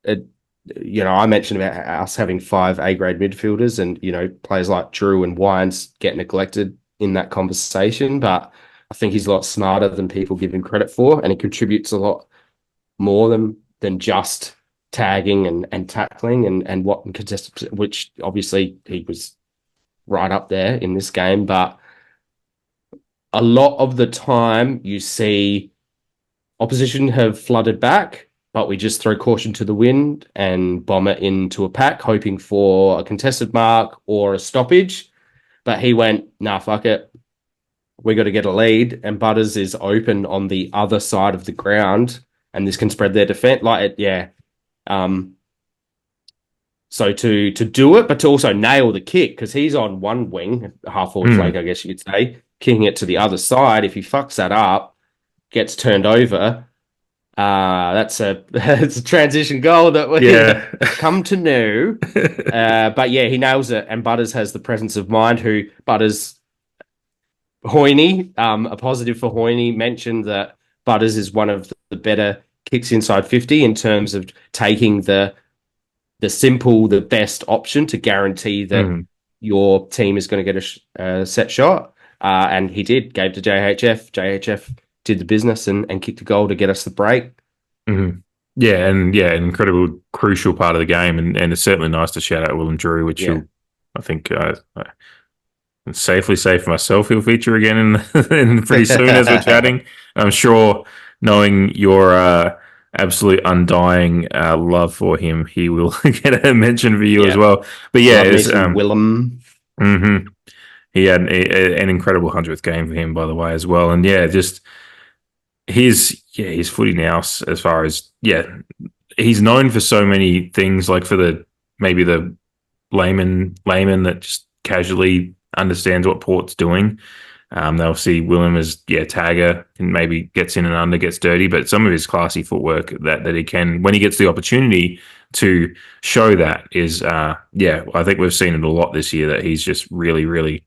Speaker 4: I mentioned about us having 5 A-grade midfielders, and, players like Drew and Wines get neglected in that conversation, but I think he's a lot smarter than people give him credit for, and he contributes a lot more than just tagging and tackling and what contested, which obviously he was right up there in this game. But a lot of the time you see opposition have flooded back, but we just throw caution to the wind and bomb it into a pack, hoping for a contested mark or a stoppage. But he went, nah, fuck it. We got to get a lead. And Butters is open on the other side of the ground, and this can spread their defense. So to do it, but to also nail the kick, because he's on one wing, half forward flank, I guess you could say, kicking it to the other side. If he fucks that up, gets turned over, it's a transition goal that we come to know. But yeah, he nails it, and Butters has the presence of mind. Hoyne, a positive for Hoyne, mentioned that Butters is one of the better kicks inside 50 in terms of taking the best option to guarantee that your team is going to get a set shot. And he did, gave to JHF. JHF did the business and kicked a goal to get us the break.
Speaker 3: Yeah, an incredible, crucial part of the game. And it's certainly nice to shout out Willem Drew, which I think safely say for myself, he'll feature again in pretty soon as we're chatting. I'm sure, knowing your absolute undying love for him, he will get a mention for you as well. But yeah, it's
Speaker 4: Willem.
Speaker 3: He had an incredible 100th game for him, by the way, as well. And yeah, just his footy now, as far as he's known for so many things, like for the layman that just casually understands what Port's doing. They'll see Willem as tagger, and maybe gets in and under, gets dirty, but some of his classy footwork that he can, when he gets the opportunity to show that, is I think we've seen it a lot this year, that he's just really, really,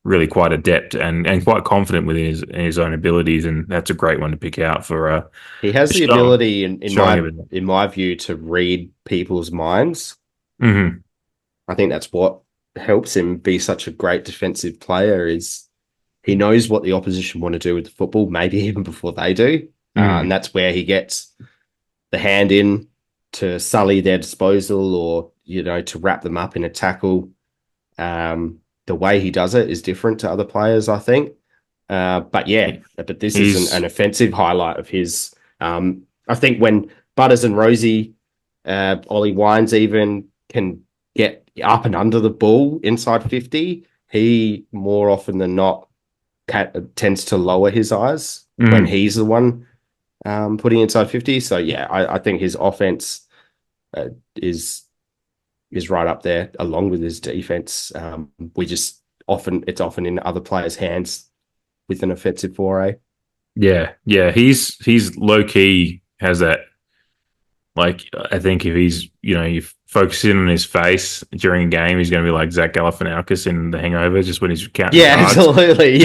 Speaker 3: really quite adept and quite confident with his own abilities, and that's a great one to pick out for.
Speaker 4: He has the ability, in my view, to read people's minds. I think that's what helps him be such a great defensive player, is he knows what the opposition want to do with the football, maybe even before they do. And that's where he gets the hand in to sully their disposal, or, to wrap them up in a tackle. The way he does it is different to other players, I think. But this is an offensive highlight of his. I think when Butters and Rosie, Ollie Wines even, can get up and under the ball inside 50, he more often than not tends to lower his eyes when he's the one putting inside 50. So I think his offense is right up there along with his defense. It's often in other players' hands with an offensive foray. He's low key has that. Like, I think if he's, you focus in on his face during a game, he's going to be like Zach Galifianakis in The Hangover, just when he's counting cards. Absolutely.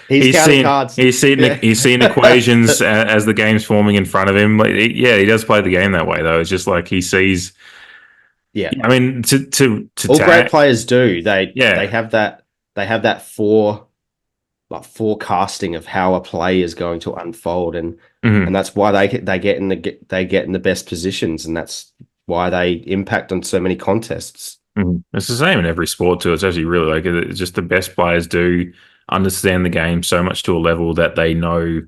Speaker 4: He's counting cards.
Speaker 3: He's seen equations as the game's forming in front of him. Like, he does play the game that way, though. It's just like he sees. Yeah, I mean, to
Speaker 4: all great players do. They have that forecasting of how a play is going to unfold, and that's why they get in the best positions, and that's why they impact on so many contests.
Speaker 3: It's the same in every sport too. It's actually really like it's just the best players do understand the game so much to a level that they know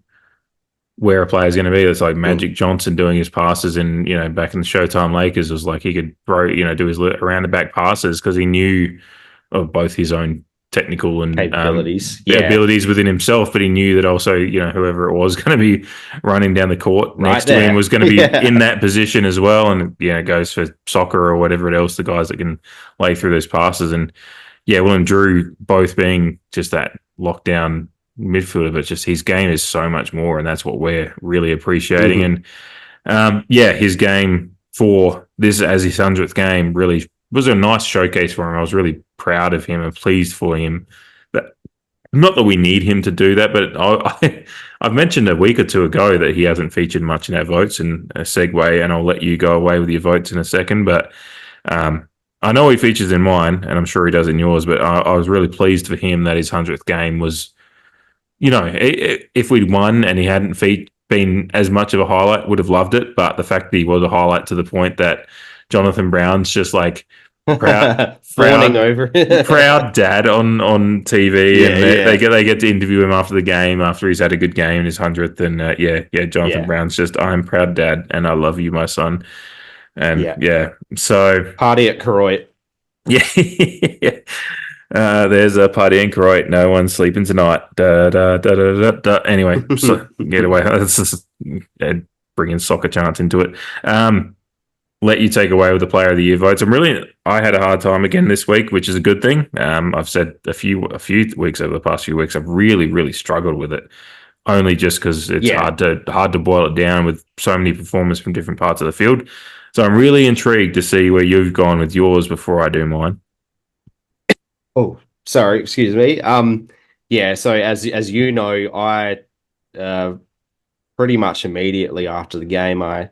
Speaker 3: where a player's going to be. It's like Magic Johnson doing his passes in, back in the Showtime Lakers was like he could do his around the back passes because he knew of both his own technical and abilities within himself, but he knew that also, whoever it was going to be running down the court next to him was going to be in that position as well. And, it goes for soccer or whatever else, the guys that can lay through those passes. And Will and Drew both being just that lockdown midfielder, but just his game is so much more, and that's what we're really appreciating. And his game for this as his 100th game really was a nice showcase for him. I was really proud of him and pleased for him. But not that we need him to do that, but I've mentioned a week or two ago that he hasn't featured much in our votes, and a segue, and I'll let you go away with your votes in a second. But I know he features in mine, and I'm sure he does in yours, but I was really pleased for him that his 100th game was, if we'd won and he hadn't been as much of a highlight, would have loved it. But the fact that he was a highlight to the point that Jonathan Brown's just like proud
Speaker 4: over
Speaker 3: proud dad on TV, and they get to interview him after the game after he's had a good game in his 100th, and Jonathan Brown's just, I'm proud dad and I love you, my son. And so
Speaker 4: party at Keroit.
Speaker 3: There's a party in Keroit. No one's sleeping tonight. Anyway, so get away. That's just bringing soccer chants into it. Let you take away with the Player of the Year votes. I had a hard time again this week, which is a good thing. I've said a few weeks over the past few weeks, I've really, really struggled with it. Only just because it's hard to boil it down with so many performers from different parts of the field. So I'm really intrigued to see where you've gone with yours before I do mine.
Speaker 4: Oh, sorry, excuse me. So as you know, I pretty much immediately after the game, I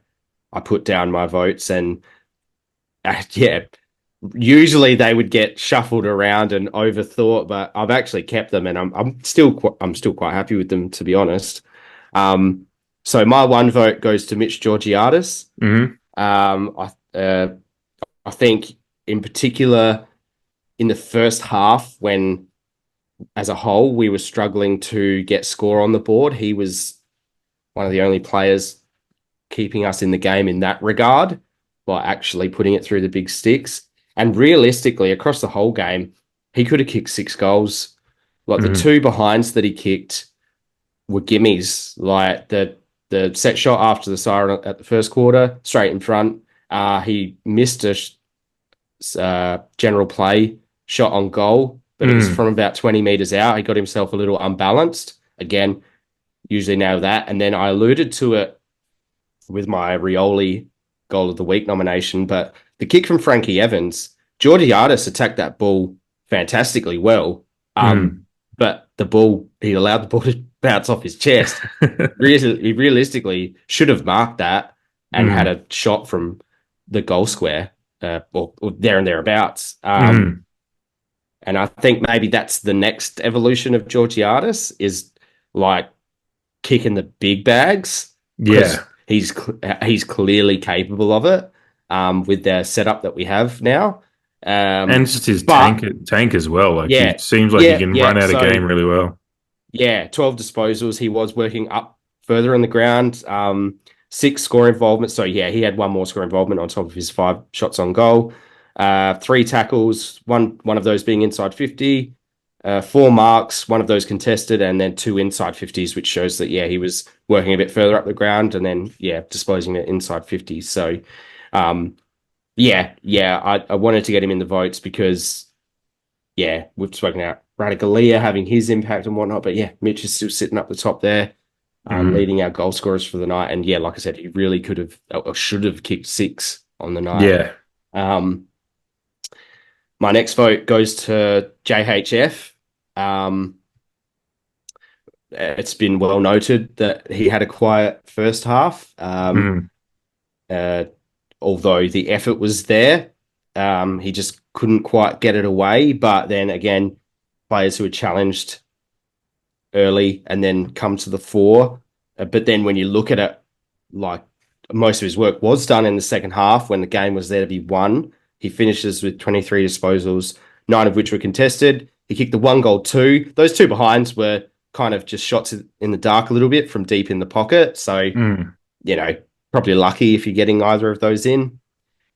Speaker 4: put down my votes, and usually they would get shuffled around and overthought, but I've actually kept them, and I'm still quite happy with them, to be honest. So my one vote goes to Mitch Georgiadis. I think in particular in the first half, when as a whole we were struggling to get score on the board, he was one of the only players keeping us in the game in that regard by actually putting it through the big sticks. And realistically, across the whole game, he could have kicked 6 goals. Like the 2 behinds that he kicked were gimmies. Like the set shot after the siren at the first quarter, straight in front. He missed a general play shot on goal, but it was from about 20 meters out. He got himself a little unbalanced. Again, usually nail that. And then I alluded to it with my Rioli Goal of the Week nomination, but the kick from Frankie Evans, Georgiadis attacked that ball fantastically well. But he allowed the ball to bounce off his chest. He realistically should have marked that and had a shot from the goal square or there and thereabouts. And I think maybe that's the next evolution of Georgiadis, is like kicking the big bags.
Speaker 3: Yeah.
Speaker 4: He's clearly capable of it with the setup that we have now.
Speaker 3: And just his tank as well. Like he seems like he can run out of game really well.
Speaker 4: Yeah, 12 disposals. He was working up further in the ground. 6 score involvement. So he had 1 more score involvement on top of his 5 shots on goal. 3 tackles, one of those being inside 50. 4 marks, 1 of those contested, and then 2 inside 50s, which shows that he was working a bit further up the ground and then disposing it inside 50s. So I wanted to get him in the votes because we've spoken about Radaglia having his impact and whatnot, but Mitch is still sitting up the top there, leading our goal scorers for the night. And like I said, he really could have or should have kicked 6 on the night. My next vote goes to JHF. It's been well noted that he had a quiet first half. Although the effort was there, he just couldn't quite get it away. But then again, players who are challenged early and then come to the fore. But then when you look at it like most of his work was done in the second half when the game was there to be won. He finishes with 23 disposals, 9 of which were contested. He kicked the 1 goal, 2. Those 2 behinds were kind of just shots in the dark a little bit from deep in the pocket. So, you know, probably lucky if you're getting either of those in.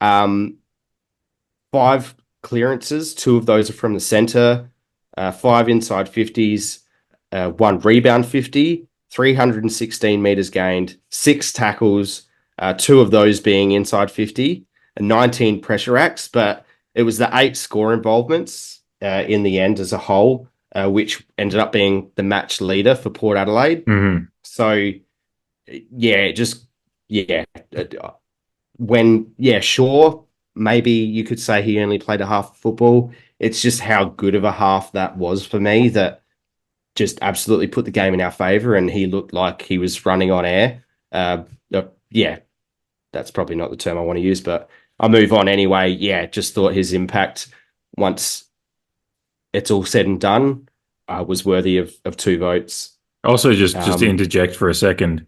Speaker 4: 5 clearances, 2 of those are from the centre, 5 inside 50s, 1 rebound 50, 316 metres gained, 6 tackles, 2 of those being inside 50, and 19 pressure acts, but it was the 8 score involvements in the end as a whole, which ended up being the match leader for Port Adelaide. So, sure, maybe you could say he only played a half of football. It's just how good of a half that was for me that just absolutely put the game in our favour, and he looked like he was running on air. That's probably not the term I want to use, but I'll move on anyway. Yeah, just thought his impact, once it's all said and done, was worthy of 2 votes.
Speaker 3: Also, just to interject for a second,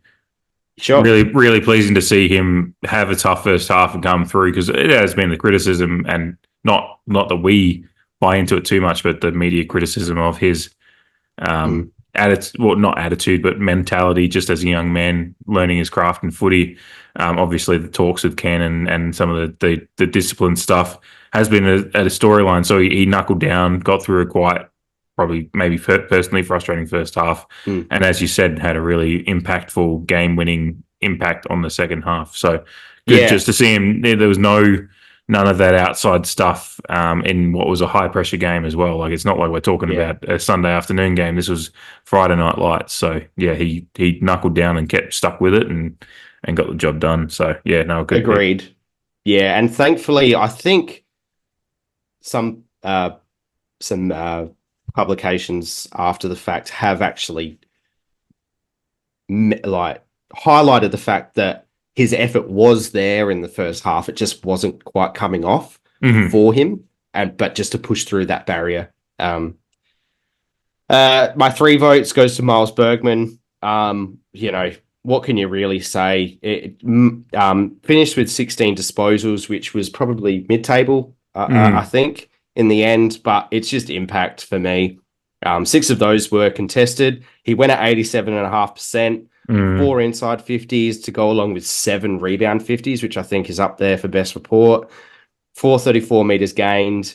Speaker 4: sure.
Speaker 3: Really pleasing to see him have a tough first half and come through, because it has been the criticism, and not that we buy into it too much, but the media criticism of his not attitude, but mentality, just as a young man learning his craft in footy. Obviously, the talks with Ken and some of the discipline stuff has been a storyline. So he knuckled down, got through a quite, probably maybe personally frustrating first half, and as you said, had a really impactful game-winning impact on the second half. So good just to see him. There was none of that outside stuff in what was a high-pressure game as well. Like, it's not like we're talking about a Sunday afternoon game. This was Friday night lights. So, yeah, he knuckled down and kept stuck with it and got the job done. So, yeah, no, good.
Speaker 4: Agreed. Pick. Yeah, and thankfully, I think some publications after the fact have actually highlighted the fact that his effort was there in the first half. It just wasn't quite coming off for him, but just to push through that barrier. My 3 votes goes to Miles Bergman. What can you really say? It finished with 16 disposals, which was probably mid-table, I think, in the end, but it's just impact for me. 6 of those were contested. He went at 87.5%. 4 inside 50s to go along with 7 rebound 50s, which I think is up there for best report. 434 metres gained,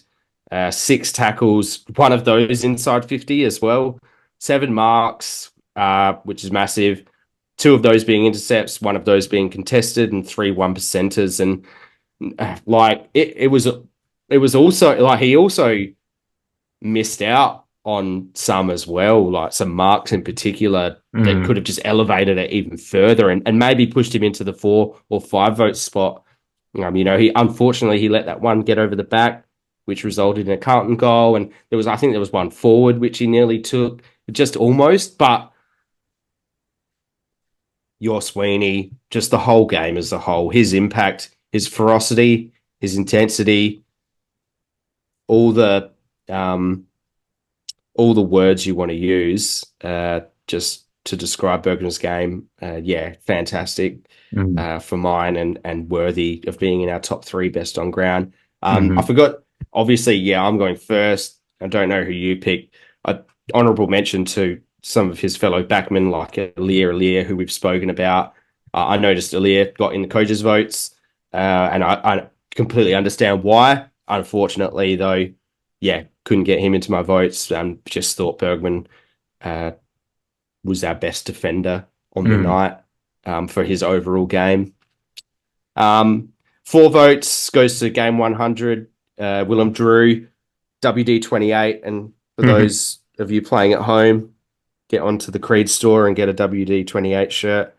Speaker 4: 6 tackles, 1 of those inside 50 as well. 7 marks, which is massive. 2 of those being intercepts, 1 of those being contested, and 3 1%ers. And it was also like he also missed out on some as well, like some marks in particular that could have just elevated it even further and maybe pushed him into the 4 or 5 vote spot. He unfortunately let that one get over the back, which resulted in a Carlton goal, and I think there was one forward which he nearly took, just almost. But your Sweeney, just the whole game as a whole, his impact, his ferocity, his intensity, all the words you want to use just to describe Bergman's game. Fantastic for mine and worthy of being in our top 3 best on ground. I forgot, obviously, I'm going first. I don't know who you picked. Honourable mention to some of his fellow backmen like Aliir, who we've spoken about. I noticed Aliir got in the coaches' votes, and I completely understand why. Unfortunately, though, couldn't get him into my votes. Just thought Bergman was our best defender on the night for his overall game. 4 votes goes to game 100, Willem Drew, WD28. And for those of you playing at home, get onto the Creed store and get a WD28 shirt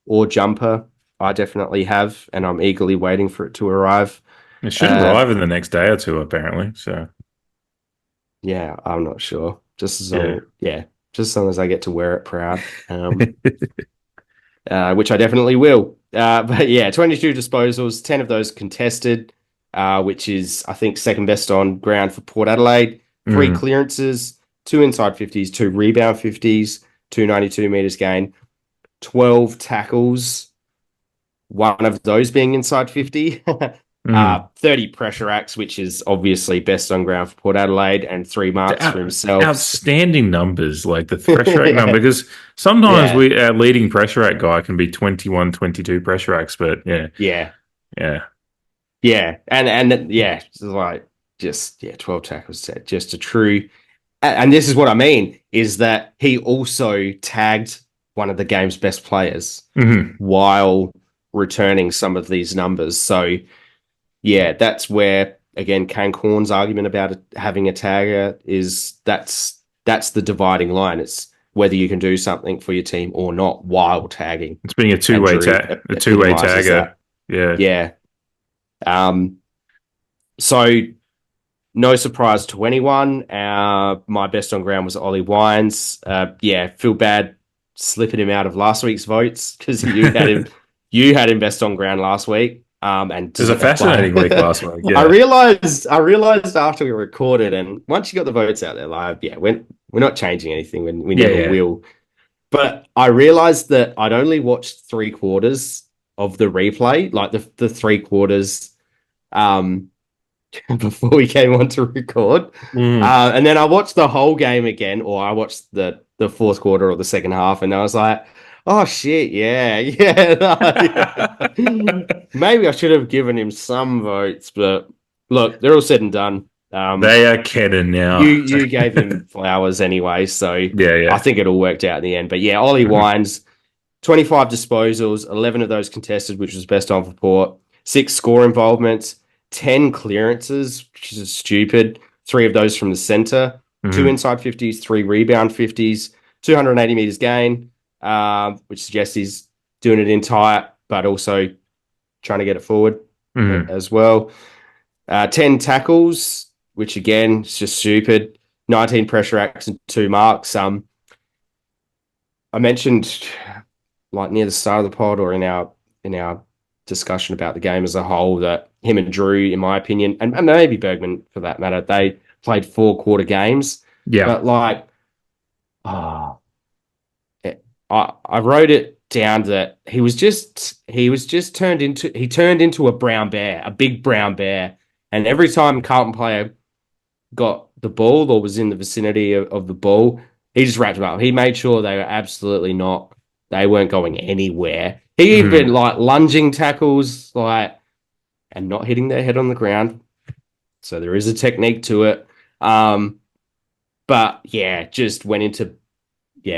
Speaker 4: or jumper. I definitely have, and I'm eagerly waiting for it to arrive.
Speaker 3: It should arrive in the next day or 2, apparently. So,
Speaker 4: yeah, I'm not sure. Just as long as I get to wear it proud, which I definitely will. But 22 disposals, 10 of those contested, which is, I think, second best on ground for Port Adelaide. 3 clearances, 2 inside 50s, 2 rebound 50s, 292 metres gained, 12 tackles, one of those being inside 50. 30 pressure acts, which is obviously best on ground for Port Adelaide, and 3 marks for himself.
Speaker 3: Outstanding numbers, like the pressure act number, because sometimes our leading pressure act guy can be 21, 22 pressure acts, but
Speaker 4: and it's like 12 tackles, just a true. And this is what I mean, is that he also tagged one of the game's best players while returning some of these numbers. So yeah, that's where, again, Kane Corn's argument about having a tagger is that's the dividing line. It's whether you can do something for your team or not while tagging.
Speaker 3: It's being a two-way tagger.
Speaker 4: Yeah. So no surprise to anyone. My best on ground was Ollie Wines. Feel bad slipping him out of last week's votes because you had him best on ground last week. And
Speaker 3: it was a fascinating week last week. Yeah.
Speaker 4: I realized after we recorded, and once you got the votes out there, we're not changing anything. We never will. But I realized that I'd only watched 3/4 of the replay, like the 3/4, before we came on to record. And then I watched the whole game again, or I watched the fourth quarter or the second half, and I was like, oh shit, yeah. Maybe I should have given him some votes, but look, they're all said and done.
Speaker 3: They are kidding now.
Speaker 4: You gave him flowers anyway, so I think it all worked out in the end. But yeah, Ollie Wines, 25 disposals, 11 of those contested, which was best on for Port, 6 score involvements, 10 clearances, which is stupid, 3 of those from the centre, 2 inside 50s, 3 rebound 50s, 280 metres gain, which suggests he's doing it in tight, but also trying to get it forward as well. 10 tackles, which again is just stupid. 19 pressure acts and 2 marks. I mentioned, like near the start of the pod or in our discussion about the game as a whole, that him and Drew, in my opinion, and maybe Bergman for that matter, they played 4-quarter games. Yeah, but like, I wrote it down that he turned into a brown bear, a big brown bear. And every time Carlton player got the ball or was in the vicinity of the ball, he just wrapped them up. He made sure they weren't going anywhere. He even like lunging tackles, and not hitting their head on the ground. So there is a technique to it. But yeah, just went into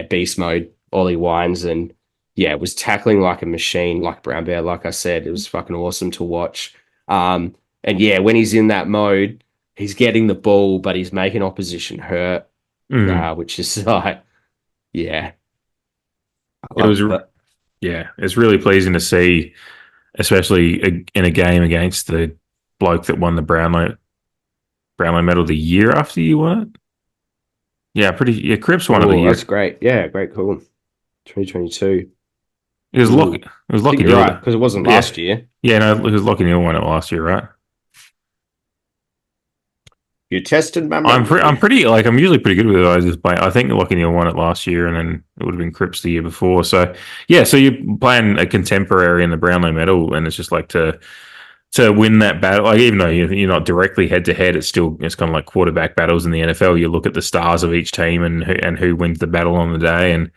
Speaker 4: beast mode, Ollie Wines, and was tackling like a machine, like Brown Bear, like I said. It was fucking awesome to watch. And when he's in that mode, he's getting the ball, but he's making opposition hurt, which is like,
Speaker 3: it's really pleasing to see, especially in a game against the bloke that won the Brownlow medal the year after you won it. Yeah, Cripps won it the year.
Speaker 4: That's great. Yeah, great call. 2022.
Speaker 3: It was Lockie. It was Lockie,
Speaker 4: right? Because it wasn't last year.
Speaker 3: Yeah, no, it was Lockie Neal won it last year, right?
Speaker 4: You tested my
Speaker 3: memory. I'm usually pretty good with it. I think Lockie Neal won it last year, and then it would have been Cripps the year before. So so you're playing a contemporary in the Brownlow medal, and it's just like to win that battle. Like, even though you're not directly head to head, it's kind of like quarterback battles in the NFL. You look at the stars of each team and who wins the battle on the day, and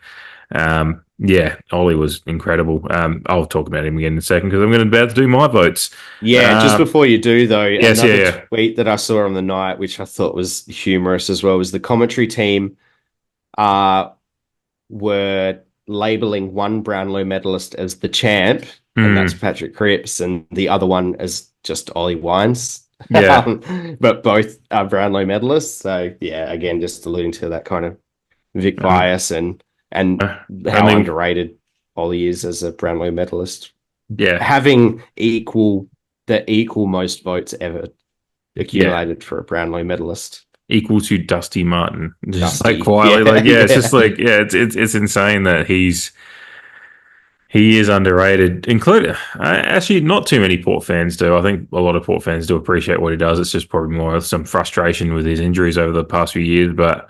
Speaker 3: Ollie was incredible. I'll talk about him again in a second because I'm about to do my votes.
Speaker 4: Just before you do, though, another tweet that I saw on the night, which I thought was humorous as well, was the commentary team were labelling one Brownlow medalist as the champ, and that's Patrick Cripps, and the other one as just Ollie Wines. But both are Brownlow medalists. So, again, just alluding to that kind of Vic bias and how underrated Ollie is as a Brownlow medalist. Yeah, having the equal most votes ever accumulated for a Brownlow medalist,
Speaker 3: equal to Dusty Martin. Just like quietly, it's just like it's insane that he is underrated. Including actually, not too many Port fans do. I think a lot of Port fans do appreciate what he does. It's just probably more some frustration with his injuries over the past few years, but.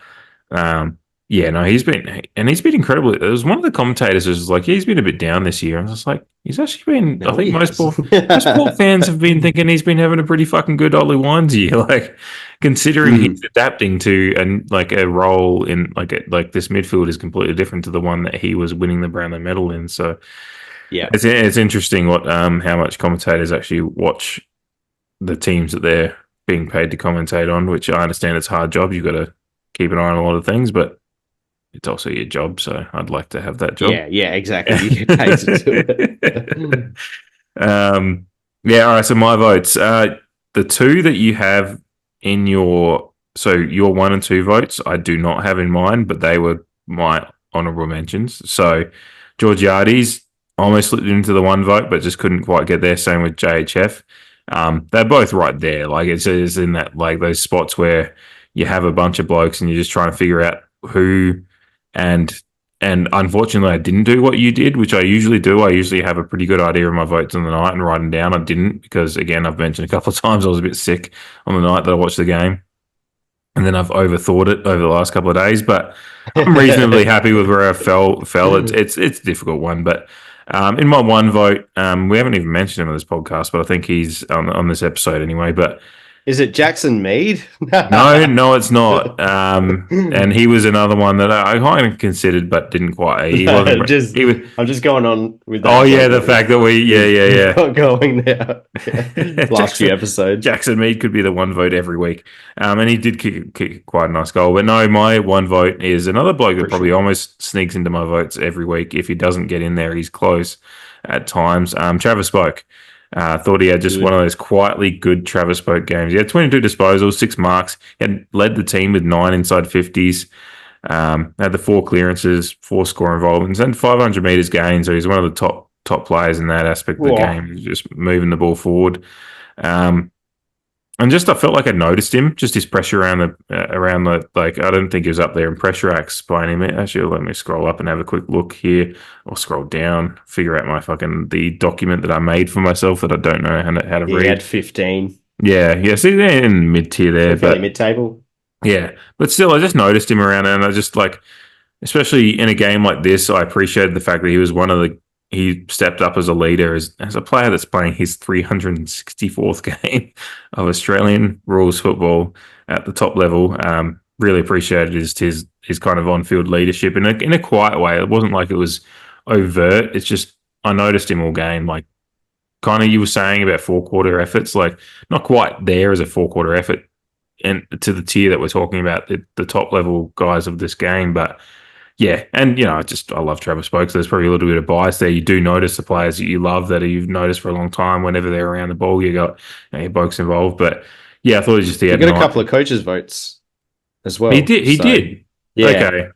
Speaker 3: Yeah, no, he's been incredible. It was one of the commentators was like, he's been a bit down this year. I was just like, he's actually been.
Speaker 4: No,
Speaker 3: I think
Speaker 4: he
Speaker 3: most
Speaker 4: has.
Speaker 3: Port fans have been thinking he's been having a pretty fucking good Ollie Wines year. Like, considering he's adapting to a role in like this midfield is completely different to the one that he was winning the Brownlow medal in. So
Speaker 4: Yeah.
Speaker 3: it's interesting what how much commentators actually watch the teams that they're being paid to commentate on. Which I understand it's a hard job. You've got to keep an eye on a lot of things, but it's also your job, so I'd like to have that job.
Speaker 4: Yeah, exactly. You get paid to do it.
Speaker 3: Yeah, all right, so my votes. The two that you have in your 1 and 2 votes, I do not have in mine, but they were my honourable mentions. So Georgiades almost slipped into the 1 vote, but just couldn't quite get there. Same with JHF. They're both right there. Like it's in that like those spots where you have a bunch of blokes and you're just trying to figure out who. And unfortunately, I didn't do what you did, which I usually do. I usually have a pretty good idea of my votes on the night and write them down. I didn't because, again, I've mentioned a couple of times I was a bit sick on the night that I watched the game. And then I've overthought it over the last couple of days. But I'm reasonably happy with where I fell. It's a difficult one. But in my 1 vote, we haven't even mentioned him on this podcast, but I think he's on this episode anyway. But
Speaker 4: Is it Jackson Mead?
Speaker 3: No, it's not. And he was another one that I kind of considered, but didn't quite.
Speaker 4: I'm just going on with that.
Speaker 3: Oh yeah, the fact that yeah.
Speaker 4: Not going there. Last few episodes.
Speaker 3: Jackson Mead could be the 1 vote every week, and he did kick quite a nice goal. But no, my 1 vote is another bloke that probably almost sneaks into my votes every week. If he doesn't get in there, he's close at times. Travis Spoke. Thought he had just one of those quietly good Travis Spoke games. He had 22 disposals, 6 marks. He had led the team with 9 inside 50s. Had the 4 clearances, 4 score involvements, and 500 metres gained. So he's one of the top players in that aspect of the game. He's just moving the ball forward. And just I felt like I noticed him, just his pressure around the like I don't think he was up there in pressure acts by any minute. Actually, let me scroll up and have a quick look here, or scroll down, figure out the document that I made for myself that I don't know how to read.
Speaker 4: He had 15.
Speaker 3: Yeah. See, they're in mid tier there, but
Speaker 4: mid table.
Speaker 3: Yeah, but still, I just noticed him around, and I just like, especially in a game like this, I appreciated the fact that he was he stepped up as a leader, as a player that's playing his 364th game of Australian rules football at the top level. Really appreciated his kind of on-field leadership in a quiet way. It wasn't like it was overt. It's just I noticed him all game, like kind of you were saying about 4-quarter efforts, like not quite there as a 4-quarter effort, and to the tier that we're talking about, the top level guys of this game, but. Yeah, and I love Travis Spoke. So there's probably a little bit of bias there. You do notice the players that you love that you've noticed for a long time. Whenever they're around the ball, you got your blokes involved. But yeah, I thought he
Speaker 4: got a couple of coaches' votes as well.
Speaker 3: He did.
Speaker 4: Yeah.
Speaker 3: Okay.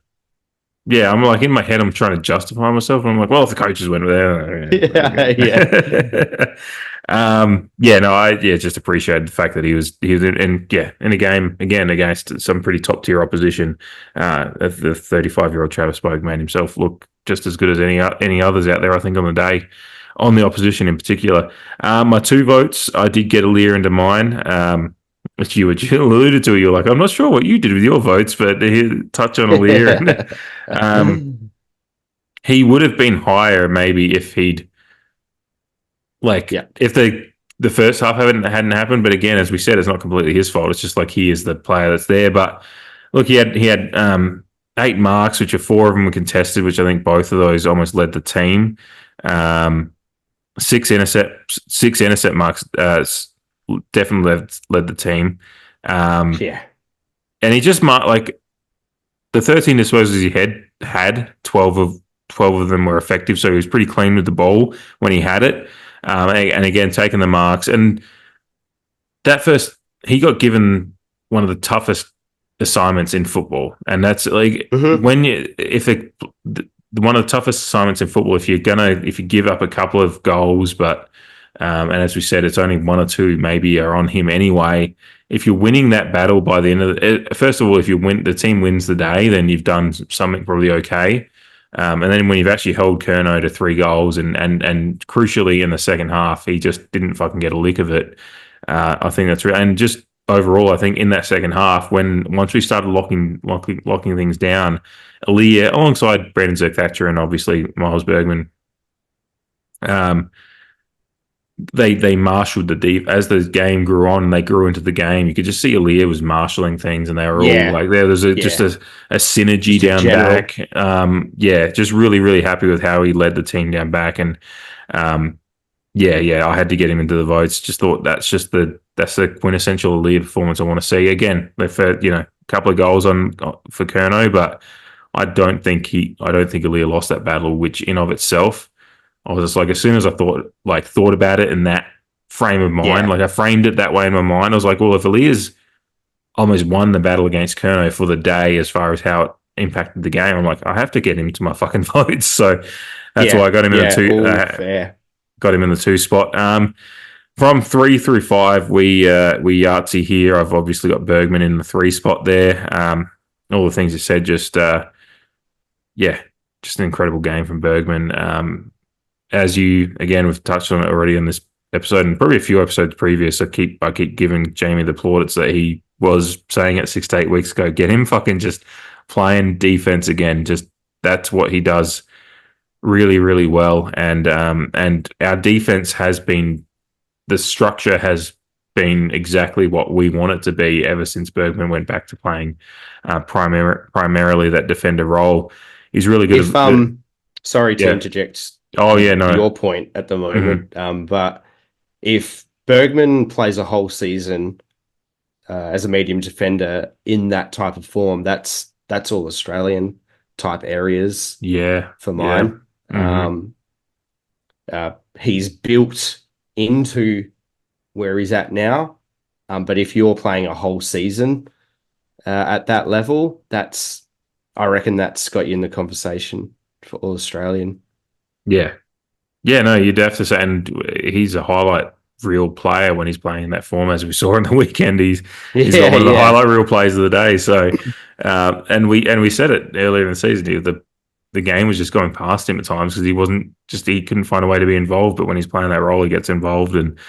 Speaker 3: Yeah, I'm like in my head, I'm trying to justify myself. And I'm like, well, if the coaches went there, I just appreciated the fact that he was in a game again against some pretty top tier opposition. The 35-year-old Travis Spoke made himself look just as good as any others out there, I think, on the day, on the opposition in particular. My 2 votes, I did get a leer into mine. Which you alluded to. You're like, I'm not sure what you did with your votes, but touch on a leer. He would have been higher maybe if he'd if the first half hadn't happened. But again, as we said, it's not completely his fault. It's just like he is the player that's there. But look, he had 8 marks, which are 4 of them were contested, which I think both of those almost led the team. 6 intercept marks definitely led the team. And he just marked like the 13 disposals he had 12 of them were effective, so he was pretty clean with the ball when he had it. And again, taking the marks. And that first, he got given one of the toughest assignments in football, and that's like one of the toughest assignments in football. If you give up a couple of goals, but and as we said, it's only 1 or 2 maybe are on him anyway. If you're winning that battle by the end of first of all, if the team wins the day, then you've done something probably okay. And then when you've actually held Curnow to 3 goals and crucially in the second half, he just didn't fucking get a lick of it. I think that's right. And just overall, I think in that second half, once we started locking things down, Aaliyah alongside Brandon Zerk-Thatcher and obviously Miles Bergman, they marshaled the deep as the game grew on and they grew into the game. You could just see Aaliyah was marshalling things, and they were all like there. There's just a synergy
Speaker 4: Just
Speaker 3: down
Speaker 4: general.
Speaker 3: back. Just really happy with how he led the team down back, and I had to get him into the votes. Just thought that's the quintessential Aaliyah performance I want to see again. They've had, a couple of goals for Curnow, but I don't think Aaliyah lost that battle, which in of itself, I was just like, as soon as I thought about it in that frame of mind, like I framed it that way in my mind, I was like, well, if Aaliyah's almost won the battle against Curnow for the day as far as how it impacted the game, I'm like, I have to get him to my fucking votes. So that's why I got him in the two.
Speaker 4: Fair.
Speaker 3: Got him in the 2 spot. From 3 through 5, we Yahtzee here. I've obviously got Bergman in the 3 spot there. All the things you said, just an incredible game from Bergman. We've touched on it already in this episode and probably a few episodes previous. I keep giving Jamie the plaudits that he was saying it 6 to 8 weeks ago. Get him fucking just playing defense again. Just that's what he does really, really well. And our defense the structure has been exactly what we want it to be ever since Bergman went back to playing primarily that defender role. He's really good.
Speaker 4: Sorry to interject.
Speaker 3: Oh yeah, no.
Speaker 4: Your point at the moment, but if Bergman plays a whole season as a medium defender in that type of form, that's all Australian type areas.
Speaker 3: Yeah,
Speaker 4: for mine. He's built into where he's at now, but if you're playing a whole season at that level, I reckon that's got you in the conversation for all Australian.
Speaker 3: Yeah. No, you'd have to say, and he's a highlight reel player when he's playing in that form, as we saw on the weekend. He's got one of the highlight reel plays of the day. So, and we said it earlier in the season. The game was just going past him at times because he couldn't find a way to be involved. But when he's playing that role, he gets involved and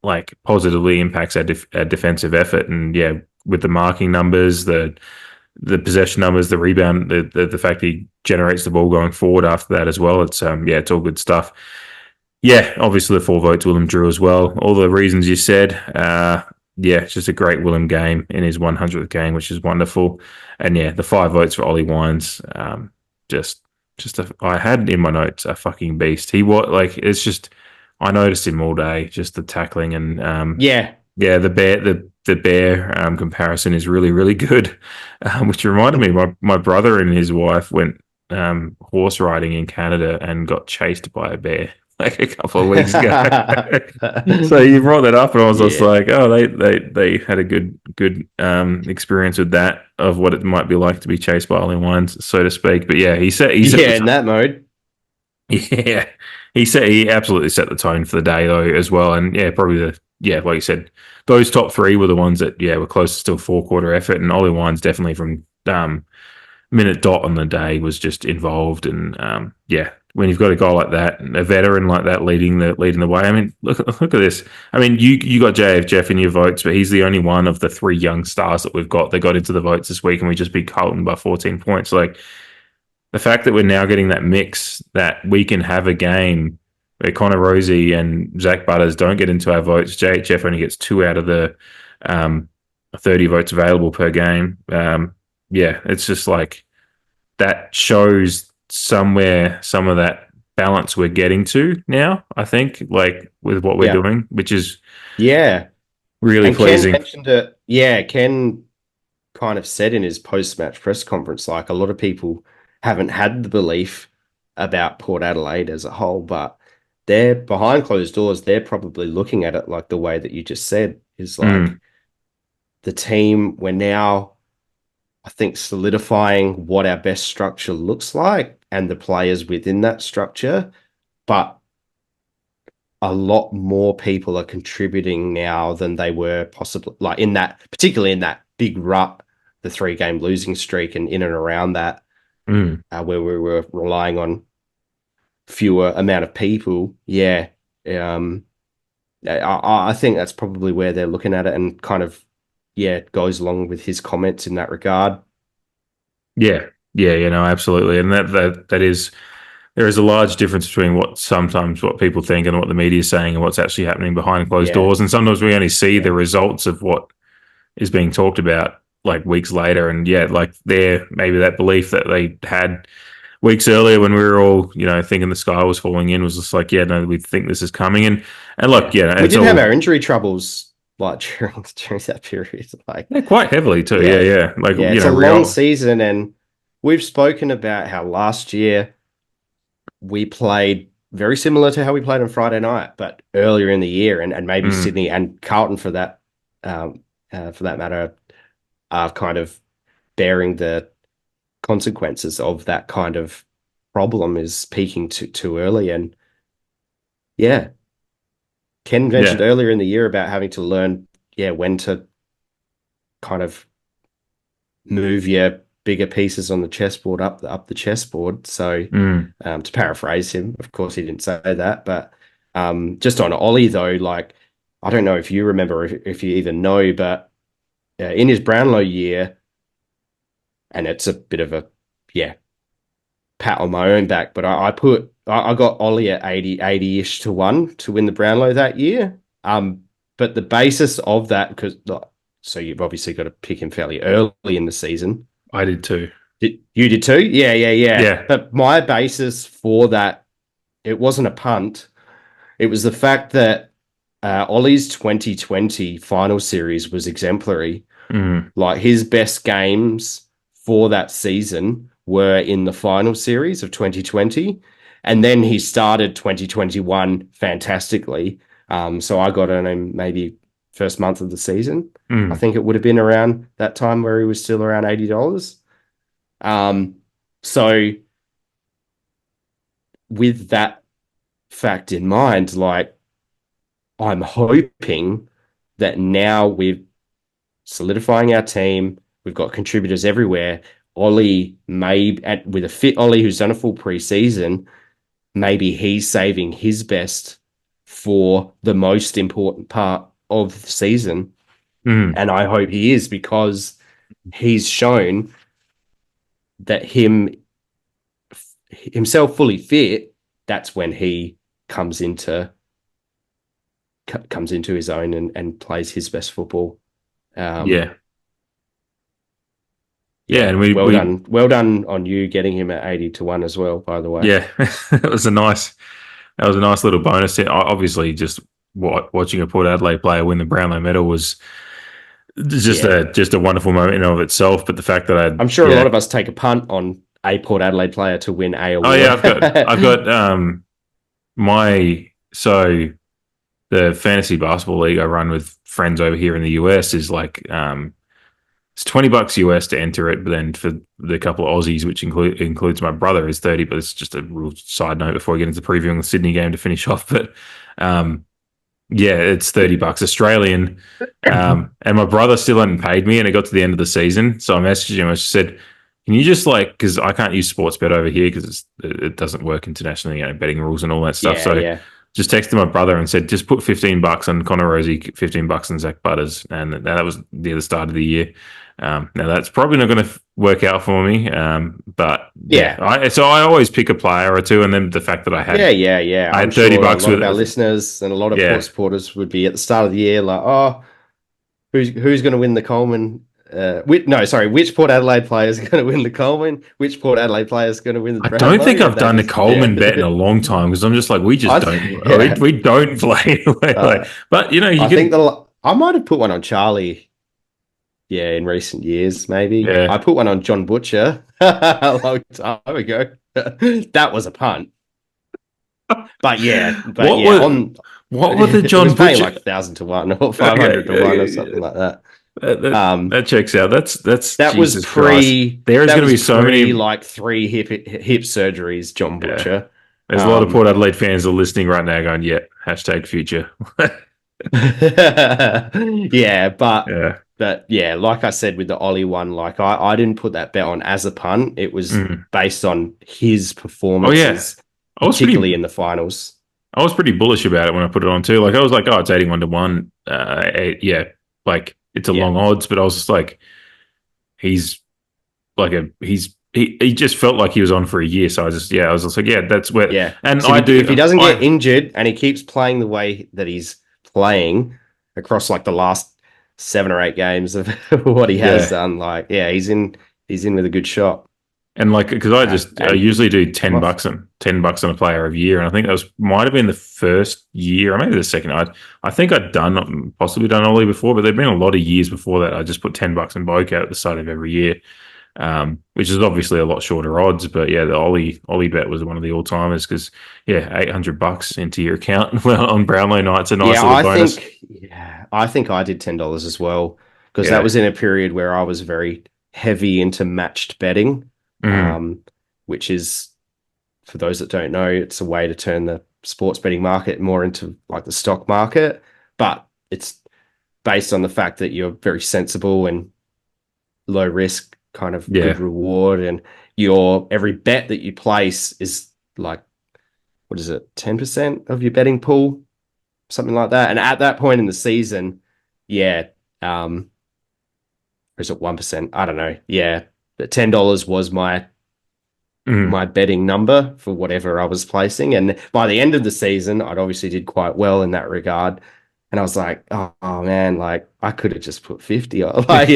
Speaker 3: like positively impacts our defensive effort. And with the marking numbers, the possession numbers, the rebound, the fact he generates the ball going forward after that as well. It's it's all good stuff. Yeah, obviously the 4 votes, Willem Drew as well. All the reasons you said. It's just a great Willem game in his 100th game, which is wonderful. And the 5 votes for Ollie Wines. I had in my notes a fucking beast. He was it's just, I noticed him all day, just the tackling and the bear comparison is really, really good, which reminded me, my brother and his wife went horse riding in Canada and got chased by a bear like a couple of weeks ago. So you brought that up, and I was just like, oh, they had a good experience with that, of what it might be like to be chased by Ollie Wines, so to speak. But he said
Speaker 4: in that mode.
Speaker 3: Yeah, he absolutely set the tone for the day though as well, and probably like you said, those top 3 were the ones that were closest to a 4-quarter effort, and Ollie Wines definitely from minute dot on the day was just involved, and when you've got a guy like that, a veteran like that leading the way. I mean, look at this. I mean, you got JF Jeff in your votes, but he's the only one of the 3 young stars that we've got that got into the votes this week, and we just beat Carlton by 14 points. Like, the fact that we're now getting that mix, that we can have a game where Connor Rosie and Zach Butters don't get into our votes. JHF only gets 2 out of the 30 votes available per game. It's just like, that shows somewhere some of that balance we're getting to now, I think, like with what we're doing, which is really pleasing.
Speaker 4: Ken mentioned it. Ken kind of said in his post-match press conference, like, a lot of people haven't had the belief about Port Adelaide as a whole, but they're behind closed doors. They're probably looking at it like the way that you just said, is like the team, we're now, I think, solidifying what our best structure looks like and the players within that structure, but a lot more people are contributing now than they were possibly, like in that, particularly in that big rut, the 3-game losing streak and in and around that, where we were relying on fewer amount of people. I think that's probably where they're looking at it, and kind of, it goes along with his comments in that regard.
Speaker 3: Yeah, absolutely, and that is, there is a large difference between what people think and what the media is saying and what's actually happening behind closed doors, and sometimes we only see the results of what is being talked about like weeks later, and like maybe that belief that they had weeks earlier when we were all, thinking the sky was falling in was just like, no, we think this is coming. And look,
Speaker 4: we did have our injury troubles like during that period, like
Speaker 3: quite heavily too. Yeah. Like,
Speaker 4: it's a long season, and we've spoken about how last year we played very similar to how we played on Friday night, but earlier in the year, and maybe Sydney and Carlton for that matter are kind of bearing the consequences of that kind of problem, is peaking too early. And Ken mentioned earlier in the year about having to learn when to kind of move your bigger pieces on the chessboard up the chessboard. So to paraphrase him, of course he didn't say that, but just on Ollie though, like, I don't know if you remember, if you even know, but in his Brownlow year, and it's a bit of a pat on my own back, but I got Ollie at 80-ish to 1 to win the Brownlow that year. But the basis of that, because so you've obviously got to pick him fairly early in the season.
Speaker 3: I did too.
Speaker 4: You did too? Yeah. But my basis for that, it wasn't a punt. It was the fact that Ollie's 2020 final series was exemplary. Like, his best games for that season were in the final series of 2020. And then he started 2021 fantastically. So I got on him maybe first month of the season. I think it would have been around that time where he was still around $80. So with that fact in mind, like, I'm hoping that now we're solidifying our team. We've got contributors everywhere. Ollie with a fit Ollie who's done a full preseason, maybe he's saving his best for the most important part of the season. And I hope he is, because he's shown that himself fully fit, that's when he comes into his own and plays his best football. And well done on you getting him at 80 to 1 as well, by the way.
Speaker 3: That was a nice little bonus. Obviously, just watching a Port Adelaide player win the Brownlow medal was just a wonderful moment in and of itself. But the fact that
Speaker 4: I'm sure a lot of us take a punt on a Port Adelaide player to win a award.
Speaker 3: Oh yeah, I've got the fantasy basketball league I run with friends over here in the US is like it's $20 US to enter it, but then for the couple of Aussies, which includes my brother, is 30. But it's just a real side note before we get into previewing the Sydney game to finish off. But it's $30 Australian, and my brother still hadn't paid me, and it got to the end of the season, so I messaged him. I said, "Can you just because I can't use Sportsbet over here because it doesn't work internationally, betting rules and all that stuff." Just texted my brother and said, just put $15 on Connor Rosie, $15 on Zach Butters. And that was near the start of the year. Now that's probably not going to work out for me. But so I always pick a player or two. And then the fact that I had,
Speaker 4: I
Speaker 3: had $30
Speaker 4: with our listeners and a lot of Port supporters would be at the start of the year like, oh, who's going to win the Coleman? Which Port Adelaide player is going to win the Coleman? Which Port Adelaide player is going to win the Brownlow?
Speaker 3: I don't think I've done the Coleman bet in a long time, because I'm just like, we don't play. But
Speaker 4: I might have put one on Charlie. Yeah, in recent years, maybe.
Speaker 3: Yeah.
Speaker 4: I put one on John Butcher a long time ago. That was a punt. But
Speaker 3: what were the John Butcher?
Speaker 4: Paying like 1,000 to 1 or 500 to 1 or something like that.
Speaker 3: That checks out. That
Speaker 4: was pre.
Speaker 3: There's going to be so many,
Speaker 4: like 3 hip surgeries. John Butcher.
Speaker 3: There's a lot of Port Adelaide fans are listening right now, going, #future.
Speaker 4: But like I said with the Ollie one, like I didn't put that bet on as a punt. It was based on his performances, particularly in the finals.
Speaker 3: I was pretty bullish about it when I put it on too. Like I was like, oh, it's 81 to 1. Yeah, like it's a long odds, but I was just like, he's like he just felt like he was on for a year. So I was just like, yeah, that's where.
Speaker 4: Yeah.
Speaker 3: And
Speaker 4: So
Speaker 3: I do.
Speaker 4: if he doesn't get injured and he keeps playing the way that he's playing across like the last 7 or 8 games of what he has done, like, yeah, he's in with a good shot.
Speaker 3: And like, because I usually do $10 on a player every year, and I think that might have been the first year, or maybe the second. I think I'd possibly done Ollie before, but there'd been a lot of years before that. I just put $10 in Boca at the start of every year, which is obviously a lot shorter odds. But yeah, the Ollie bet was one of the all timers because $800 into your account on Brownlow nights a nice little bonus.
Speaker 4: I think I did $10 as well because that was in a period where I was very heavy into matched betting. Which is, for those that don't know, it's a way to turn the sports betting market more into like the stock market, but it's based on the fact that you're very sensible and low risk, kind of good reward, and every bet that you place is like, what is it, 10% of your betting pool, something like that. And at that point in the season, or is it 1%? I don't know. Yeah. But $10 was my betting number for whatever I was placing. And by the end of the season, I'd obviously did quite well in that regard. And I was like, oh man, like I could have just put 50 on, like,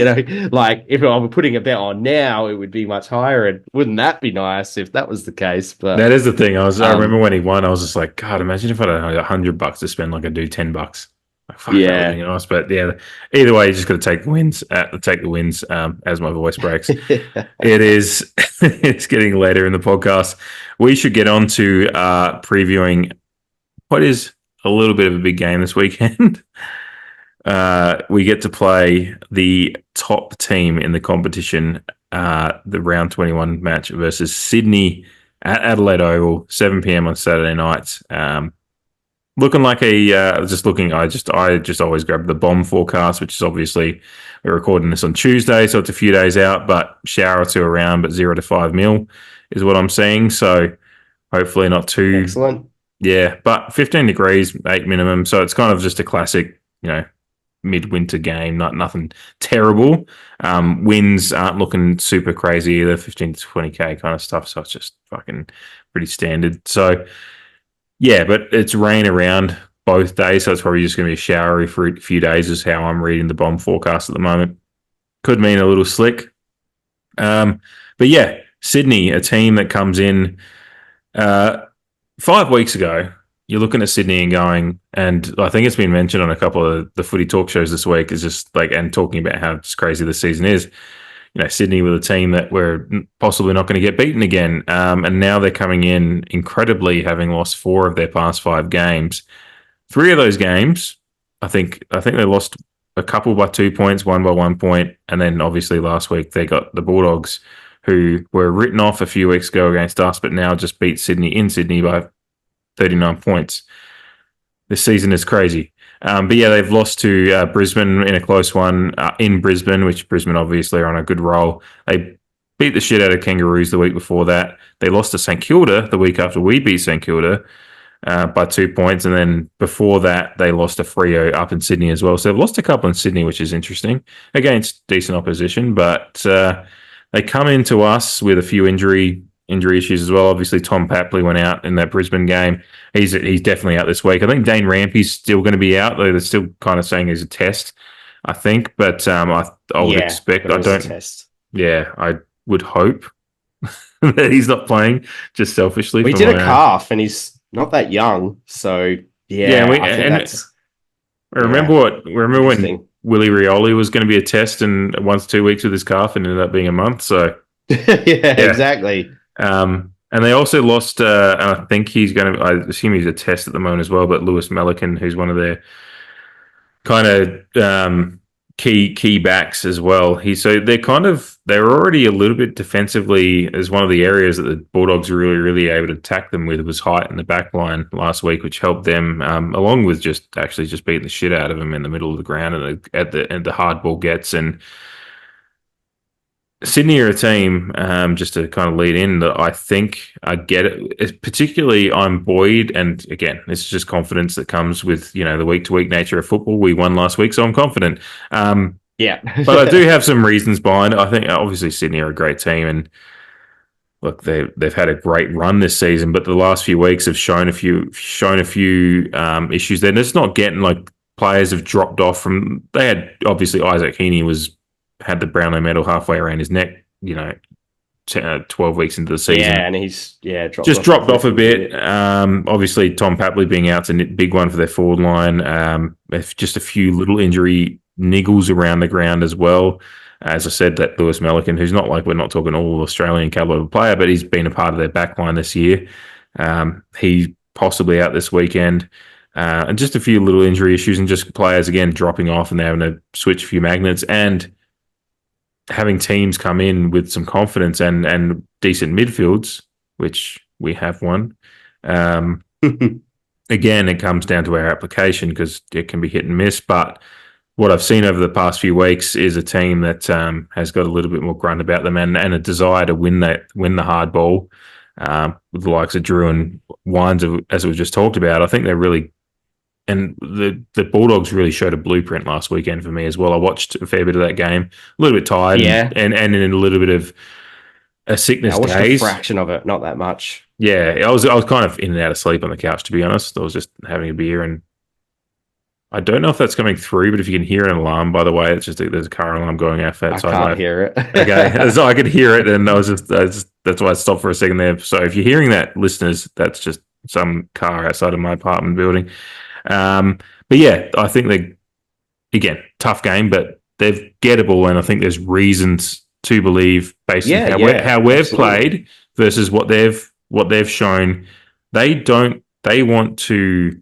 Speaker 4: like if I were putting a bet on now, it would be much higher. And wouldn't that be nice if that was the case? But
Speaker 3: that is the thing. I remember when he won, I was just like, God, imagine if I had $100 to spend, like I do $10. Like, fuck, that would be nice. But yeah, either way, you just got to take the wins. As my voice breaks. It's getting later in the podcast. We should get on to previewing what is a little bit of a big game this weekend. We get to play the top team in the competition, the round 21 match versus Sydney at Adelaide Oval, 7 p.m. on Saturday night. Looking like I just always grab the bomb forecast, which is obviously we're recording this on Tuesday, so it's a few days out, but shower or two around, but 0 to 5 mil is what I'm seeing. So hopefully not too
Speaker 4: excellent.
Speaker 3: Yeah, but 15 degrees, 8 minimum. So it's kind of just a classic, midwinter game, nothing terrible. Winds aren't looking super crazy either, 15 to 20k kind of stuff. So it's just fucking pretty standard. So yeah, but it's rain around both days. So it's probably just going to be a showery for a few days is how I'm reading the bomb forecast at the moment. Could mean a little slick. But yeah, Sydney, a team that comes in 5 weeks ago, you're looking at Sydney and going, and I think it's been mentioned on a couple of the footy talk shows this week, is just like, and talking about how just crazy the season is. Sydney with a team that we're possibly not going to get beaten again. And now they're coming in incredibly, having lost 4 of their past 5 games. 3 of those games, I think they lost a couple by 2 points, one by 1 point. And then obviously last week they got the Bulldogs, who were written off a few weeks ago against us, but now just beat Sydney in Sydney by 39 points. This season is crazy. But yeah, they've lost to Brisbane in a close one in Brisbane, which Brisbane obviously are on a good roll. They beat the shit out of Kangaroos the week before that. They lost to St Kilda the week after we beat St Kilda by 2 points. And then before that, they lost to Freo up in Sydney as well. So they've lost a couple in Sydney, which is interesting, against decent opposition. But they come into us with a few injury issues as well. Obviously, Tom Papley went out in that Brisbane game. He's definitely out this week. I think Dane Rampy's still going to be out, though they're still kind of saying he's a test, I think. But I would expect. I don't. Test. Yeah, I would hope that he's not playing, just selfishly.
Speaker 4: We did a calf, and he's not that young, so yeah.
Speaker 3: Remember when Willie Rioli was going to be a test, and once 2 weeks with his calf, and ended up being a month. So
Speaker 4: yeah, exactly.
Speaker 3: And they also lost, and I think I assume he's a test at the moment as well, but Lewis Melican, who's one of their kind of key backs as well. They're already a little bit defensively, as one of the areas that the Bulldogs were really, really able to attack them with was height in the back line last week, which helped them, along with just beating the shit out of them in the middle of the ground and at the hard ball gets. And Sydney are a team, just to kind of lead in, that I think I get it. Particularly, I'm buoyed, and again, it's just confidence that comes with the week-to-week nature of football. We won last week, so I'm confident.
Speaker 4: Yeah.
Speaker 3: But I do have some reasons behind it. I think obviously Sydney are a great team, and look, they've had a great run this season, but the last few weeks have shown a few issues. They're just not getting, like, players have dropped off from. They had obviously Isaac Heaney had the Brownlow medal halfway around his neck, 12 weeks into the season.
Speaker 4: Yeah, and he's
Speaker 3: dropped off a bit. Obviously, Tom Papley being out's a big one for their forward line. Just a few little injury niggles around the ground as well. As I said, that Lewis Melican, who's not like, we're not talking all Australian caliber player, but he's been a part of their backline this year. He's possibly out this weekend. And just a few little injury issues, and just players, again, dropping off, and they're having to switch a few magnets, and having teams come in with some confidence and decent midfields, which we have one. Again, it comes down to our application, because it can be hit and miss. But what I've seen over the past few weeks is a team that has got a little bit more grunt about them, and a desire to win the hard ball, with the likes of Drew and Wines, as we've just talked about. I think they're really. And the Bulldogs really showed a blueprint last weekend for me as well. I watched a fair bit of that game, a little bit tired, and in a little bit of a sickness days.
Speaker 4: I watched a fraction of it, not that much.
Speaker 3: Yeah, I was kind of in and out of sleep on the couch, to be honest. I was just having a beer, and I don't know if that's coming through, but if you can hear an alarm, by the way, it's just there's a car alarm going off outside.
Speaker 4: I can't hear it.
Speaker 3: Okay, so I could hear it, and that's why I stopped for a second there. So if you're hearing that, listeners, that's just some car outside of my apartment building. But yeah, I think again, tough game, but they're gettable, and I think there's reasons to believe, based on how we've played versus what they've shown. They don't want to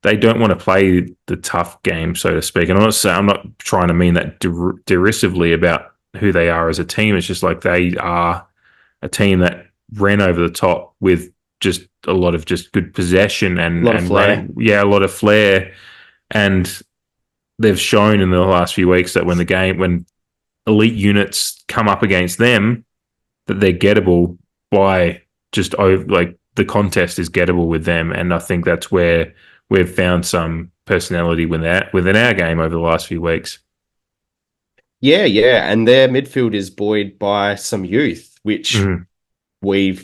Speaker 3: play the tough game, so to speak. And I'm not trying to mean that derisively about who they are as a team. It's just like they are a team that ran over the top with just a lot of just good possession and
Speaker 4: flair.
Speaker 3: A lot of flair. And they've shown in the last few weeks that when elite units come up against them, that they're gettable by just the contest is gettable with them. And I think that's where we've found some personality within our game over the last few weeks.
Speaker 4: Yeah. And their midfield is buoyed by some youth, which we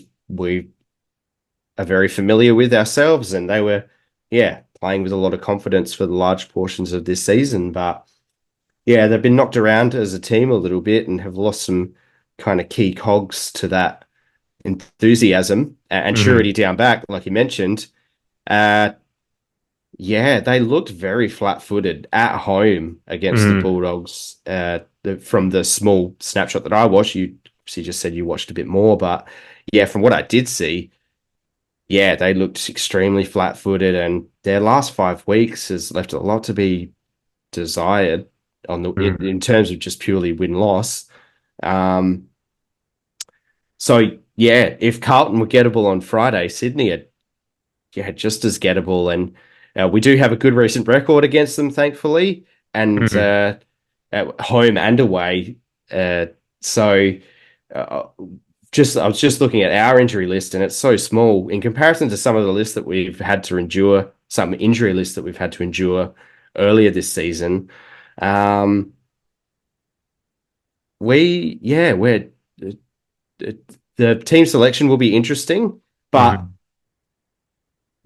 Speaker 4: are very familiar with ourselves, and they were, playing with a lot of confidence for the large portions of this season. But yeah, they've been knocked around as a team a little bit and have lost some kind of key cogs to that enthusiasm and surety down back, like you mentioned. They looked very flat-footed at home against the Bulldogs. From the small snapshot that I watched, you just said you watched a bit more, but yeah, from what I did see, they looked extremely flat-footed, and their last 5 weeks has left a lot to be desired in terms of just purely win-loss. If Carlton were gettable on Friday, Sydney are just as gettable, and we do have a good recent record against them, thankfully, and at home and away. I was just looking at our injury list, and it's so small in comparison to some of the lists that we've had to endure, some injury lists that we've had to endure earlier this season. The team selection will be interesting, but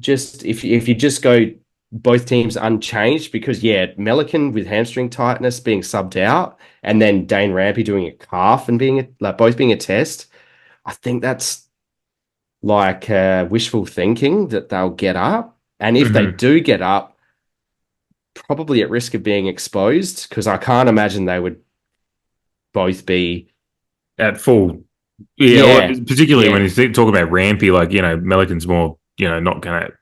Speaker 4: just if you just go both teams unchanged, because Melican with hamstring tightness being subbed out, and then Dane Rampy doing a calf and both being a test. I think that's like wishful thinking that they'll get up. And if they do get up, probably at risk of being exposed, because I can't imagine they would both be
Speaker 3: at full. Particularly when you talk about Rampy, Melican's more, not going to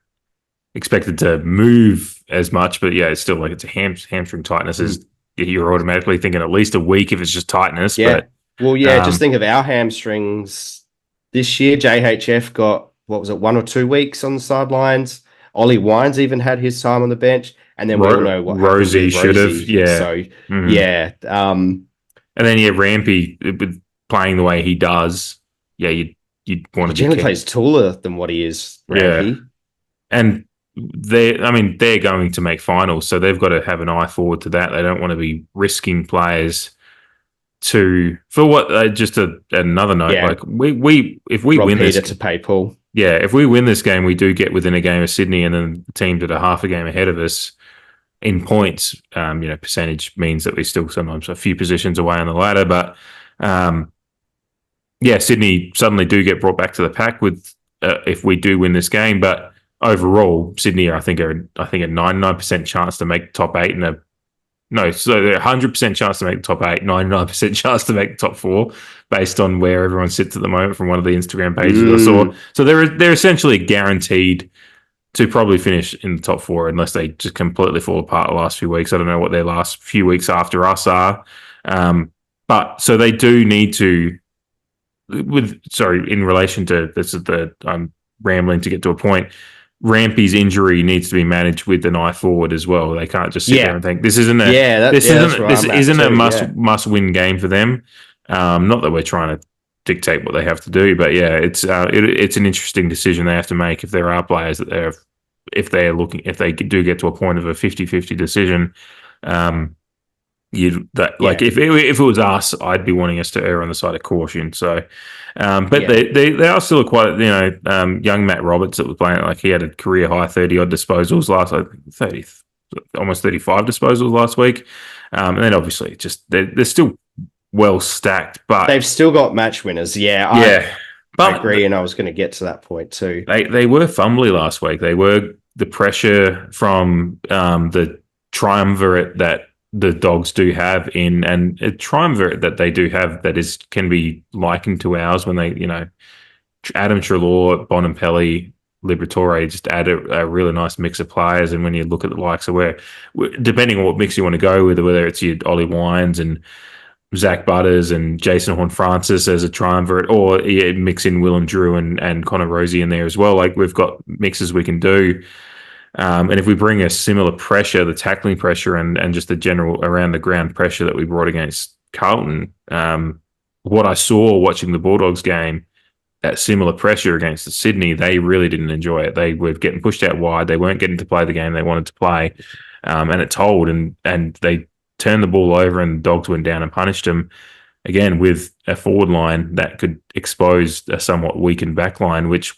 Speaker 3: expected to move as much, but it's still it's a hamstring tightness. You're automatically thinking at least a week if it's just tightness.
Speaker 4: Yeah.
Speaker 3: But
Speaker 4: just think of our hamstrings this year. JHF got, 1 or 2 weeks on the sidelines. Ollie Wines even had his time on the bench. And then we all know what
Speaker 3: Rosie should have.
Speaker 4: So,
Speaker 3: And then Rampy playing the way he does, you'd want to be.
Speaker 4: Generally plays taller than what he is, Rampy.
Speaker 3: Yeah. And they're going to make finals, so they've got to have an eye forward to that. They don't want to be risking players just another note.
Speaker 4: Yeah.
Speaker 3: Like if we
Speaker 4: Rob
Speaker 3: win
Speaker 4: Peter
Speaker 3: this
Speaker 4: to pay Paul.
Speaker 3: Yeah, if we win this game, we do get within a game of Sydney, and then the team that are half a game ahead of us in points. Percentage means that we're still sometimes a few positions away on the ladder, but Sydney suddenly do get brought back to the pack with if we do win this game. But overall, Sydney, I think, are a 99% chance to make the top 8 so they're 100% chance to make the top 8, 99% chance to make the top 4, based on where everyone sits at the moment from one of the Instagram pages I saw. So they're essentially guaranteed to probably finish in the top 4 unless they just completely fall apart the last few weeks. I don't know what their last few weeks after us are. But so they do need to, in relation to this, I'm rambling to get to a point. Rampy's injury needs to be managed with an eye forward as well. They can't just sit there and think this isn't a must-win game for them. Not that we're trying to dictate what they have to do, but it's an interesting decision they have to make if there are players that if they do get to a point of a 50-50 decision. If it was us, I'd be wanting us to err on the side of caution. So, they are still quite young Matt Roberts that was playing, like he had a career high 30 odd disposals almost 35 disposals last week, and then obviously they're still well stacked, but
Speaker 4: they've still got match winners. I agree, and I was going to get to that point too.
Speaker 3: They were fumbly last week. They were the pressure from the triumvirate that the Dogs do have and a triumvirate that they do have that can be likened to ours when they, Adam Treloar, Bonampelli, Liberatore just add a really nice mix of players. And when you look at the likes of depending on what mix you want to go with, whether it's your Ollie Wines and Zach Butters and Jason Horne-Francis as a triumvirate, or mix in Willem Drew and Connor Rosie in there as well. Like we've got mixes we can do. And if we bring a similar pressure, the tackling pressure and just the general around the ground pressure that we brought against Carlton, what I saw watching the Bulldogs game, that similar pressure against the Sydney, they really didn't enjoy it. They were getting pushed out wide. They weren't getting to play the game they wanted to play. And it told, and they turned the ball over and the Dogs went down and punished them, again, with a forward line that could expose a somewhat weakened back line, which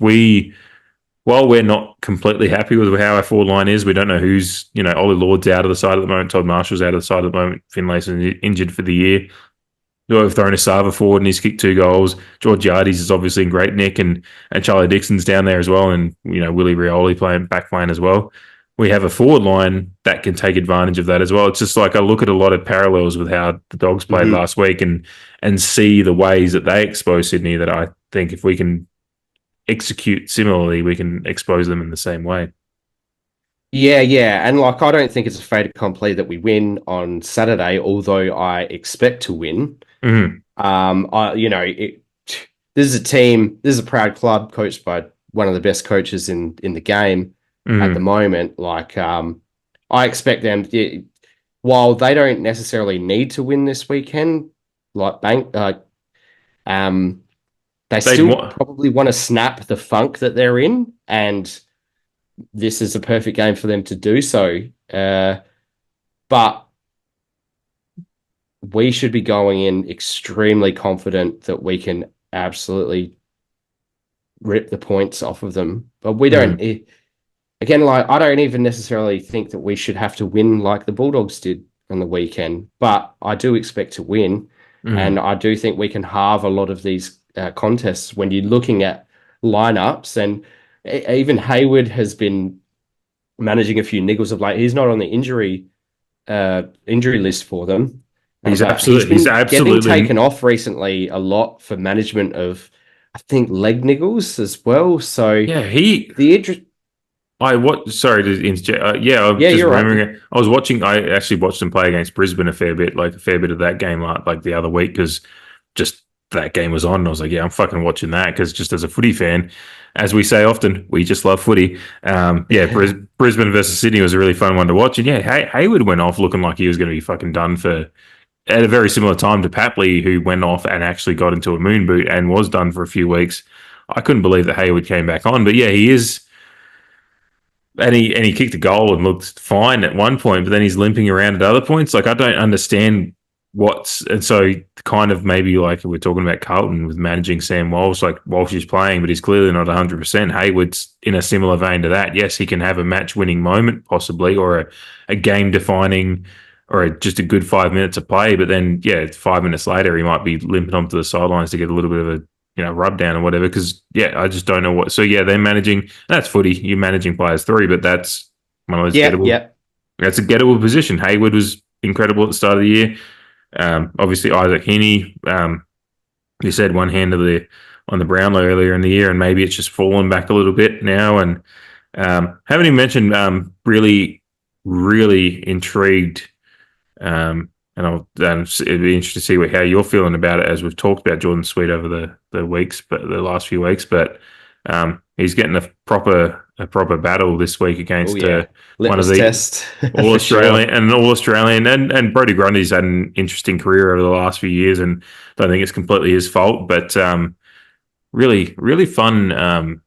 Speaker 3: while we're not completely happy with how our forward line is, we don't know who's, Ollie Lord's out of the side at the moment, Todd Marshall's out of the side at the moment, Finlayson injured for the year. We've thrown a Sava forward and he's kicked 2 goals. George Yardies is obviously in great nick, and Charlie Dixon's down there as well, and Willie Rioli playing as well. We have a forward line that can take advantage of that as well. It's just like I look at a lot of parallels with how the Dogs played last week and see the ways that they expose Sydney, that I think if we can execute similarly, we can expose them in the same way.
Speaker 4: Yeah. And I don't think it's a fait accompli that we win on Saturday, although I expect to win.
Speaker 3: Mm-hmm.
Speaker 4: This is a team, this is a proud club coached by one of the best coaches in the game at the moment. I expect them, while they don't necessarily need to win this weekend, they still probably want to snap the funk that they're in, and this is a perfect game for them to do so. But we should be going in extremely confident that we can absolutely rip the points off of them. But we don't. Again, I don't even necessarily think that we should have to win like the Bulldogs did on the weekend. But I do expect to win, and I do think we can halve a lot of these contests when you're looking at lineups. And even Hayward has been managing a few niggles of late. He's not on the injury list for them.
Speaker 3: He's absolutely
Speaker 4: getting taken off recently a lot for management of, I think, leg niggles as well. So
Speaker 3: Sorry to interject. You're remembering right. I actually watched him play against Brisbane a fair bit of that game like the other week, because just that game was on, and I was like, I'm fucking watching that, because just as a footy fan, as we say often, we just love footy. Brisbane versus Sydney was a really fun one to watch, and Hayward went off looking like he was going to be fucking done for at a very similar time to Papley, who went off and actually got into a moon boot and was done for a few weeks. I couldn't believe that Hayward came back on. But yeah, he is. And he kicked a goal and looked fine at one point, but then he's limping around at other points. Like, I don't understand and so kind of maybe like we're talking about Carlton with managing Sam Walsh, like Walsh is playing, but he's clearly not 100%. Hayward's in a similar vein to that. Yes, he can have a match-winning moment possibly, or a game-defining, or just a good 5 minutes of play, but then, 5 minutes later, he might be limping onto the sidelines to get a little bit of a rub down or whatever, because I just don't know what. So they're managing. That's footy. You're managing players through, but that's one of those gettable. That's a gettable position. Hayward was incredible at the start of the year. Obviously Isaac Heaney. You said one hand on the Brownlow earlier in the year, and maybe it's just fallen back a little bit now. And haven't even mentioned really, really intrigued. And it'd be interesting to see how you're feeling about it, as we've talked about Jordan Sweet over the weeks, but the last few weeks. But he's getting a proper battle this week against one of the
Speaker 4: test.
Speaker 3: All Australian and All Australian, and Brodie Grundy's had an interesting career over the last few years, and I don't think it's completely his fault. But really, really fun.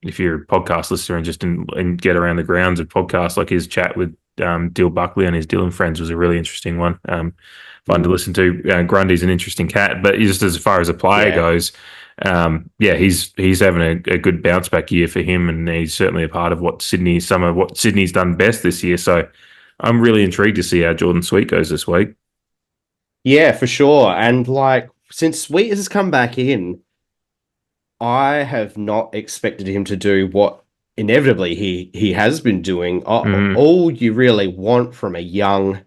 Speaker 3: If you're a podcast listener and just and get around the grounds of podcasts, like his chat with Dill Buckley and his Dill and Friends was a really interesting one. Fun to listen to. Grundy's an interesting cat, but just as far as a player goes, he's having a good bounce back year for him, and he's certainly a part of what Sydney's done best this year. So I'm really intrigued to see how Jordan Sweet goes this week.
Speaker 4: Yeah, for sure. And like, since Sweet has come back in, I have not expected him to do what inevitably he has been doing. All you really want from a young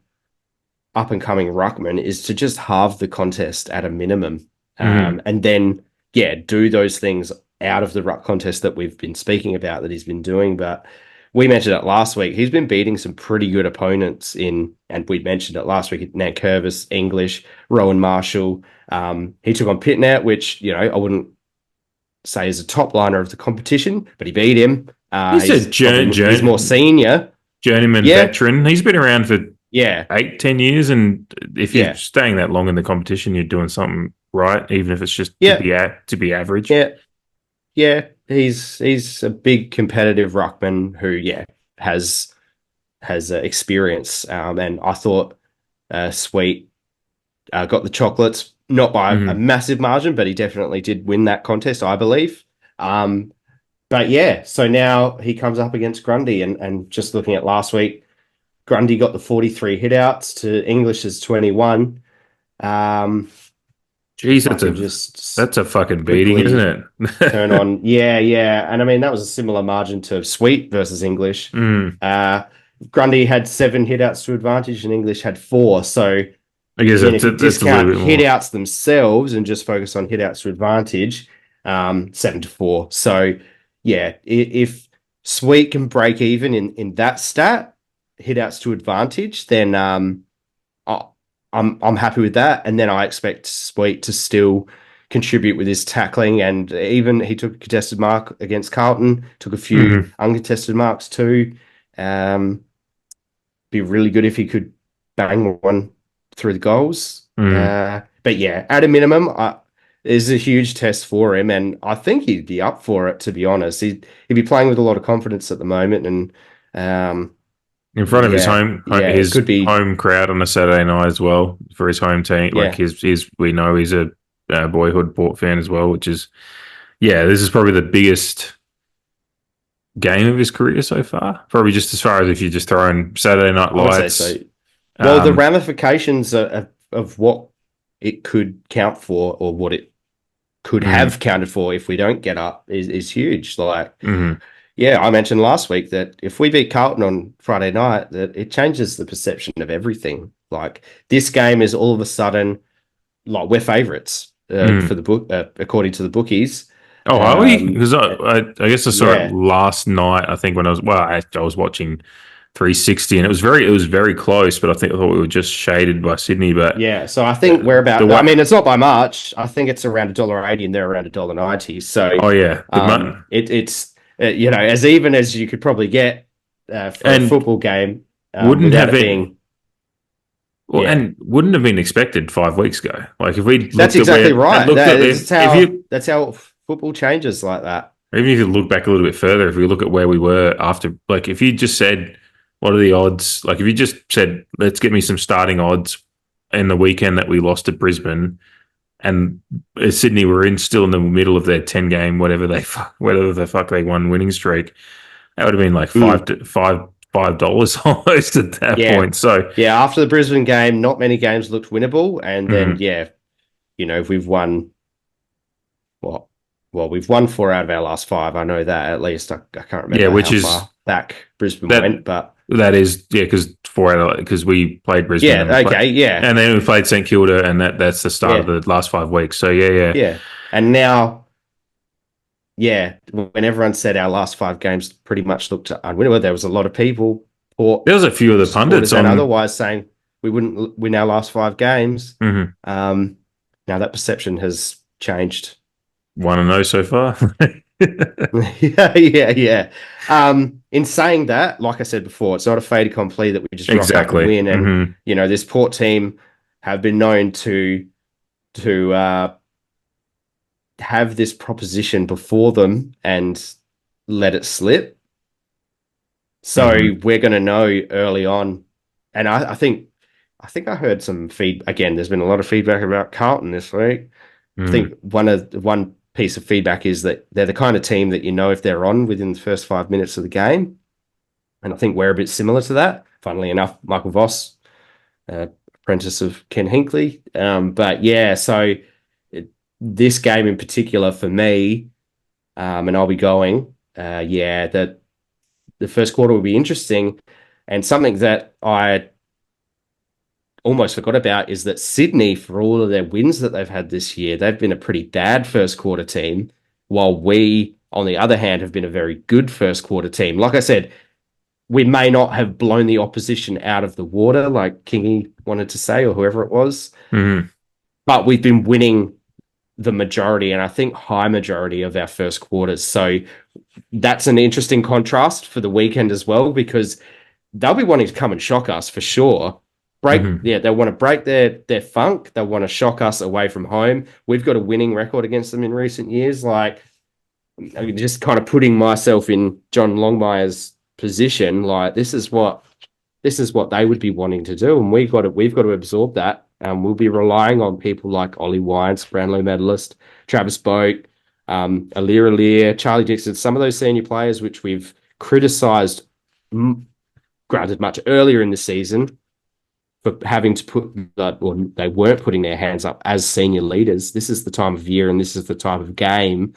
Speaker 4: up-and-coming ruckman is to just halve the contest at a minimum. And then, do those things out of the ruck contest that we've been speaking about that he's been doing. But we mentioned it last week. He's been beating some pretty good opponents and we mentioned it last week, Nankervis, English, Rowan Marshall. He took on Pitnet, which, I wouldn't say is a top liner of the competition, but he beat him. He's more senior.
Speaker 3: Journeyman veteran. He's been around for 8-10 years, and if you're staying that long in the competition, you're doing something right, even if it's just to be average.
Speaker 4: He's a big competitive ruckman who has experience, and I thought Sweet got the chocolates, not by a massive margin, but he definitely did win that contest, I believe. So now he comes up against Grundy, and just looking at last week, Grundy got the 43 hitouts to English's 21.
Speaker 3: Jeez, that's a fucking beating, isn't it?
Speaker 4: Turn on. And I mean, that was a similar margin to Sweet versus English. Grundy had 7 hitouts to advantage and English had 4. So
Speaker 3: I guess
Speaker 4: if you discount hitouts themselves and just focus on hitouts to advantage, 7-4. So if Sweet can break even in that stat, hitouts to advantage, then I'm happy with that. And then I expect Sweet to still contribute with his tackling, and even he took a contested mark against Carlton, took a few uncontested marks too. Be really good if he could bang one through the goals. But at a minimum, it's a huge test for him, and I think he'd be up for it, to be honest. He'd be playing with a lot of confidence at the moment, and
Speaker 3: in front of his home crowd on a Saturday night as well for his home team. Like we know he's a boyhood Port fan as well, which is this is probably the biggest game of his career so far. Probably just as far as if you're just throwing Saturday Night Lights.
Speaker 4: So. Well, the ramifications of what it could count for, or what it could have counted for if we don't get up, is huge. Like, I mentioned last week that if we beat Carlton on Friday night, that it changes the perception of everything. Like, this game is all of a sudden, like, we're favourites for the book, according to the bookies.
Speaker 3: Oh, are we? Because I guess I saw it last night. I think when I was watching 360, and it was very close, but I thought we were just shaded by Sydney. But
Speaker 4: so I think we're about. I mean, it's not by much. I think it's around $1.80, and they're around $1.90. So it's as even as you could probably get for a football game.
Speaker 3: Wouldn't have been. Well,
Speaker 4: Yeah.
Speaker 3: and wouldn't have been expected 5 weeks ago. Like if we looked
Speaker 4: That's
Speaker 3: at
Speaker 4: exactly
Speaker 3: where,
Speaker 4: right.
Speaker 3: and looked at
Speaker 4: That's how football changes like that.
Speaker 3: even if you look back a little bit further, if we look at where we were after, like if you just said, what are the odds? Like if you just said, let's get me some starting odds in the weekend that we lost to Brisbane, and Sydney were still in the middle of their 10-game, whatever the fuck they won winning streak, that would have been like $5 almost at that point. So
Speaker 4: yeah, after the Brisbane game, not many games looked winnable, and then we've won what? Well, we've won 4 out of our last 5. I know that at least. I can't remember how far back Brisbane went, but
Speaker 3: that is because we played Brisbane. And then we played St Kilda, and that's the start of the last 5 weeks. So
Speaker 4: yeah. And now, when everyone said our last 5 games pretty much looked unwinnable, there was a lot of people,
Speaker 3: there was a few of the pundits
Speaker 4: and otherwise saying we wouldn't win our last 5 games. Now that perception has changed.
Speaker 3: 1-0 so far.
Speaker 4: yeah. In saying that, like I said before, it's not a fait accompli that we just rock up and win. And this Port team have been known to have this proposition before them and let it slip. So we're going to know early on. And I think I heard some again, there's been a lot of feedback about Carlton this week. I think one piece of feedback is that they're the kind of team that if they're on within the first 5 minutes of the game. And I think we're a bit similar to that. Funnily enough, Michael Voss, apprentice of Ken Hinkley. So this game in particular for me, and I'll be going, that the first quarter will be interesting. And something that I almost forgot about is that Sydney, for all of their wins that they've had this year, they've been a pretty bad first quarter team, while we, on the other hand, have been a very good first quarter team. Like I said, we may not have blown the opposition out of the water, like Kingy wanted to say, or whoever it was, but we've been winning the majority, and I think high majority of our first quarters. So that's an interesting contrast for the weekend as well, because they'll be wanting to come and shock us for sure. They want to break their funk. They want to shock us away from home. We've got a winning record against them in recent years. Like, I'm just kind of putting myself in John Longmire's position. Like, this is what they would be wanting to do, and we've got to absorb that. We'll be relying on people like Ollie Wines, Brownlow medalist, Travis Boak, Alir, Charlie Dixon, some of those senior players which we've criticised, granted much earlier in the season, for having to they weren't putting their hands up as senior leaders. This is the time of year and this is the type of game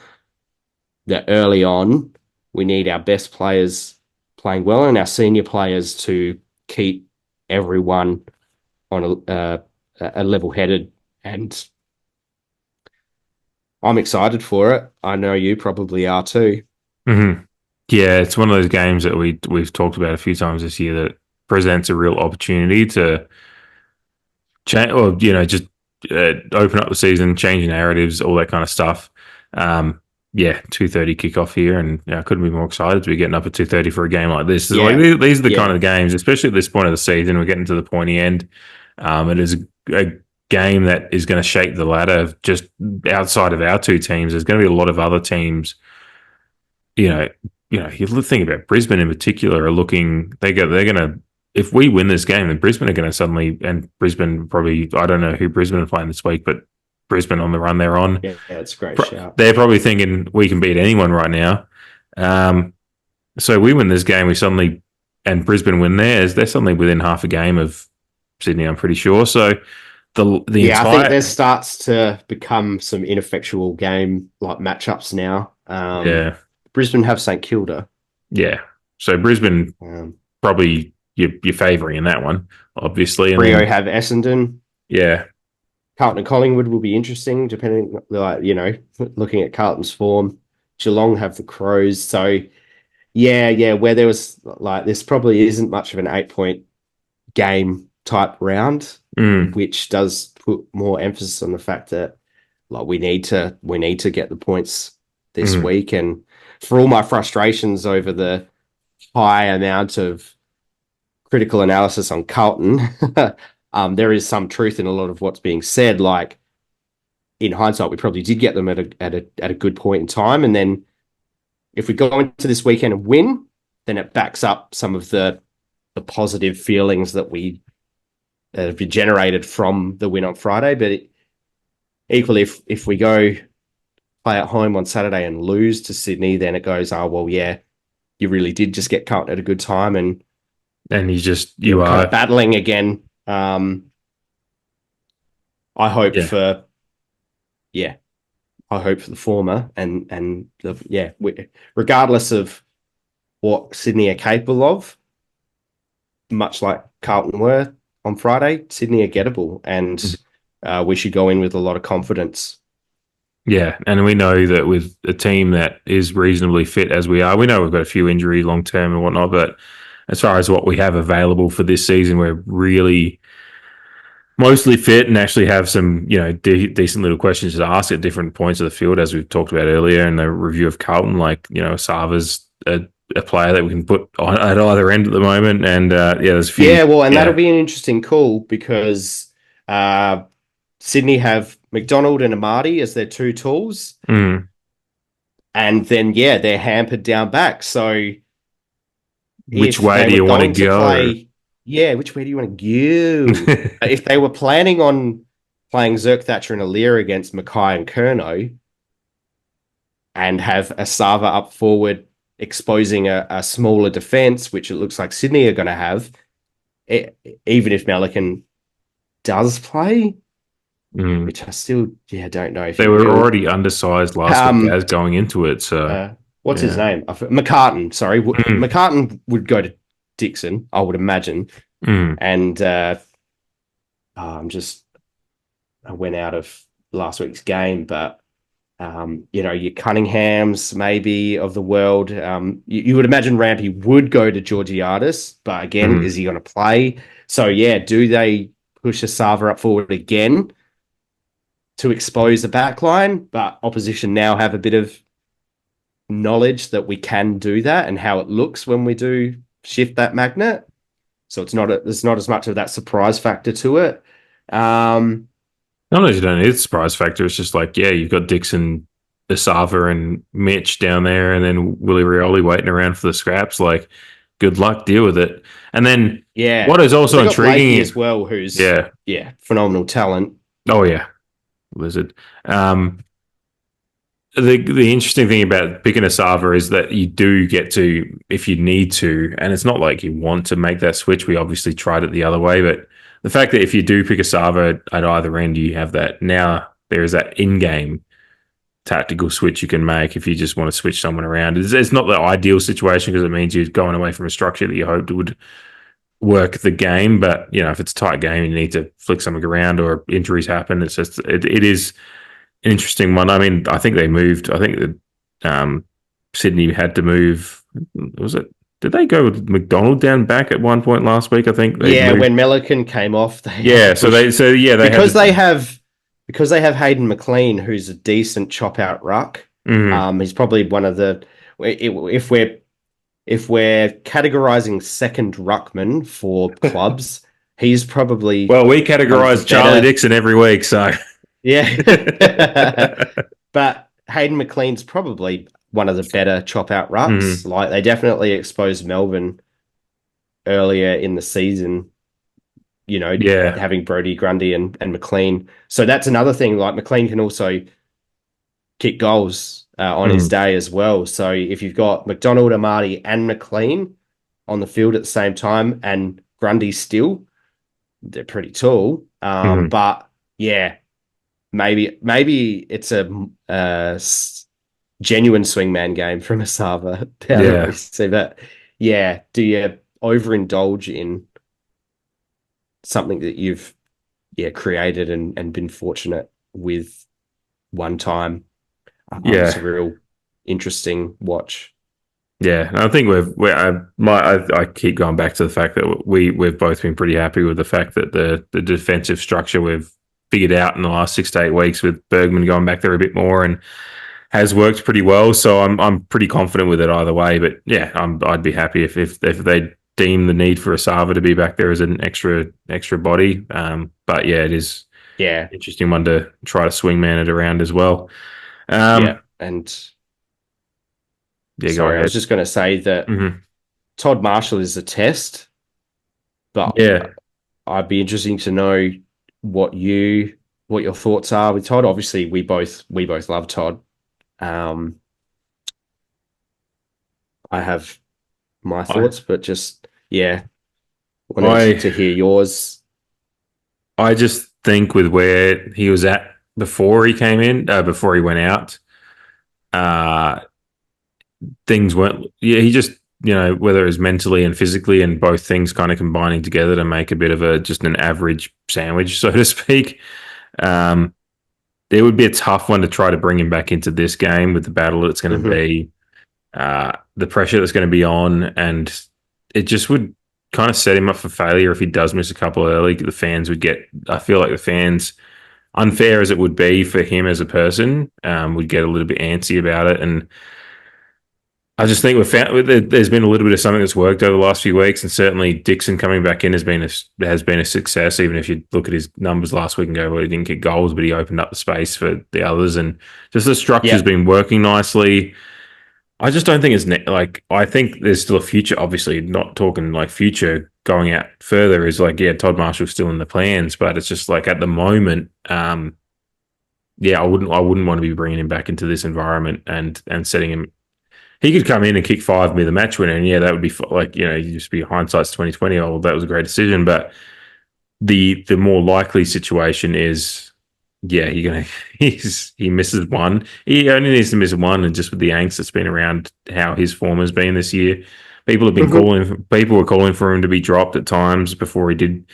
Speaker 4: that early on we need our best players playing well and our senior players to keep everyone on a level-headed. And I'm excited for it. I know you probably are too.
Speaker 3: Yeah, it's one of those games that we've talked about a few times this year that presents a real opportunity to change, or just open up the season, change narratives, all that kind of stuff. 2:30 kickoff here, and I couldn't be more excited to be getting up at 2:30 for a game like this. These are the kind of games, especially at this point of the season, we're getting to the pointy end. It is a game that is going to shape the ladder. Just outside of our two teams, there's going to be a lot of other teams. You think about Brisbane in particular are looking. They're going to. If we win this game, then Brisbane are going to suddenly, and Brisbane probably, I don't know who Brisbane are playing this week, but Brisbane on the run they're on.
Speaker 4: Yeah, it's a great shout.
Speaker 3: They're probably thinking we can beat anyone right now. So we win this game, and Brisbane win theirs, they're suddenly within half a game of Sydney, I'm pretty sure. So I think
Speaker 4: there starts to become some ineffectual game like matchups now. Brisbane have St Kilda.
Speaker 3: Yeah. So Brisbane probably you're favouring in that one, obviously. And
Speaker 4: Rio have Essendon.
Speaker 3: Yeah.
Speaker 4: Carlton and Collingwood will be interesting, depending, looking at Carlton's form. Geelong have the Crows. So, where there was, this probably isn't much of an 8-point game type round, which does put more emphasis on the fact that, we need to get the points this week. And for all my frustrations over the high amount of critical analysis on Carlton, there is some truth in a lot of what's being said. Like, in hindsight, we probably did get them at a good point in time. And then if we go into this weekend and win, then it backs up some of the positive feelings that have been generated from the win on Friday. But equally, if we go play at home on Saturday and lose to Sydney, then it goes, oh, well, yeah, you really did just get Carlton at a good time. And
Speaker 3: you are
Speaker 4: kind of battling again. I hope for the former, and regardless of what Sydney are capable of, much like Carlton were on Friday, Sydney are gettable, and we should go in with a lot of confidence.
Speaker 3: Yeah, and we know that with a team that is reasonably fit as we are, we know we've got a few injuries long term and whatnot, but as far as what we have available for this season, we're really mostly fit and actually have some, decent little questions to ask at different points of the field, as we've talked about earlier in the review of Carlton. Like, Sava's a player that we can put on at either end at the moment, and there's a few.
Speaker 4: Yeah, well, and that'll be an interesting call because Sydney have McDonald and Amati as their two tools,
Speaker 3: and
Speaker 4: then they're hampered down back. So,
Speaker 3: which way do you want to go?
Speaker 4: Which way do you want to go? If they were planning on playing Zerk, Thatcher and Alir against Mackay and Curnow and have Asava up forward exposing a smaller defence, which it looks like Sydney are going to have, even if Melican does play, which I still don't know. If
Speaker 3: they were already undersized last week as going into it. So
Speaker 4: what's his name? McCartan. Sorry, McCartan would go to Dixon, I would imagine. And I went out of last week's game, but your Cunninghams maybe of the world. You would imagine Rampy would go to Georgiadis, but again, is he going to play? So do they push Asava up forward again to expose the back line? But opposition now have a bit of knowledge that we can do that and how it looks when we do shift that magnet. So there's not as much of that surprise factor to it.
Speaker 3: Not only you don't need a surprise factor, it's just like, you've got Dixon, Asava and Mitch down there, and then Willie Rioli waiting around for the scraps. Like, good luck, deal with it. And then what is also intriguing
Speaker 4: as well, who's phenomenal talent.
Speaker 3: Oh yeah, Lizard. The interesting thing about picking Asava is that you do get to, if you need to, and it's not like you want to make that switch. We obviously tried it the other way, but the fact that if you do pick Asava at either end, you have that. Now there is that in-game tactical switch you can make if you just want to switch someone around. It's not the ideal situation because it means you're going away from a structure that you hoped would work the game. But, if it's a tight game and you need to flick something around or injuries happen, it's just, it is an interesting one. I mean, I think they moved. I think that Sydney had to move. Was it? Did they go with McDonald down back at one point last week? I think.
Speaker 4: When Melican came off. Because they have Hayden McLean, who's a decent chop out ruck. He's probably one of the. If we're categorizing second ruckman for clubs, he's probably.
Speaker 3: Well, we categorize Charlie Dixon every week, so.
Speaker 4: Yeah. But Hayden McLean's probably one of the better chop out rucks. Like, they definitely exposed Melbourne earlier in the season, having Brody, Grundy and McLean. So that's another thing. Like, McLean can also kick goals on his day as well. So if you've got McDonald, Amati and McLean on the field at the same time, and Grundy still, they're pretty tall. But maybe it's a genuine swingman game from Asava. But do you overindulge in something that you've created and been fortunate with one time? It's a real interesting watch.
Speaker 3: Yeah, I think I keep going back to the fact that we've both been pretty happy with the fact that the defensive structure we've figured out in the last 6 to 8 weeks, with Bergman going back there a bit more, and has worked pretty well. So I'm pretty confident with it either way. But I'd be happy if they deem the need for Asava to be back there as an extra body. But yeah, it is interesting one to try to swingman it around as well.
Speaker 4: And
Speaker 3: go
Speaker 4: sorry,
Speaker 3: ahead.
Speaker 4: I was just going to say that Todd Marshall is a test, but I'd be interesting to know what your thoughts are with Todd. Obviously, we both love Todd. I have my thoughts, but just wanted to hear yours.
Speaker 3: I just think with where he was at before he came in, before he went out, things weren't. Yeah, he just, whether it was mentally and physically, and both things kind of combining together to make a bit of just an average sandwich, so to speak. It would be a tough one to try to bring him back into this game with the battle that's going to be, the pressure that's going to be on, and it just would kind of set him up for failure if he does miss a couple early. The fans would get, I feel like the fans, unfair as it would be for him as a person, would get a little bit antsy about it. And I just think there's been a little bit of something that's worked over the last few weeks, and certainly Dixon coming back in has been a success. Even if you look at his numbers last week and go, well, he didn't get goals, but he opened up the space for the others, and just the structure's been working nicely. I just don't think it's I think there's still a future. Obviously, not talking like future going out further is Todd Marshall's still in the plans, but it's just like at the moment, I wouldn't want to be bringing him back into this environment and setting him. He could come in and kick 5 and be the match winner, and that would be you just be hindsight's 2020. Oh, that was a great decision. But the more likely situation is, he misses one. He only needs to miss one, and just with the angst that's been around how his form has been this year, people have been People were calling for him to be dropped at times before he did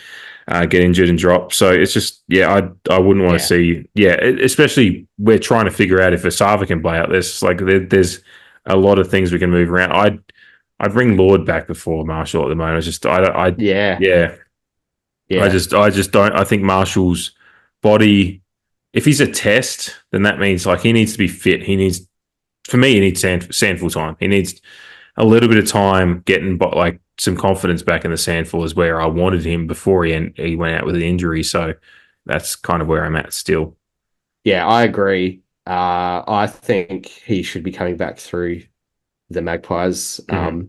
Speaker 3: get injured and drop. So it's just, I wouldn't want to see, especially we're trying to figure out if Asava can play out this. There's a lot of things we can move around. I'd bring Lord back before Marshall at the moment. I just don't. I think Marshall's body, if he's a test, then that means he needs to be fit. He needs sandful time. He needs a little bit of time getting some confidence back in the sandful is where I wanted him before he went out with an injury. So that's kind of where I'm at still.
Speaker 4: Yeah, I agree. I think he should be coming back through the Magpies. I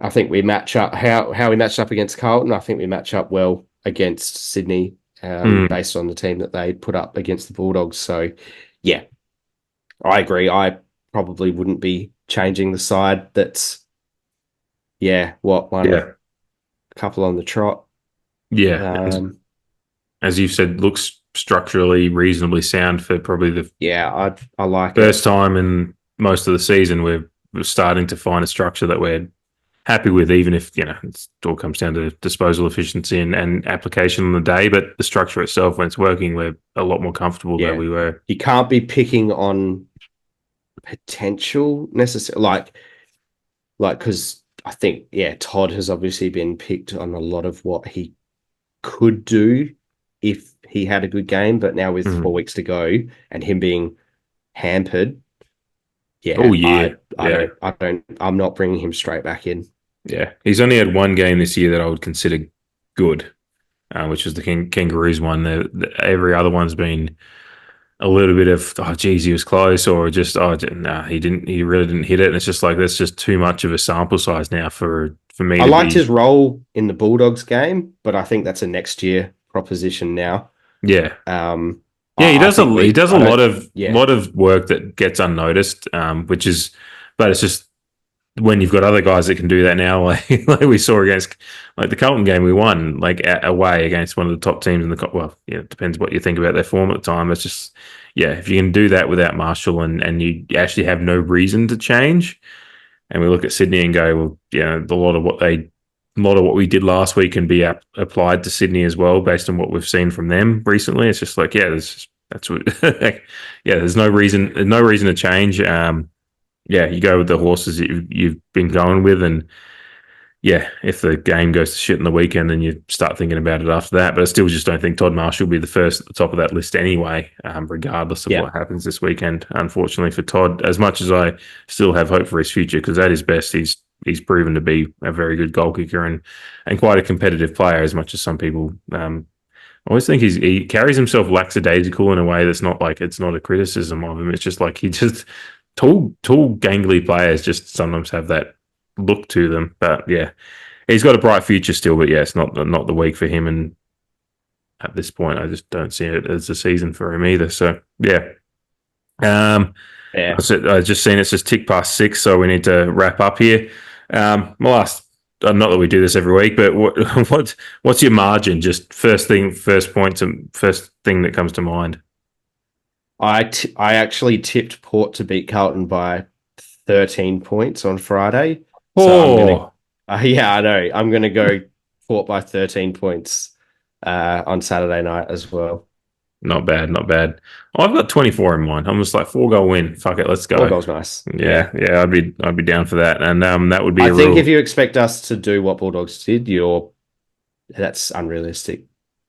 Speaker 4: think we match up how we matched up against Carlton. I think we match up well against Sydney, based on the team that they put up against the Bulldogs. So, I agree. I probably wouldn't be changing the side. That's a couple on the trot.
Speaker 3: Yeah, as you've said, looks structurally reasonably sound for probably the
Speaker 4: I like
Speaker 3: first time in most of the season. We're starting to find a structure that we're happy with, even if it all comes down to disposal efficiency and application on the day. But the structure itself, when it's working, we're a lot more comfortable than we were.
Speaker 4: You can't be picking on potential necessarily, because I think Todd has obviously been picked on a lot of what he could do if he had a good game, but now with 4 weeks to go and him being hampered, I'm not bringing him straight back in.
Speaker 3: Yeah, he's only had one game this year that I would consider good, which was the Kangaroos one. Every other one's been a little bit of, he was close, or just, he really didn't hit it. And it's just that's just too much of a sample size now for me.
Speaker 4: I liked his role in the Bulldogs game, but I think that's a next year proposition now.
Speaker 3: Yeah. He does a lot of work that gets unnoticed, but it's just when you've got other guys that can do that now, like we saw against the Carlton game we won, away against one of the top teams in the it depends what you think about their form at the time. It's just, if you can do that without Marshall and you actually have no reason to change, and we look at Sydney and go, a lot of what we did last week can be applied to Sydney as well, based on what we've seen from them recently. It's just there's no reason to change. You go with the horses that you've been going with, and if the game goes to shit in the weekend, then you start thinking about it after that. But I still just don't think Todd Marshall will be the first at the top of that list anyway, regardless of what happens this weekend. Unfortunately for Todd, as much as I still have hope for his future, because at his best, he's he's proven to be a very good goal kicker and quite a competitive player. As much as some people I always think he carries himself lackadaisical in a way that's not like it's not a criticism of him. It's just like he just tall gangly players just sometimes have that look to them. But yeah, he's got a bright future still. But yeah, it's not the week for him. And at this point, I just don't see it as a season for him either. So yeah. I just seen it's just tick past 6, so we need to wrap up here. My last, not that we do this every week, but what's your margin? Just first thing that comes to mind.
Speaker 4: I actually tipped Port to beat Carlton by 13 points on Friday. So yeah, I know. I'm going to go Port by 13 points on Saturday night as well.
Speaker 3: Not bad. I've got 24 in mind. I'm just like 4-goal win. Fuck it, let's go.
Speaker 4: 4 goals, nice.
Speaker 3: Yeah, I'd be down for that, and that would be.
Speaker 4: I think if you expect us to do what Bulldogs did, that's unrealistic.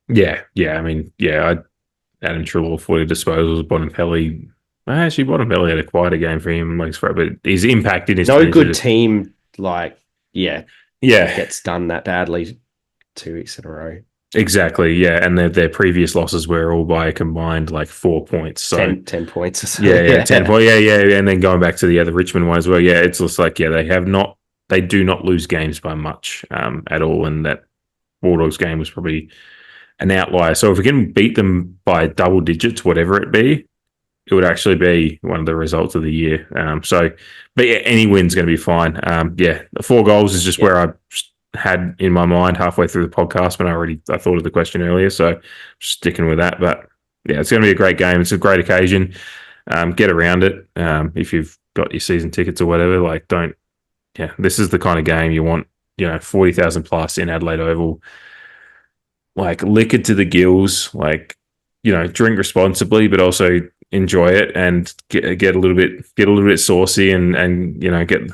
Speaker 3: Yeah. I mean, Adam Trelaw 40 disposals. Bontempelli. Actually, Bontempelli had a quieter game for him, but his impact in his
Speaker 4: no good team gets done that badly 2 weeks in a row.
Speaker 3: Exactly, yeah, and their previous losses were all by a combined like 4 points. So
Speaker 4: 10 points or so.
Speaker 3: Yeah, 10 points. Yeah, and then going back to the Richmond one as well. Yeah, it's just like they do not lose games by much at all, and that Bulldogs game was probably an outlier. So if we can beat them by double digits, whatever it be, it would actually be one of the results of the year. But yeah, any win's going to be fine. The 4 goals is just where I had in my mind halfway through the podcast, but I thought of the question earlier, so sticking with that. But yeah, it's going to be a great game. It's a great occasion. Get around it. If you've got your season tickets or whatever, this is the kind of game you want, 40,000 plus in Adelaide Oval, like liquor to the gills, drink responsibly, but also enjoy it and get a little bit saucy and get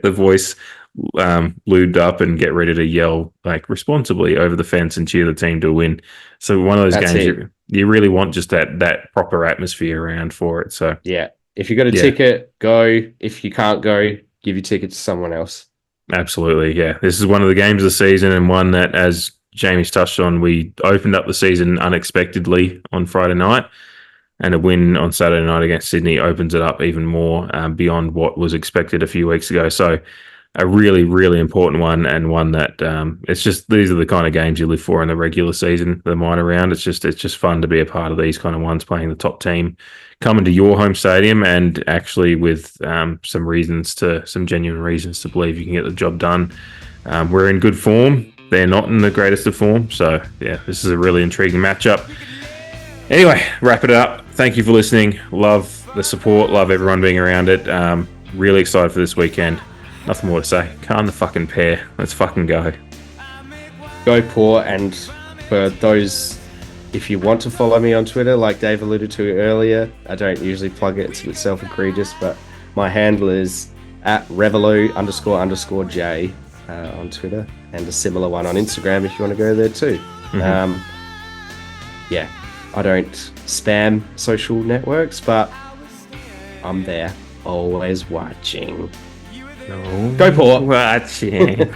Speaker 3: the voice lubed up and get ready to yell responsibly over the fence and cheer the team to win. So one of those games you really want just that proper atmosphere around for it. So
Speaker 4: yeah, if you got a ticket, go. If you can't go, give your ticket to someone else.
Speaker 3: Absolutely, yeah. This is one of the games of the season, and one that, as Jamie's touched on, we opened up the season unexpectedly on Friday night, and a win on Saturday night against Sydney opens it up even more beyond what was expected a few weeks ago. So a really, really important one, and one that it's just, these are the kind of games you live for in the regular season, the minor round. It's just fun to be a part of these kind of ones, playing the top team, coming to your home stadium, and actually with some genuine reasons to believe you can get the job done. We're in good form. They're not in the greatest of form. So yeah, this is a really intriguing matchup. Anyway, wrap it up. Thank you for listening. Love the support. Love everyone being around it. Really excited for this weekend. Nothing more to say. Calm the fucking pair. Let's fucking go.
Speaker 4: Go Port. And for those, if you want to follow me on Twitter, like Dave alluded to earlier, I don't usually plug it. It's a bit self-egregious, but my handle is @Revelo__J on Twitter, and a similar one on Instagram if you want to go there too. Mm-hmm. I don't spam social networks, but I'm there, always watching.
Speaker 3: No.
Speaker 4: Go Port.
Speaker 3: Watching.